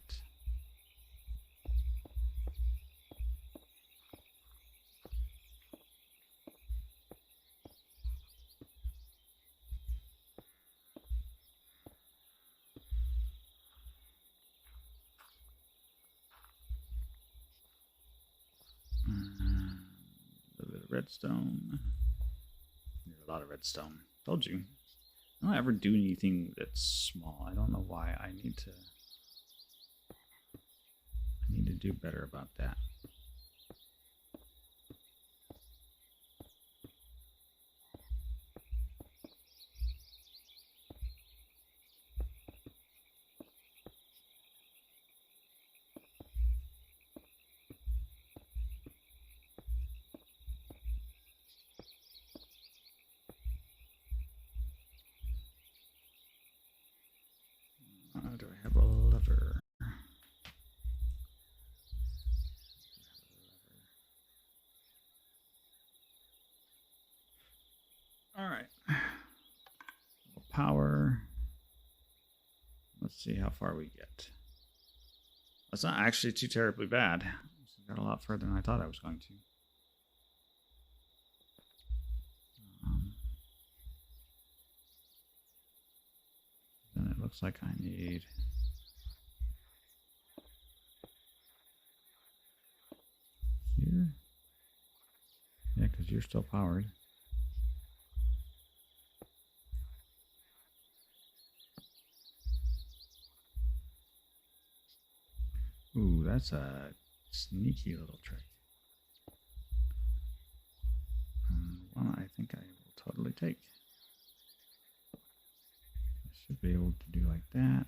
A little bit of redstone. Need a lot of redstone. Told you. I don't ever do anything that's small. I don't know why. I need to do better about that. Do I have a lever? All right. Power. Let's see how far we get. That's not actually too terribly bad. Got a lot further than I thought I was going to. Then it looks like I need here. Yeah, because you're still powered. Ooh, that's a sneaky little trick. One I think I will totally take. I should be able to do like that.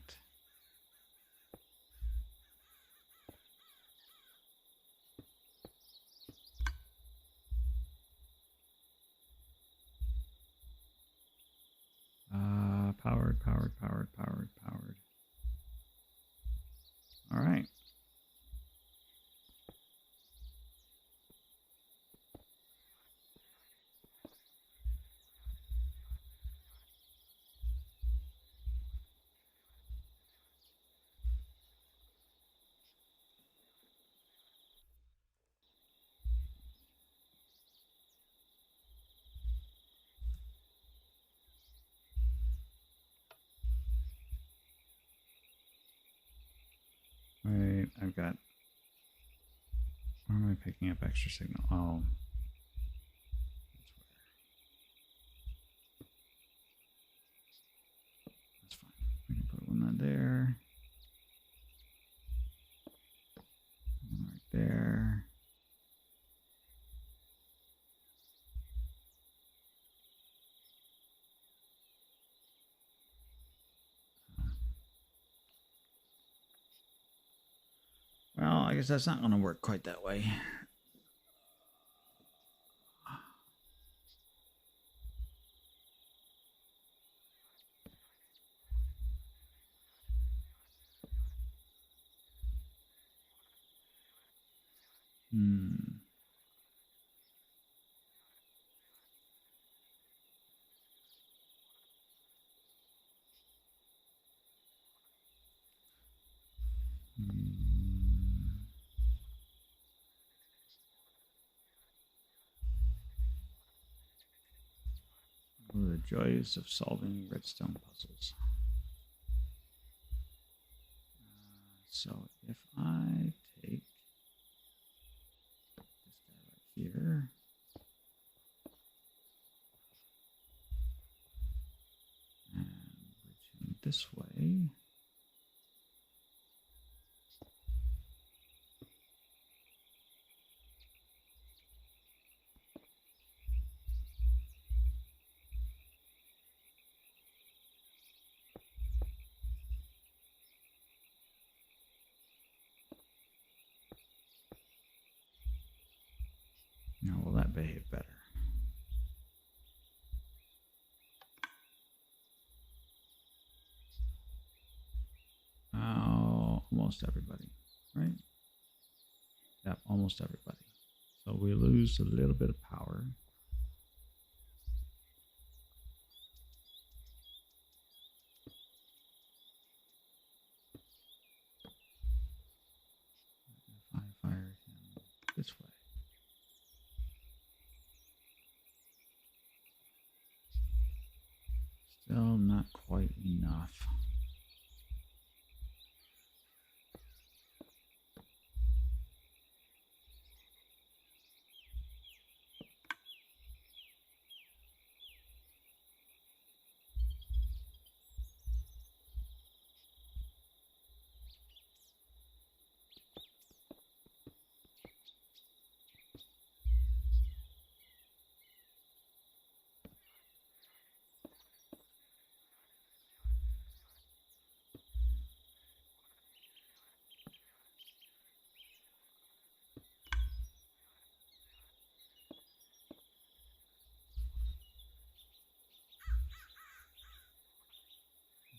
Powered. All right. Wait, I've got. Where am I picking up extra signal? Oh. That's fine. We can put one there. One right there. Well, I guess that's not going to work quite that way. Oh, the joys of solving redstone puzzles. So if I take this guy right here, and bridge him this way. Now, will that behave better? Almost everybody, right? Yep, almost everybody. So we lose a little bit of power. Still not quite enough.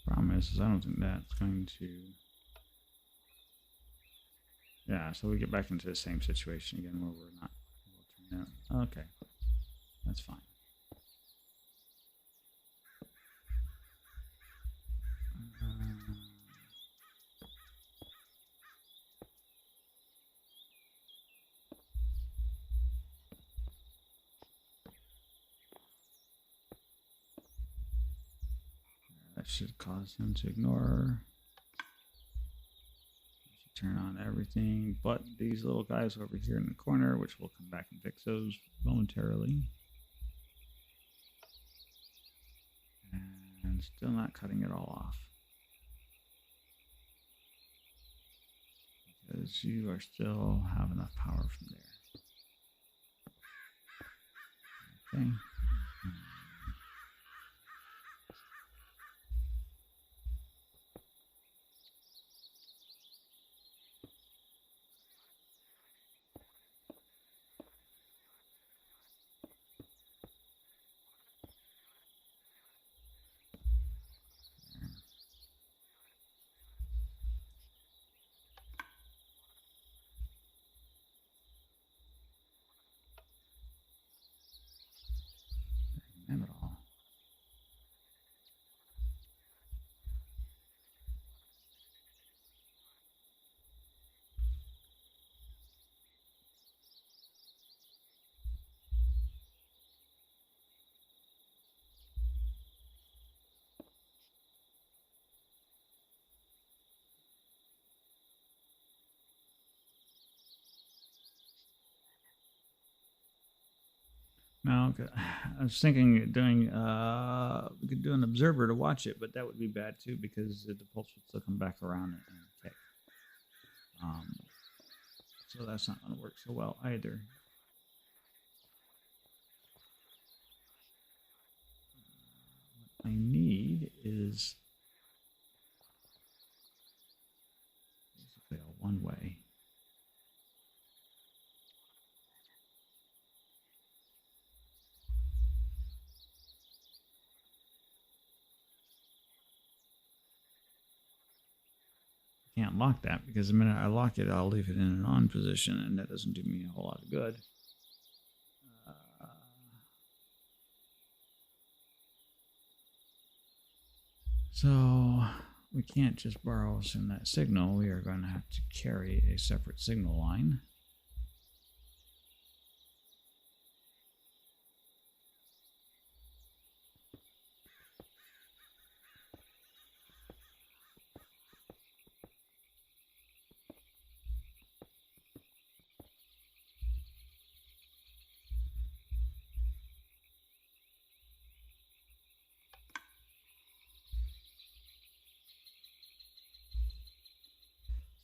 Problem is I don't think that's going to. Yeah, so we get back into the same situation again where we're not able to turn out. Okay, that's fine. That should cause him to ignore. Turn on everything but these little guys over here in the corner, which we'll come back and fix those momentarily. And still not cutting it all off. Because you are still have enough power from there. Okay. Have it all. Now, I was thinking doing we could do an observer to watch it, but that would be bad too because the pulse would still come back around and tick. So that's not going to work so well either. What I need is basically a one-way. Can't lock that because the minute I lock it, I'll leave it in an on position, and that doesn't do me a whole lot of good. So we can't just borrow in that signal. We are going to have to carry a separate signal line.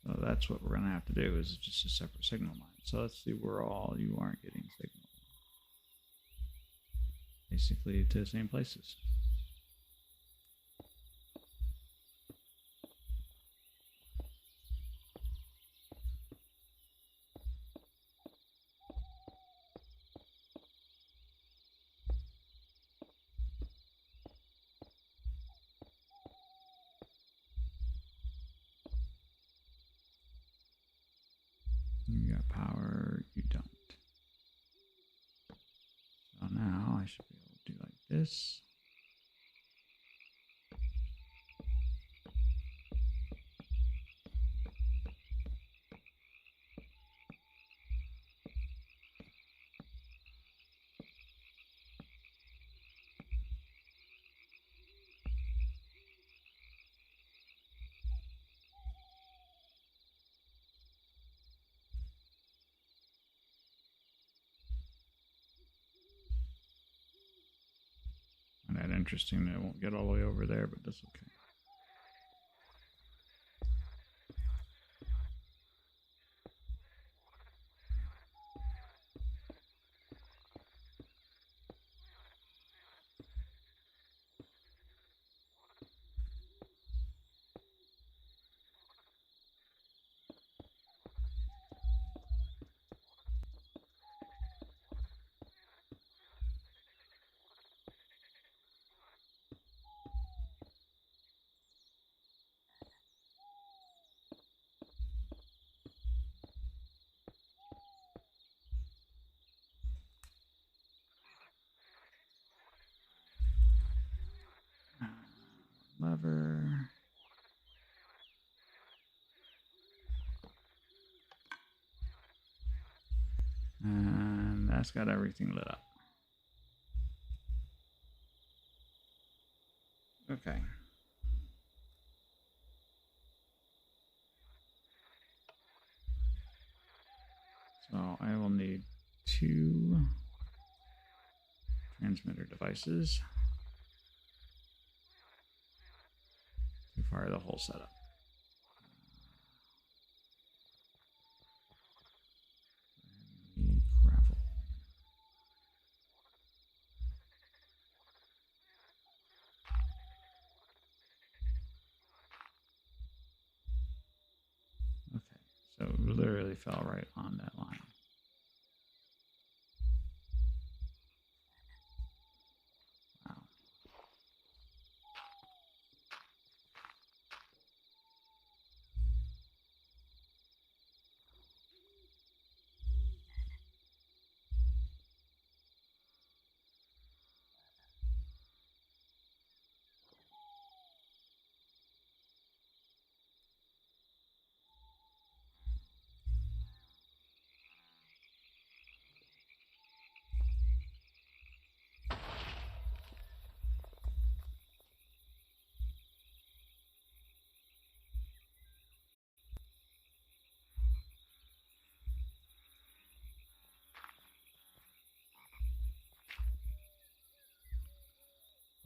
So that's what we're going to have to do is just a separate signal line. So let's see where all you aren't getting signal. Basically to the same places. You got power, you don't. So now I should be able to do like this. interesting that it won't get all the way over there, but that's okay. Lever. And that's got everything lit up. Okay. So I will need 2 transmitter devices to fire the whole setup. Need gravel. Okay, so it literally fell right on that line. Wow.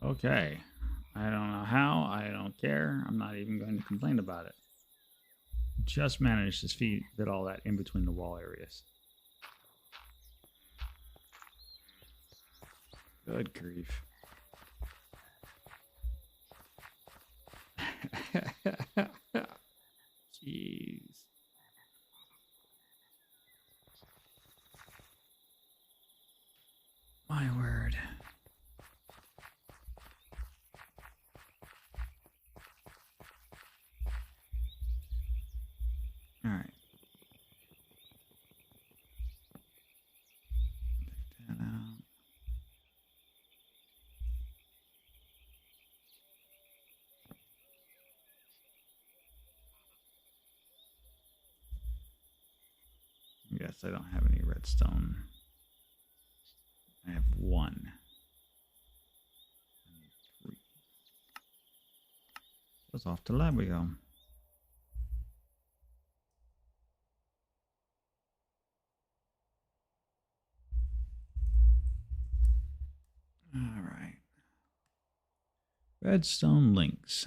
Okay. I don't know how. I don't care. I'm not even going to complain about it. Just managed to fit all that in between the wall areas. Good grief. Jeez. My word. All right. Take that out. Yes, I don't have any redstone. I have 1. I need 3. Goes off to lab we go. All right. Redstone links.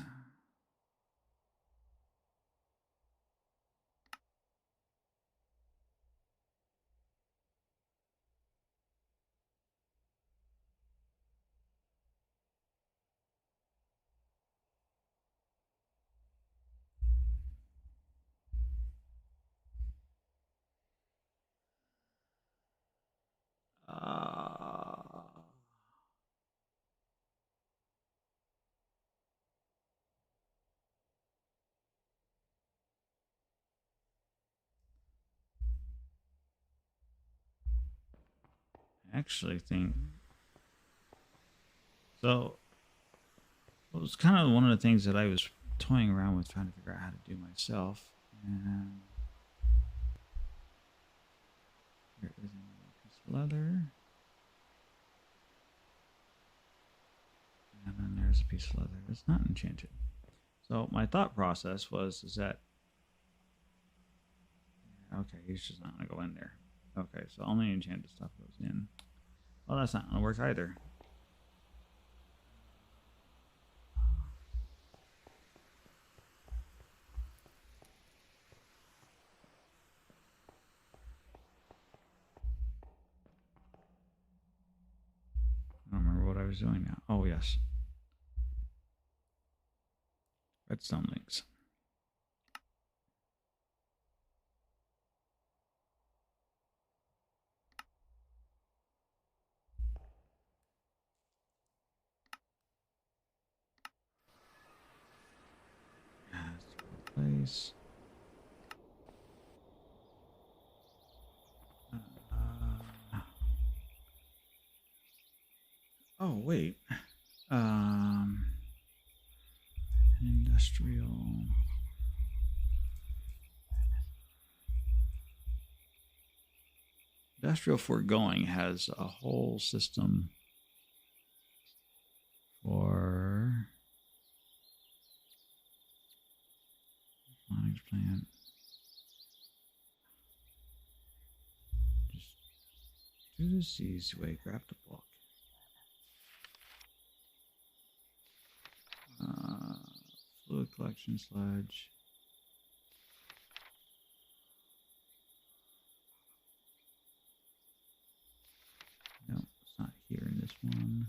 I actually think so. It was kind of one of the things that I was toying around with, trying to figure out how to do myself. And here is another piece of leather. And then there's a piece of leather that's not enchanted. So my thought process was, is that, okay, he's just not going to go in there. Okay, so only enchanted stuff goes in. Well, that's not going to work either. was doing now. Oh, yes. Redstone links. Place. Oh, wait. Industrial. Industrial foregoing has a whole system for Onyx plant. Just do this the easy way. Grab the block. Fluid collection sludge. No, it's not here in this one.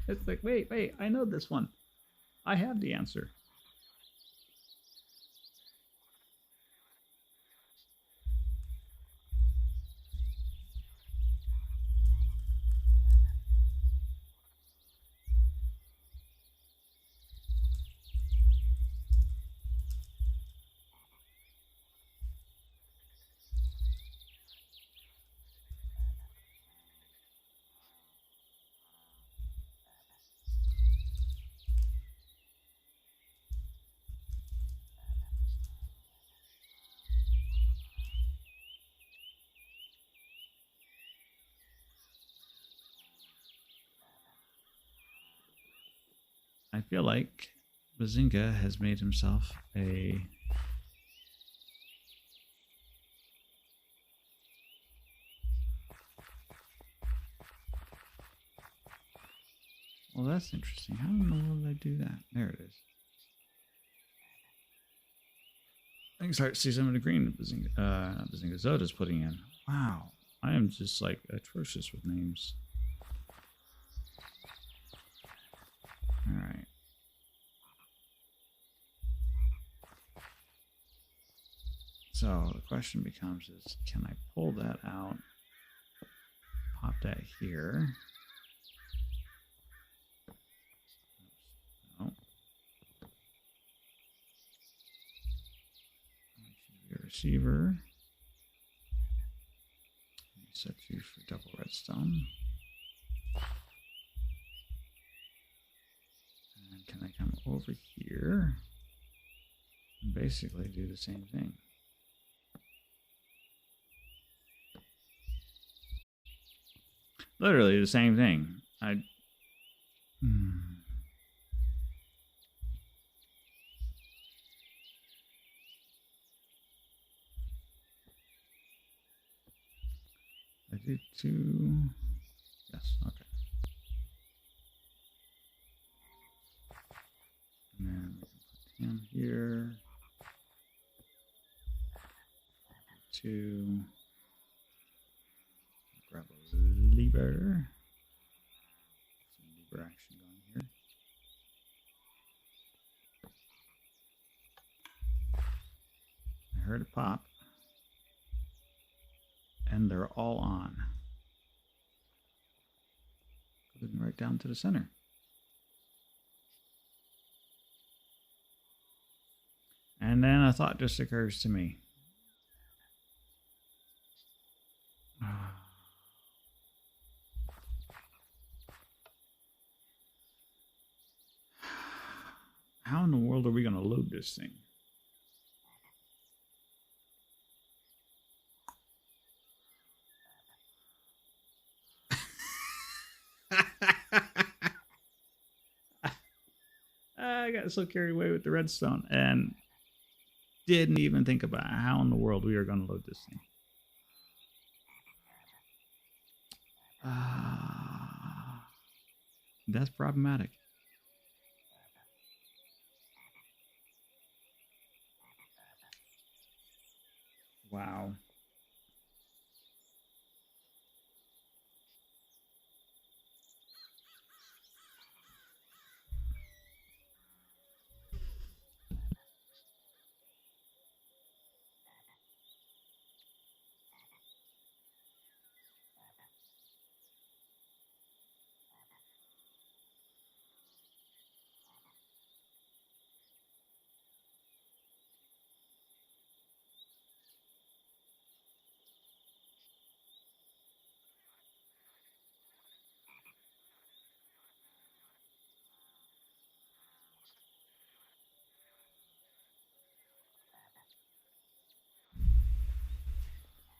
It's like, wait, I know this one. I have the answer. I feel like Bazinga has made himself a well, that's interesting. How in the world did I do that? There it is. I can start to see some of the green Bazinga Zoda's putting in. Wow. I am just like atrocious with names. Alright. So the question becomes is, can I pull that out? Pop that here. Oops. No. Your receiver. Set you for double redstone. And can I come over here and basically do the same thing? Literally the same thing. I did two. Yes, okay. And then we can put him here. Two. Grab a lever. Some lever action going here. I heard it pop. And they're all on. Going right down to the center. And then a thought just occurs to me. world are we going to load this thing? I got so carried away with the redstone and didn't even think about how in the world we are going to load this thing. That's problematic. Wow.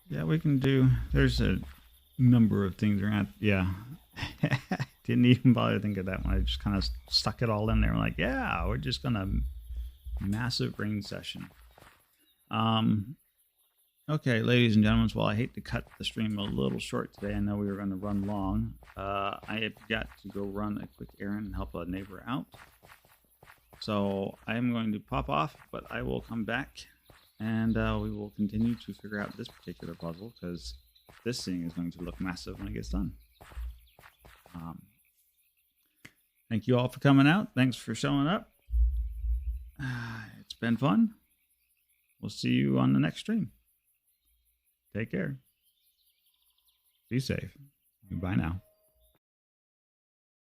Yeah, we can do. There's a number of things around. Yeah. Didn't even bother to think of that one. I just kind of stuck it all in there. I'm like, yeah, we're just gonna massive rain session. Okay, ladies and gentlemen, well, I hate to cut the stream a little short today. I know we were going to run long. I have got to go run a quick errand and help a neighbor out. So I am going to pop off, but I will come back and we will continue to figure out this particular puzzle because this thing is going to look massive when it gets done. Thank you all for coming out. Thanks for showing up. It's been fun. We'll see you on the next stream. Take care. Be safe. Goodbye now.